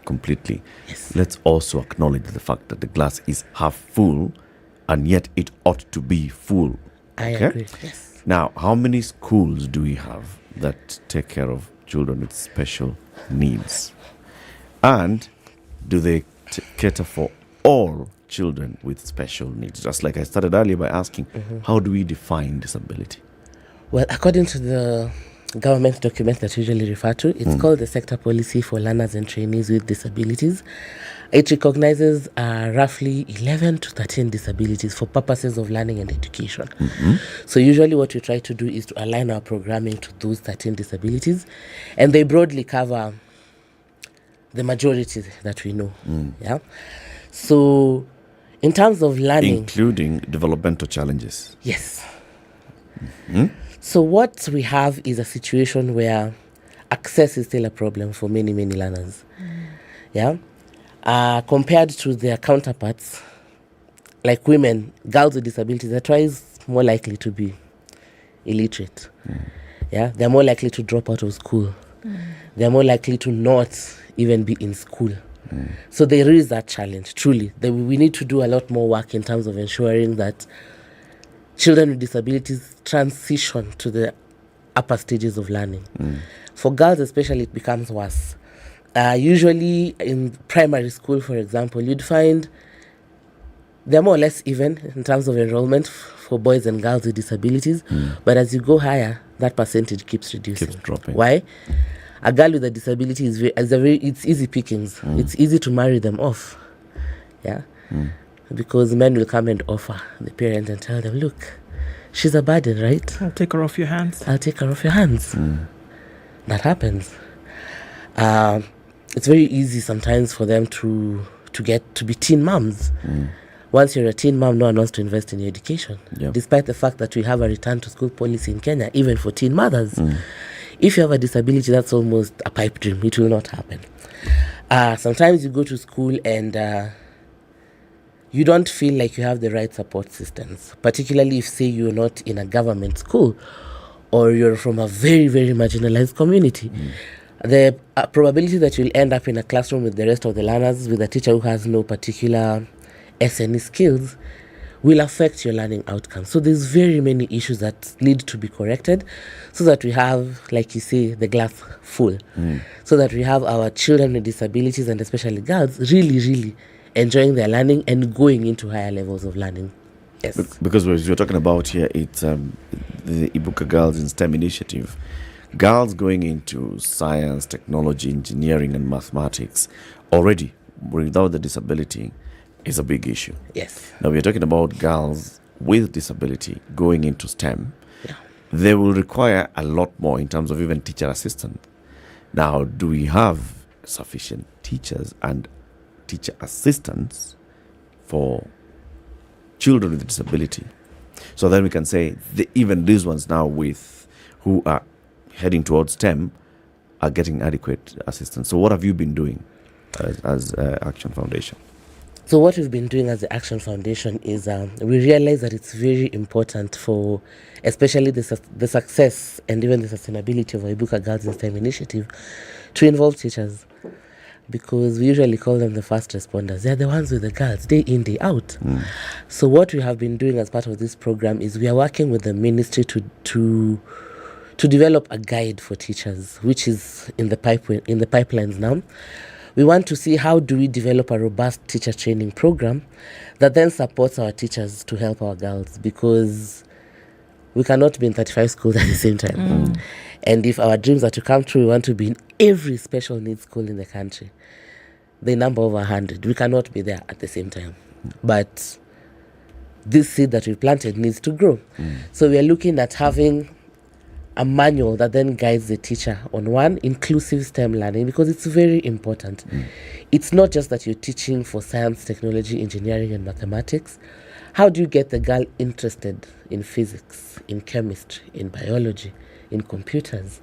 completely. Yes. Let's also acknowledge the fact that the glass is half full, and yet it ought to be full. I agree, yes. Now, how many schools do we have that take care of children with special needs? And do they cater for all children with special needs? Just like I started earlier by asking, how do we define disability? Well, according to the government document that we usually refer to, it's called the Sector Policy for Learners and Trainees with Disabilities. It recognizes roughly 11 to 13 disabilities for purposes of learning and education. So usually what we try to do is to align our programming to those 13 disabilities, and they broadly cover the majority that we know. Yeah. So in terms of learning, including developmental challenges. Yes. So what we have is a situation where access is still a problem for many, many learners. Yeah. Compared to their counterparts, like women, girls with disabilities are twice more likely to be illiterate. Yeah, they're more likely to drop out of school. They're more likely to not even be in school. So there is that challenge, truly. We need to do a lot more work in terms of ensuring that children with disabilities transition to the upper stages of learning. For girls especially, it becomes worse. Usually in primary school, for example, you'd find they're more or less even in terms of enrollment for boys and girls with disabilities. But as you go higher, that percentage keeps reducing. Keeps dropping. Why? A girl with a disability it's easy pickings. It's easy to marry them off. Yeah. Because men will come and offer the parent and tell them, look, she's a burden, right? I'll take her off your hands. That happens. It's very easy sometimes for them to get to be teen moms. Once you're a teen mom, no one wants to invest in your education. Despite the fact that we have a return to school policy in Kenya, even for teen mothers. If you have a disability, that's almost a pipe dream. It will not happen. Sometimes you go to school and you don't feel like you have the right support systems, particularly if, say, you're not in a government school or you're from a very, very marginalized community. The probability that you'll end up in a classroom with the rest of the learners with a teacher who has no particular SNE skills will affect your learning outcomes. So there's very many issues that need to be corrected so that we have, like you say, the glass full. So that we have our children with disabilities and especially girls really, really enjoying their learning and going into higher levels of learning. Yes. Because what you're talking about here, it's the Ibuka Girls in STEM initiative. Girls going into science, technology, engineering, and mathematics already without the disability is a big issue. Yes. Now we're talking about girls with disability going into STEM. They will require a lot more in terms of even teacher assistant. Now, do we have sufficient teachers and teacher assistants for children with disability? So then we can say even these ones now with who are heading towards STEM are getting adequate assistance. So what have you been doing as Action Foundation? So what we've been doing as the Action Foundation is we realize that it's very important for especially the success and even the sustainability of Ibuka Girls in STEM initiative to involve teachers, because we usually call them the first responders. They're the ones with the girls day in, day out. So what we have been doing as part of this program is we are working with the ministry to develop a guide for teachers, which is in the pipelines now. We want to see how do we develop a robust teacher training program that then supports our teachers to help our girls, because we cannot be in 35 schools at the same time. And if our dreams are to come true, we want to be in every special needs school in the country. The number over 100, we cannot be there at the same time. But this seed that we planted needs to grow. So we are looking at having a manual that then guides the teacher on one, inclusive STEM learning, because it's very important. It's not just that you're teaching for science, technology, engineering, and mathematics. How do you get the girl interested in physics, in chemistry, in biology, in computers?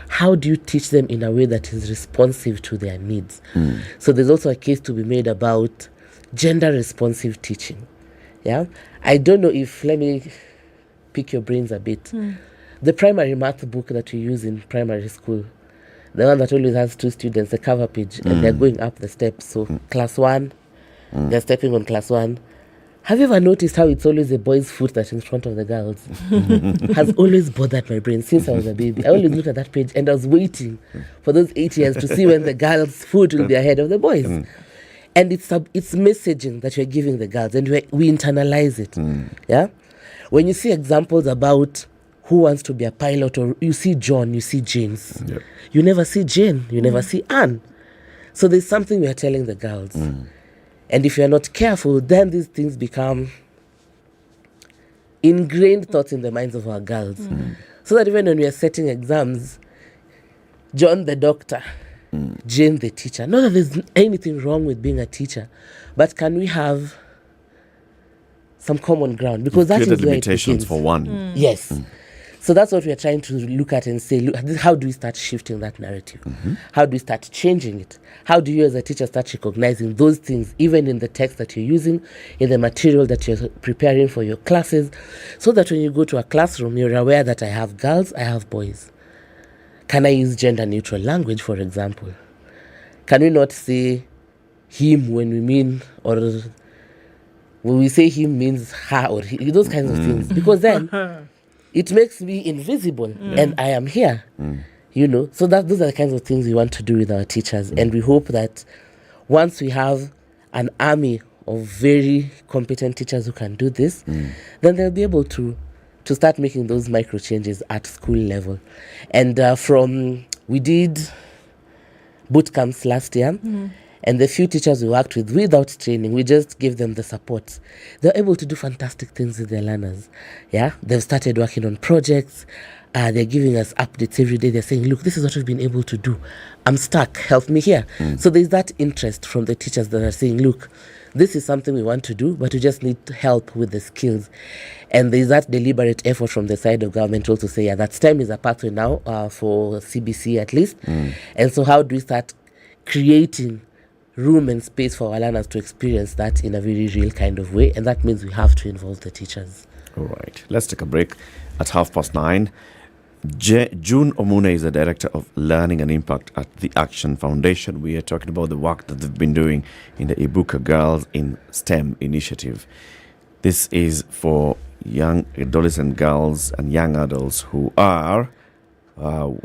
How do you teach them in a way that is responsive to their needs? So there's also a case to be made about gender responsive teaching. Yeah, I don't know if, let me pick your brains a bit. The primary math book that you use in primary school, the one that always has two students, the cover page, and they're going up the steps. So class 1, they're stepping on class 1. Have you ever noticed how it's always the boy's foot that's in front of the girls? Has always bothered my brain since I was a baby. I always looked at that page and I was waiting for those 8 years to see when the girls' foot will be ahead of the boys. And it's messaging that you're giving the girls, and we internalize it. Yeah, when you see examples about who wants to be a pilot, or you see John, you see James. You never see Jane, you never see Anne. So there's something we are telling the girls. And if you're not careful, then these things become ingrained thoughts in the minds of our girls. So that even when we are setting exams, John the doctor, Jane the teacher. Not that there's anything wrong with being a teacher, but can we have some common ground? Because that is where limitations for one. Yes. So that's what we are trying to look at and say, look, how do we start shifting that narrative? How do we start changing it? How do you as a teacher start recognizing those things, even in the text that you're using, in the material that you're preparing for your classes, so that when you go to a classroom, you're aware that I have girls, I have boys. Can I use gender-neutral language, for example? Can we not say him when we mean, or when we say him means her, or he, those kinds of things? Because then it makes me invisible, and I am here, you know. So those are the kinds of things we want to do with our teachers, and we hope that once we have an army of very competent teachers who can do this, then they'll be able to start making those micro changes at school level. And we did boot camps last year, and the few teachers we worked with without training, we just gave them the support. They're able to do fantastic things with their learners. Yeah, they've started working on projects. They're giving us updates every day. They're saying, look, this is what we've been able to do. I'm stuck. Help me here. So there's that interest from the teachers that are saying, look, this is something we want to do, but we just need help with the skills. And there's that deliberate effort from the side of government also to say, yeah, that STEM is a pathway now for CBC at least. And so how do we start creating room and space for our learners to experience that in a very real kind of way, and that means we have to involve the teachers. All right, let's take a break at 9:30. June Omune is the Director of Learning and Impact at the Action Foundation. We are talking about the work that they've been doing in the Ibuka Girls in STEM initiative. This is for young adolescent girls and young adults who are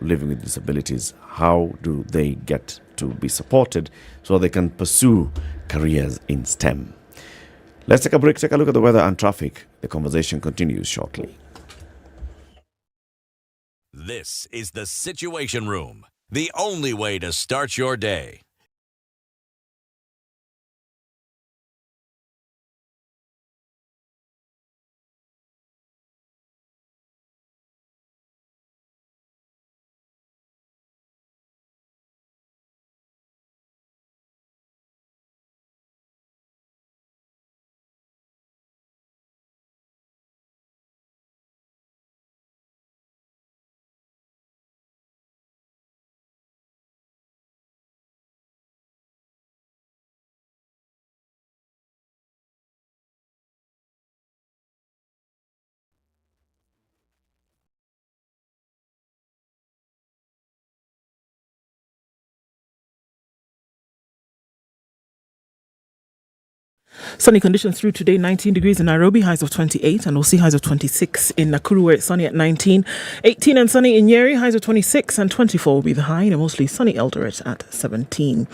living with disabilities. How do they get to be supported so they can pursue careers in STEM? Let's take a break, take a look at the weather and traffic. The conversation continues shortly. This is the Situation Room, the only way to start your day. Sunny conditions through today, 19 degrees in Nairobi, highs of 28, and we'll see highs of 26 in Nakuru, where it's sunny at 19, 18 and sunny in Nyeri, highs of 26, and 24 will be the high, and mostly sunny Eldoret at 17.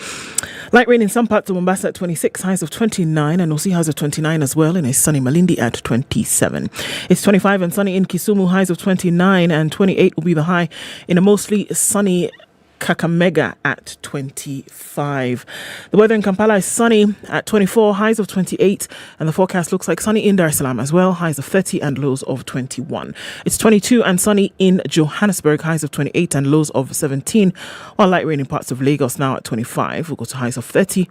Light rain in some parts of Mombasa at 26, highs of 29, and we'll see highs of 29 as well in a sunny Malindi at 27. It's 25 and sunny in Kisumu, highs of 29, and 28 will be the high in a mostly sunny Kakamega at 25. The weather in Kampala is sunny at 24, highs of 28, and the forecast looks like sunny in Dar es Salaam as well, highs of 30 and lows of 21. It's 22 and sunny in Johannesburg, highs of 28 and lows of 17, while light rain in parts of Lagos now at 25. We'll go to highs of 30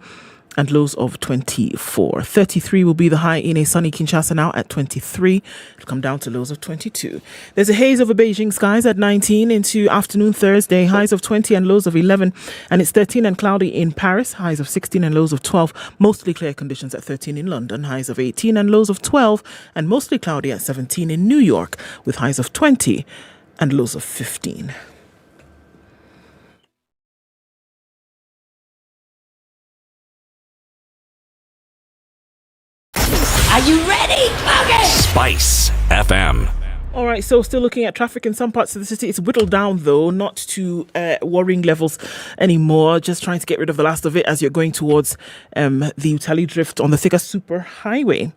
and lows of 24. 33 will be the high in a sunny Kinshasa now at 23. It'll come down to lows of 22. There's a haze over Beijing skies at 19 into afternoon Thursday, highs of 20 and lows of 11. And it's 13 and cloudy in Paris, highs of 16 and lows of 12. Mostly clear conditions at 13 in London, highs of 18 and lows of 12. And mostly cloudy at 17 in New York, with highs of 20 and lows of 15. Are you ready? Okay. Spice FM. All right, so still looking at traffic in some parts of the city. It's whittled down, though, not to worrying levels anymore. Just trying to get rid of the last of it as you're going towards the Utali Drift on the Thika Super Highway.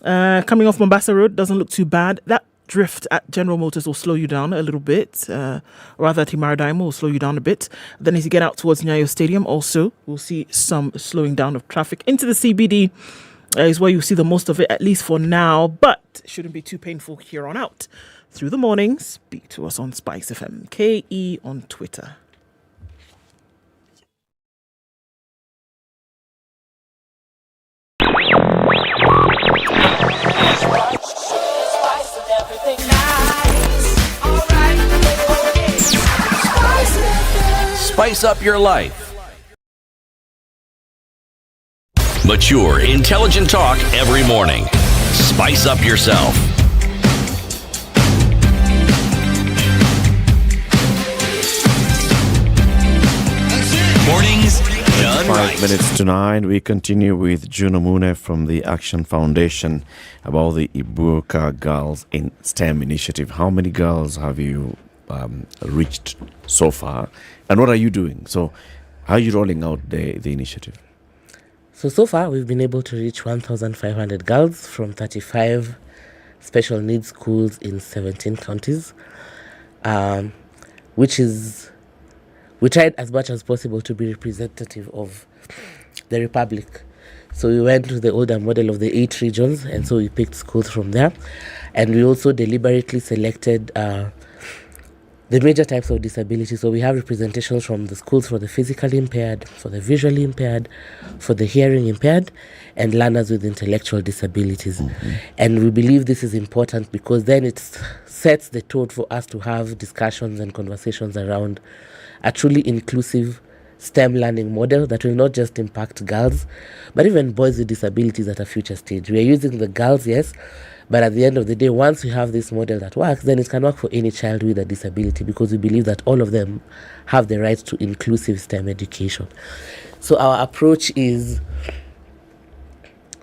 Coming off Mombasa Road doesn't look too bad. That drift at General Motors will slow you down a little bit. Rather, at Maradime will slow you down a bit. Then as you get out towards Nyayo Stadium, also, we'll see some slowing down of traffic. Into the CBD is where you see the most of it, at least for now, but it shouldn't be too painful here on out. Through the morning, speak to us on SpiceFM, KE on Twitter. Spice up your life. Mature, intelligent talk every morning. Spice up yourself. Mornings done right. 5 minutes to 9. We continue with Juno Mune from the Action Foundation about the Ibuka Girls in STEM initiative. How many girls have you reached so far? And what are you doing? So how are you rolling out the initiative? So far, we've been able to reach 1,500 girls from 35 special needs schools in 17 counties, which is, we tried as much as possible to be representative of the Republic. So we went to the older model of the 8 regions, and so we picked schools from there. And we also deliberately selected the major types of disability. So we have representations from the schools for the physically impaired, for the visually impaired, for the hearing impaired, and learners with intellectual disabilities. Mm-hmm. And we believe this is important because then it sets the tone for us to have discussions and conversations around a truly inclusive STEM learning model that will not just impact girls, but even boys with disabilities at a future stage. We are using the girls, yes, but at the end of the day, once we have this model that works, then it can work for any child with a disability, because we believe that all of them have the right to inclusive STEM education. So our approach is,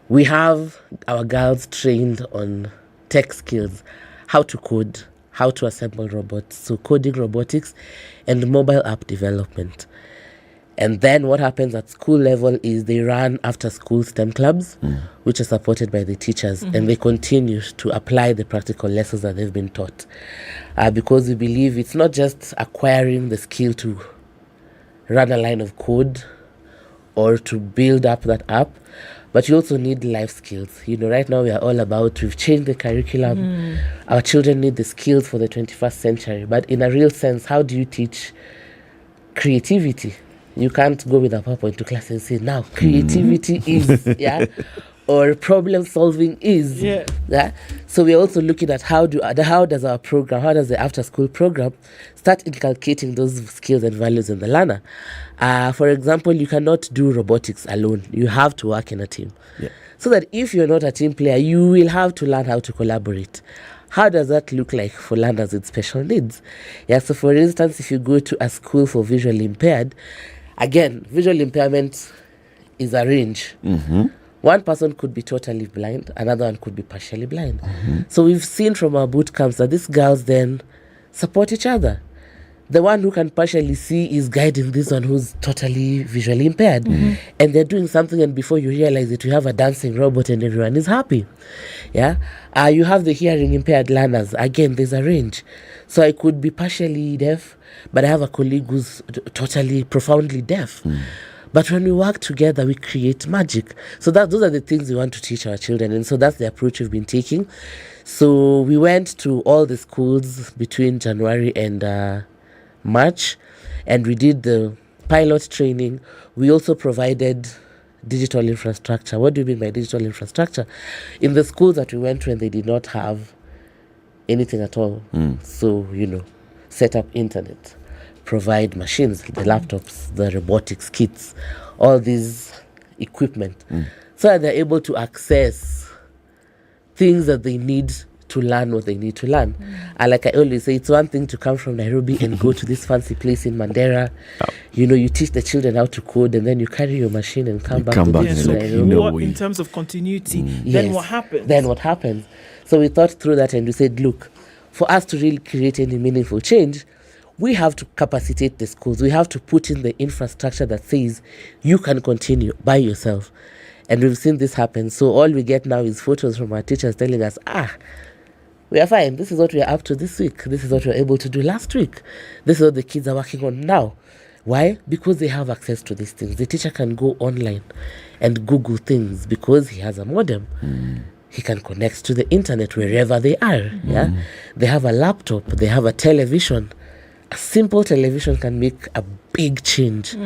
we have our girls trained on tech skills, how to code, how to assemble robots, so coding, robotics, and mobile app development. And then what happens at school level is they run after school STEM clubs, which are supported by the teachers, and they continue to apply the practical lessons that they've been taught. Because we believe it's not just acquiring the skill to run a line of code or to build up that app, but you also need life skills. You know, right now we are all about, we've changed the curriculum. Our children need the skills for the 21st century. But in a real sense, how do you teach creativity? You can't go with a PowerPoint to class and say, now creativity is, or problem solving is. Yeah. So we're also looking at how does our program, how does the after school program start inculcating those skills and values in the learner. For example, you cannot do robotics alone. You have to work in a team. So that if you're not a team player, you will have to learn how to collaborate. How does that look like for learners with special needs? So for instance, if you go to a school for visually impaired, again, visual impairment is a range. One person could be totally blind, another one could be partially blind. So we've seen from our boot camps that these girls then support each other. The one who can partially see is guiding this one who's totally visually impaired. And they're doing something, and before you realize it, you have a dancing robot and everyone is happy. You have the hearing impaired learners. Again, there's a range. So I could be partially deaf, but I have a colleague who's totally, profoundly deaf. But when we work together, we create magic. So those are the things we want to teach our children. And so that's the approach we've been taking. So we went to all the schools between January and March, and we did the pilot training. We also provided digital infrastructure. What do you mean by digital infrastructure? In the schools that we went to, and they did not have anything at all. So, set up internet, provide machines, the laptops, the robotics kits, all these equipment, so that they're able to access things that they need to learn what they need to learn. And like I always say, it's one thing to come from Nairobi and go to this fancy place in Mandera. You teach the children how to code, and then you carry your machine and come back to Nairobi. What, in terms of continuity, then what happens? So we thought through that, and we said, look, for us to really create any meaningful change, we have to capacitate the schools. We have to put in the infrastructure that says you can continue by yourself. And we've seen this happen. So all we get now is photos from our teachers telling us, we are fine. This is what we are up to this week. This is what we were able to do last week. This is what the kids are working on now. Why? Because they have access to these things. The teacher can go online and Google things because he has a modem. He can connect to the internet wherever they are. They have a laptop. They have a television. A simple television can make a big change.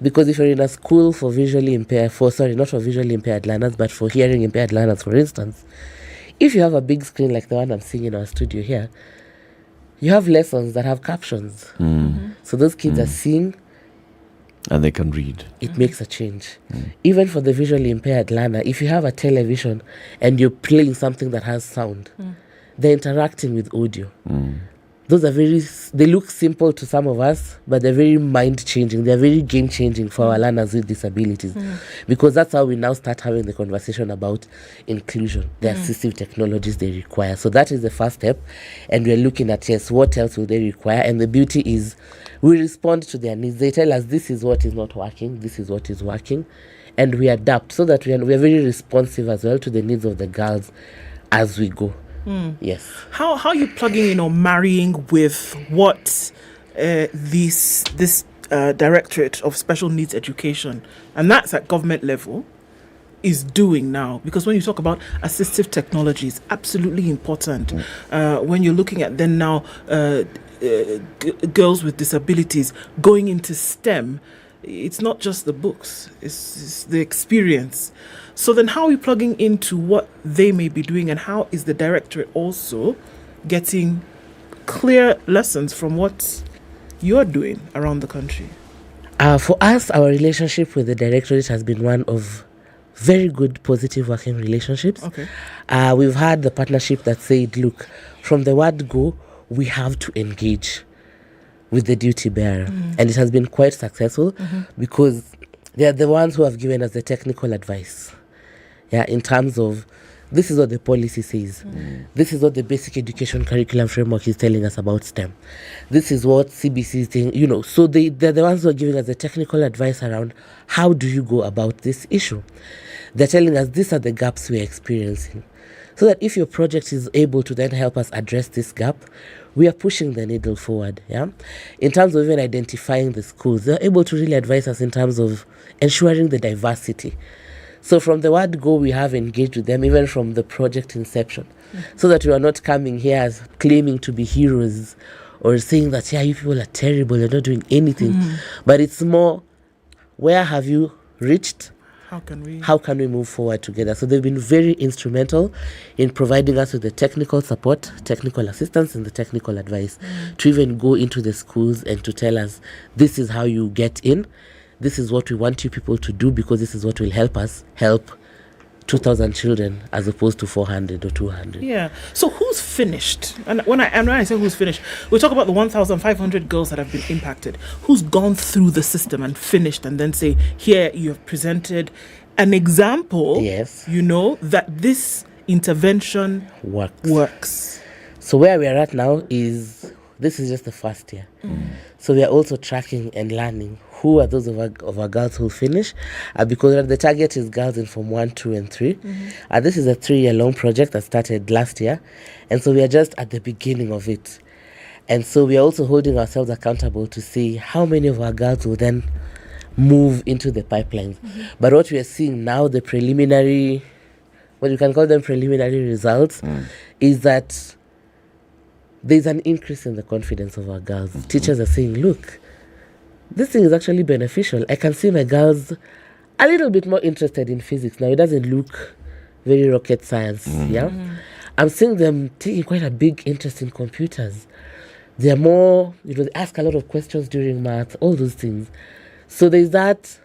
Because if you're in a school for visually impaired, not for visually impaired learners, but for hearing impaired learners, for instance, if you have a big screen like the one I'm seeing in our studio here, you have lessons that have captions. So those kids are seeing, and they can read. It makes a change. Even for the visually impaired learner, if you have a television and you're playing something that has sound, they're interacting with audio. Those are they look simple to some of us, but they're very mind-changing. They're very game-changing for our learners with disabilities. Because that's how we now start having the conversation about inclusion, the assistive technologies they require. So that is the first step. And we're looking at, what else will they require? And the beauty is we respond to their needs. They tell us this is what is not working, this is what is working. And we adapt so that we are very responsive as well to the needs of the girls as we go. Yes. How are you plugging in or marrying with what this Directorate of Special Needs Education, and that's at government level, is doing now? Because when you talk about assistive technology, it's absolutely important. When you're looking at then now girls with disabilities going into STEM, it's not just the books, it's the experience. So then how are we plugging into what they may be doing, and how is the directorate also getting clear lessons from what you're doing around the country? For us, our relationship with the Directorate has been one of very good, positive working relationships. Okay. We've had the partnership that said, look, from the word go, we have to engage with the duty bearer. And it has been quite successful because they are the ones who have given us the technical advice. Yeah, in terms of this is what the policy says. This is what the basic education curriculum framework is telling us about STEM. This is what CBC is saying, you know. So they're the ones who are giving us the technical advice around how do you go about this issue. They're telling us these are the gaps we're experiencing. So that if your project is able to then help us address this gap, we are pushing the needle forward. Yeah, in terms of even identifying the schools, they're able to really advise us in terms of ensuring the diversity. So from the word go, we have engaged with them even from the project inception, so that we are not coming here as claiming to be heroes or saying that, yeah, you people are terrible, you're not doing anything. But it's more, where have you reached? How can we move forward together? So they've been very instrumental in providing us with the technical support, technical assistance, and the technical advice to even go into the schools and to tell us, this is how you get in. This is what we want you people to do because this is what will help us help 2,000 children as opposed to 400 or 200. Yeah. So who's finished? And when I say who's finished, we talk about the 1,500 girls that have been impacted. Who's gone through the system and finished and then say, here you have presented an example, you know, that this intervention works. So where we are at now is, this is just the first year. So we are also tracking and learning who are those of our girls who finish, because the target is girls in Form 1, 2, and 3. This is a 3-year-long project that started last year, and so we are just at the beginning of it. And so we are also holding ourselves accountable to see how many of our girls will then move into the pipelines. But what we are seeing now, the preliminary, what you can call them preliminary results, is that there's an increase in the confidence of our girls. Teachers are saying, look, this thing is actually beneficial. I can see my girls a little bit more interested in physics now. It doesn't look very rocket science. I'm seeing them taking quite a big interest in computers. They're more, they ask a lot of questions during math, all those things. So there's that,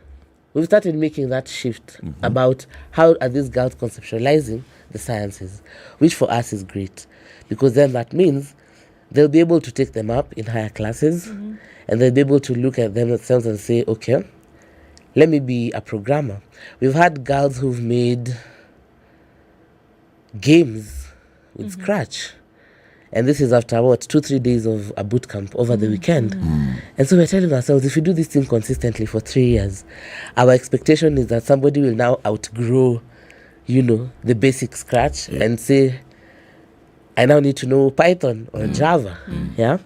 we've started making that shift about how are these girls conceptualizing the sciences, which for us is great, because then that means they'll be able to take them up in higher classes, and they'll be able to look at themselves and say, okay, let me be a programmer. We've had girls who've made games with Scratch. And this is after 2-3 days of a boot camp over the weekend. And so we're telling ourselves, if we do this thing consistently for 3 years, our expectation is that somebody will now outgrow, the basic Scratch and say, I now need to know Python or Java. Yeah,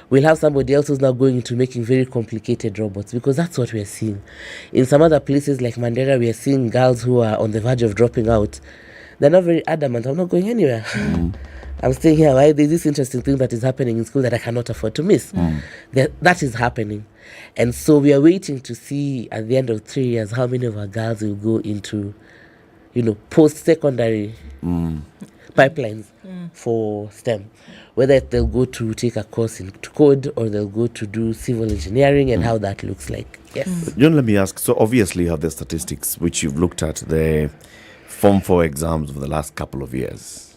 we'll have somebody else who's now going into making very complicated robots, because that's what we're seeing. In some other places like Mandera, we are seeing girls who are on the verge of dropping out. They're not very adamant. I'm not going anywhere. I'm staying here. Why? There's this interesting thing that is happening in school that I cannot afford to miss. That is happening. And so we are waiting to see at the end of 3 years how many of our girls will go into, post-secondary pipelines for STEM. Whether they'll go to take a course in code or they'll go to do civil engineering and how that looks like. Yes. John, let me ask, so obviously you have the statistics which you've looked at, the Form 4 exams over the last couple of years.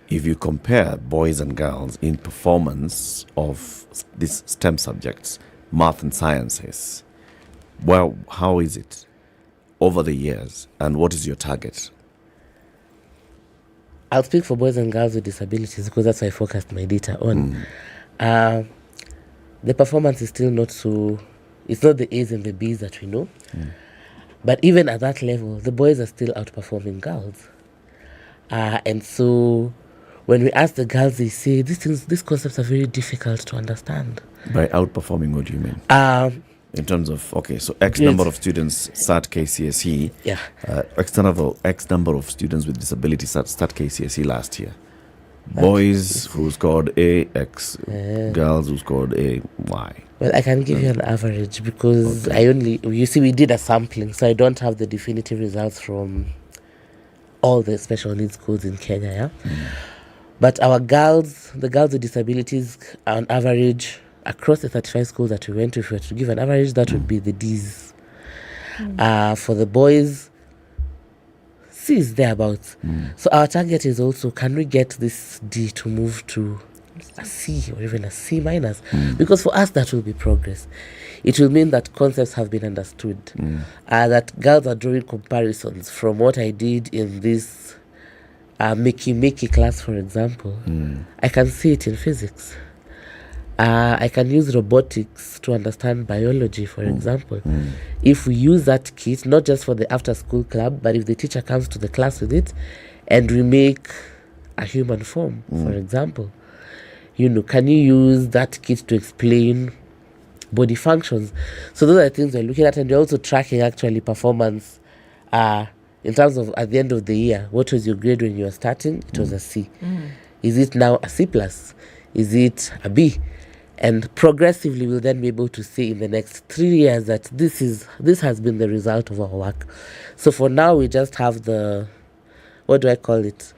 If you compare boys and girls in performance of these STEM subjects, math and sciences, well, how is it over the years, and what is your target? I'll speak for boys and girls with disabilities because that's what I focused my data on. The performance is still not so, it's not the A's and the B's that we know. But even at that level, the boys are still outperforming girls. And so when we ask the girls, they say, these concepts are very difficult to understand. By outperforming, what do you mean? In terms of, so X number of students start KCSE. X number of students with disabilities start KCSE last year. Boys who scored A, X. Girls who scored A, Y. Well, I can give you an average because we did a sampling, so I don't have the definitive results from all the special needs schools in Kenya, But our girls, the girls with disabilities, on average, across the 35 schools that we went to, if we were to give an average, that would be the D's. For the boys, C is thereabouts. So our target is also, can we get this D to move to a C or even a C minus? Because for us, that will be progress. It will mean that concepts have been understood. That girls are drawing comparisons from what I did in this Makey class, for example. I can see it in physics. I can use robotics to understand biology, for example. If we use that kit, not just for the after-school club, but if the teacher comes to the class with it, and we make a human form, for example, can you use that kit to explain body functions? So those are things we're looking at, and we're also tracking actually performance in terms of at the end of the year. What was your grade when you were starting? It was a C. Is it now a C plus? Is it a B? And progressively we'll then be able to see in the next 3 years that this has been the result of our work. So for now we just have the, what do I call it?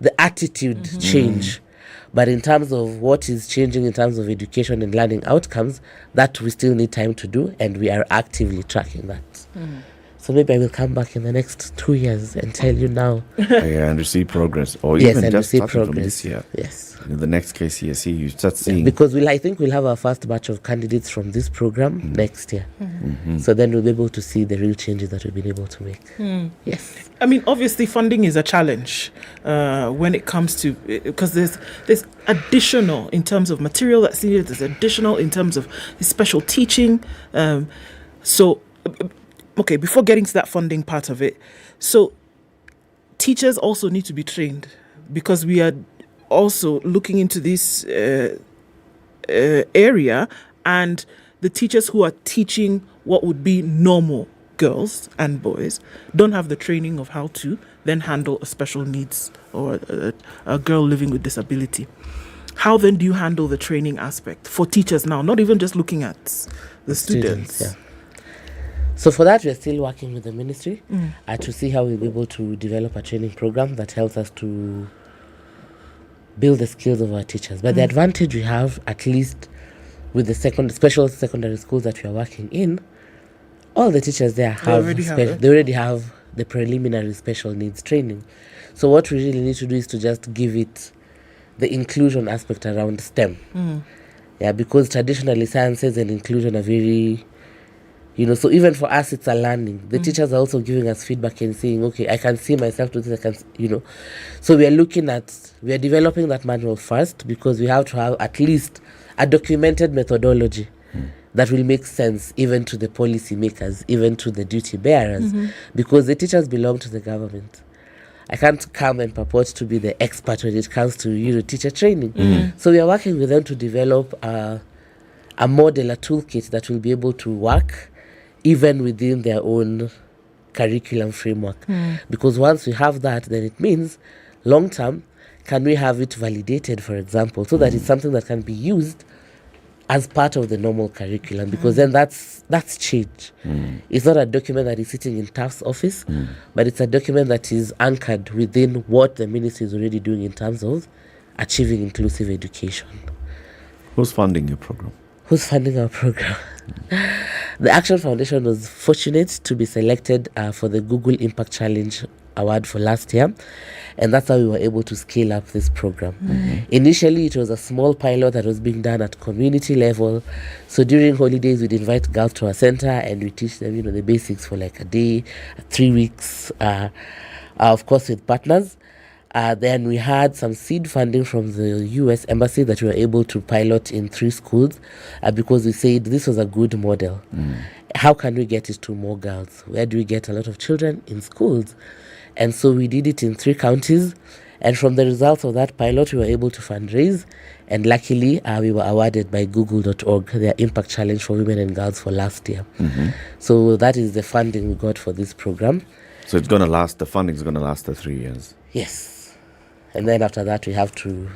The attitude change. But in terms of what is changing in terms of education and learning outcomes, that we still need time to do, and we are actively tracking that. So maybe I will come back in the next 2 years and tell you now. And you see progress, or yes, even and just see starting progress. from this year. Yes. In the next KCSE, you start seeing. Because I think we'll have our first batch of candidates from this program next year. So then we'll be able to see the real changes that we've been able to make. Yes. I mean, obviously, funding is a challenge when it comes to, because there's additional in terms of material that's needed, there's additional in terms of special teaching. Okay, before getting to that funding part of it, so teachers also need to be trained, because we are also looking into this area, and the teachers who are teaching what would be normal girls and boys don't have the training of how to then handle a special needs or a girl living with disability. How then do you handle the training aspect for teachers now, not even just looking at the students? Yeah. So for that, we're still working with the ministry to see how we'll be able to develop a training program that helps us to build the skills of our teachers. But the advantage we have, at least with the special secondary schools that we are working in, all the teachers there they already have the preliminary special needs training. So what we really need to do is to just give it the inclusion aspect around STEM. Because traditionally sciences and inclusion are very, so even for us it's a learning. The teachers are also giving us feedback and saying, okay, I can see myself do this, So we are developing that manual first, because we have to have at least a documented methodology that will make sense even to the policy makers, even to the duty bearers, because the teachers belong to the government. I can't come and purport to be the expert when it comes to teacher training. So we are working with them to develop a model, a toolkit that will be able to work even within their own curriculum framework. Because once we have that, then it means long term, can we have it validated, for example, so that it's something that can be used as part of the normal curriculum, because then that's change. It's not a document that is sitting in TAF's office, but it's a document that is anchored within what the ministry is already doing in terms of achieving inclusive education. Who's funding your program? Who's funding our program? The Action Foundation was fortunate to be selected for the Google Impact Challenge Award for last year, and that's how we were able to scale up this program. Initially, it was a small pilot that was being done at community level. So during holidays, we'd invite girls to our center and we teach them, the basics for like a day, 3 weeks, of course with partners. Then we had some seed funding from the US Embassy that we were able to pilot in 3 schools because we said this was a good model. How can we get it to more girls? Where do we get a lot of children? In schools. And so we did it in 3 counties. And from the results of that pilot, we were able to fundraise. And luckily, we were awarded by Google.org, their Impact Challenge for Women and Girls for last year. So that is the funding we got for this program. So it's going to last, the funding is going to last the 3 years? Yes. And then after that, we have to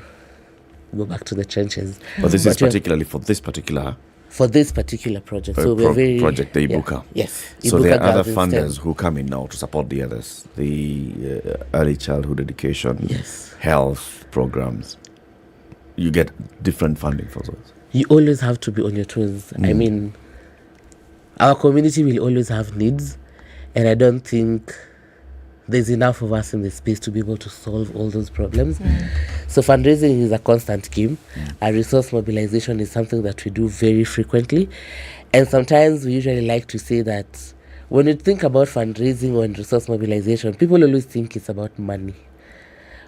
go back to the trenches. But this is particularly for this particular... For this particular project. So we're very... Project, the Ibuka. Yes. So Ibuka there are other Girls funders STEM. who come in now to support the others. The early childhood education, yes, health programs. you get different funding for those? You always have to be on your toes. I mean, our community will always have needs, and I don't think there's enough of us in the space to be able to solve all those problems. So fundraising is a constant game. Our resource mobilization is something that we do very frequently. And sometimes we usually like to say that when you think about fundraising or resource mobilization, people always think it's about money.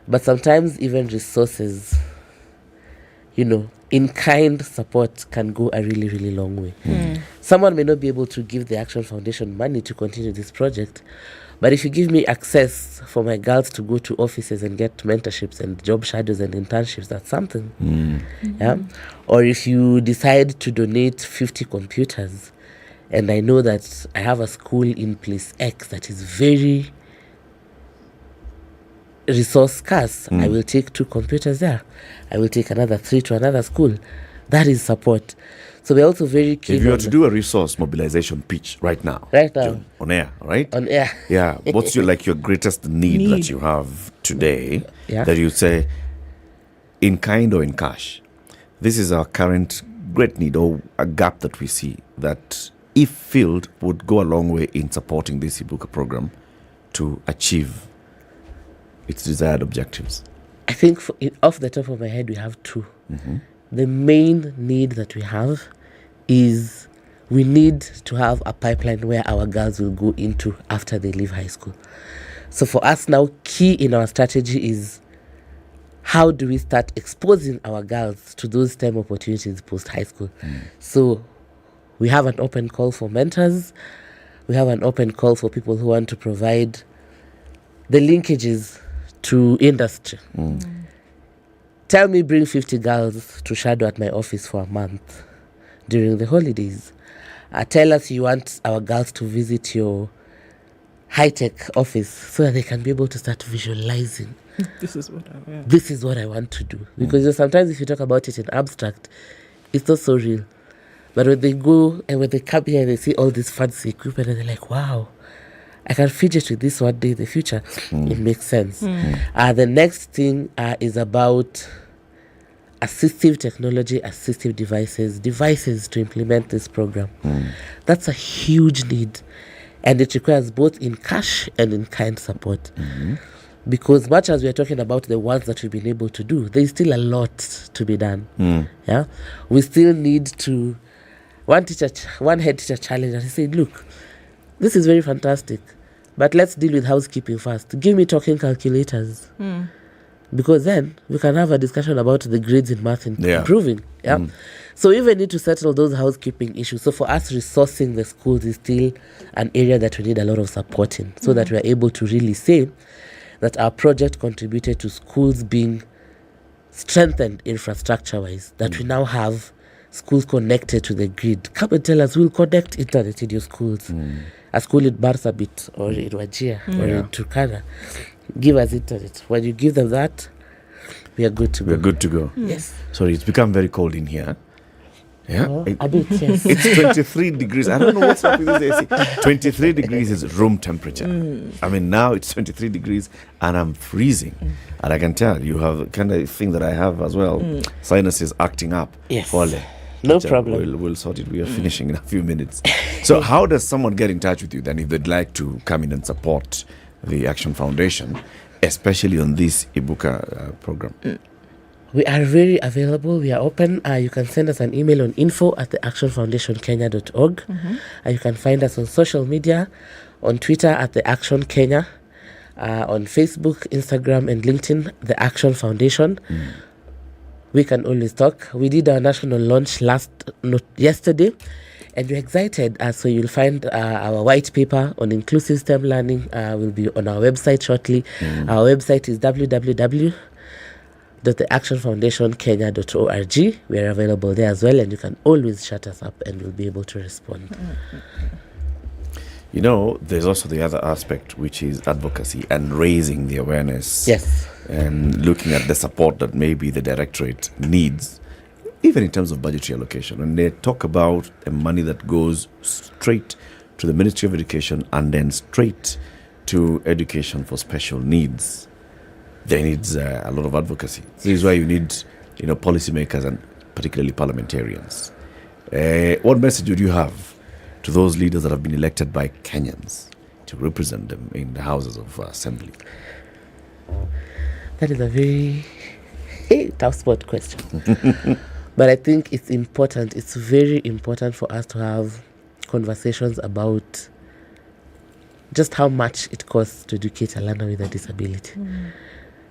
But sometimes even resources, in-kind support can go a really, really long way. Someone may not be able to give the Action Foundation money to continue this project, but if you give me access for my girls to go to offices and get mentorships and job shadows and internships, that's something. Yeah. Or if you decide to donate 50 computers, and I know that I have a school in place X that is very resource scarce, I will take 2 computers there. I will take another 3 to another school. That is support. So we're also very keen. If you were to do a resource mobilization pitch right now, on air, right? On air. Yeah. What's your greatest need that you have today that you say, in kind or in cash, this is our current great need or a gap that we see that, if filled, would go a long way in supporting this Ibuka program to achieve its desired objectives? I think off the top of my head, we have 2. The main need that we have is we need to have a pipeline where our girls will go into after they leave high school. So for us now, key in our strategy is how do we start exposing our girls to those STEM opportunities post high school. So we have an open call for mentors. We have an open call for people who want to provide the linkages to industry. Tell me, bring 50 girls to shadow at my office for a month during the holidays. Tell us you want our girls to visit your high-tech office so that they can be able to start visualizing. This is what I want to do. Because sometimes if you talk about it in abstract, it's not so real. But when they go and when they come here and they see all this fancy equipment and they're like, wow, I can fidget with this one day in the future. It makes sense. The next thing is about assistive technology, assistive devices to implement this program. That's a huge need. And it requires both in cash and in kind support. Because much as we are talking about the ones that we've been able to do, there's still a lot to be done. Yeah, we still need to. One head teacher challenged and he said, "Look, this is very fantastic, but let's deal with housekeeping first. Give me talking calculators, because then we can have a discussion about the grades in math improving." Yeah. So we even need to settle those housekeeping issues. So for us, resourcing the schools is still an area that we need a lot of support in, so that we are able to really say that our project contributed to schools being strengthened infrastructure-wise, that we now have schools connected to the grid. Come and tell us, we'll connect internet in your schools. A school in Marsabit or in Wajir or in Turkana, give us internet. When you give them that, we are good to go. We're good to go. Yes. Sorry, it's become very cold in here. Yeah, a bit, yes. It's 23 degrees. I don't know what's up with this AC. 23 degrees is room temperature. I mean, now it's 23 degrees and I'm freezing. And I can tell you have the kind of thing that I have as well. Sinuses acting up. Yes. Wale. No problem. We'll sort it. We are finishing in a few minutes. So how does someone get in touch with you then if they'd like to come in and support the Action Foundation, especially on this Ibuka program? We are very available. We are open. You can send us an email on info@theactionfoundationkenya.org. You can find us on social media, on Twitter at The Action Kenya, on Facebook, Instagram, and LinkedIn, The Action Foundation. We can always talk. We did our national launch yesterday, and we're excited. So you'll find our white paper on inclusive STEM learning will be on our website shortly. Our website is www.theactionfoundationkenya.org. We are available there as well, and you can always shut us up and we'll be able to respond. You know, there's also the other aspect, which is advocacy and raising the awareness. Yes. And looking at the support that maybe the directorate needs, even in terms of budgetary allocation. And they talk about the money that goes straight to the Ministry of Education and then straight to education for special needs. There needs a lot of advocacy. This is why you need policymakers and particularly parliamentarians. What message would you have to those leaders that have been elected by Kenyans to represent them in the houses of assembly? That is a very tough spot question. But I think it's important. It's very important for us to have conversations about just how much it costs to educate a learner with a disability.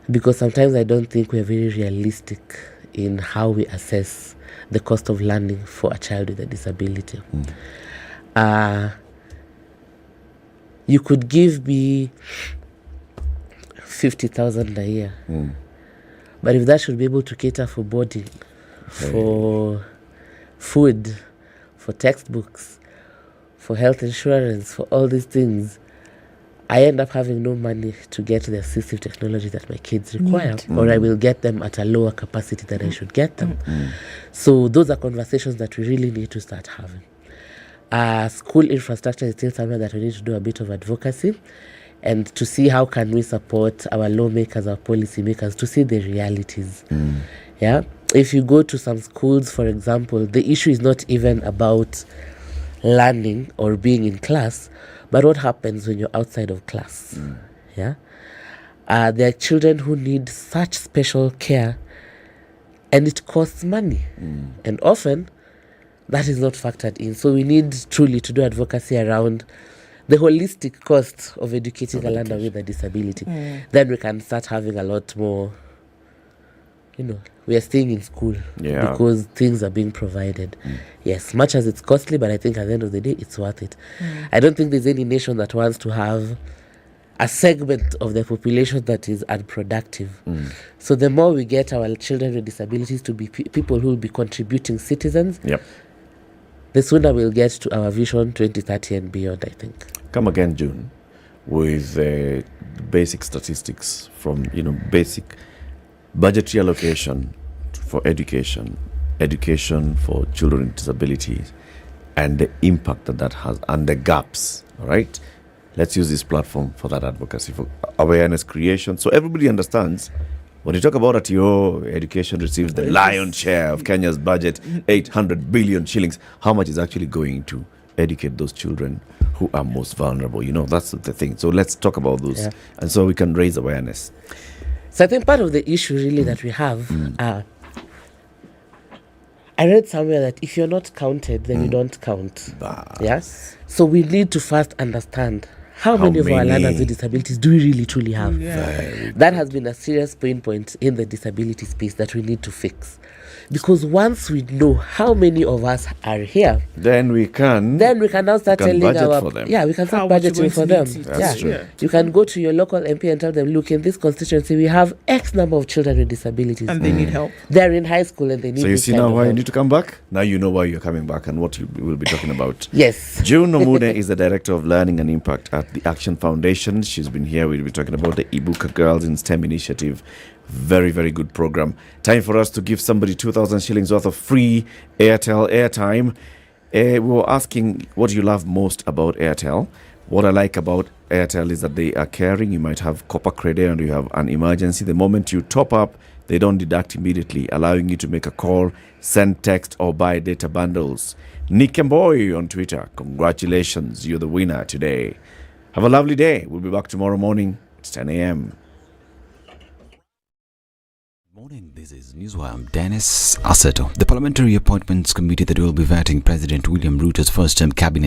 Because sometimes I don't think we're very realistic in how we assess the cost of learning for a child with a disability. You could give me 50,000 a year. But if that should be able to cater for boarding, for food, for textbooks, for health insurance, for all these things, I end up having no money to get the assistive technology that my kids require, or I will get them at a lower capacity than I should get them. So those are conversations that we really need to start having. School infrastructure is still somewhere that we need to do a bit of advocacy and to see how can we support our lawmakers, our policymakers to see the realities. Yeah. If you go to some schools, for example, the issue is not even about learning or being in class, but what happens when you're outside of class. Yeah. There are children who need such special care and it costs money. And often that is not factored in. So we need truly to do advocacy around the holistic cost of educating a learner with a disability. Then we can start having a lot more, we are staying in school because things are being provided. Yes, much as it's costly, but I think at the end of the day, it's worth it. I don't think there's any nation that wants to have a segment of the population that is unproductive. So the more we get our children with disabilities to be people who will be contributing citizens, the sooner we'll get to our vision 2030 and beyond, I think. Come again, June, with basic statistics from, basic budgetary allocation for education for children with disabilities, and the impact that has, and the gaps, all right? Let's use this platform for that advocacy, for awareness creation, so everybody understands. When you talk about that, your education receives the lion's share of Kenya's budget, 800 billion shillings. How much is actually going to educate those children who are most vulnerable? That's the thing. So let's talk about those. And so we can raise awareness. So I think part of the issue really that we have, I read somewhere that if you're not counted, then you don't count. Yes. So we need to first understand how many of our learners with disabilities do we really truly have? That has been a serious pain point in the disability space that we need to fix. Because once we know how many of us are here, then we can now start telling our for them. We can start budgeting for them. That's true. You can go to your local MP and tell them, look, in this constituency we have X number of children with disabilities and they need help. They're in high school and they need. So you see now why you need to come back. Now you know why you're coming back and what you will be talking about. Yes. June Nomude is the director of learning and impact at the Action Foundation. She's been here. We'll be talking about the Ibuka Girls in STEM initiative. Very, very good program. Time for us to give somebody 2,000 shillings worth of free Airtel airtime. We were asking what you love most about Airtel. What I like about Airtel is that they are caring. You might have copper credit and you have an emergency. The moment you top up, they don't deduct immediately, allowing you to make a call, send text, or buy data bundles. Nick and Boy on Twitter. Congratulations, you're the winner today. Have a lovely day. We'll be back tomorrow morning. It's 10 a.m. Morning, this is Newswire. I'm Dennis Aseto. The Parliamentary Appointments Committee that will be vetting President William Ruto's first-term cabinet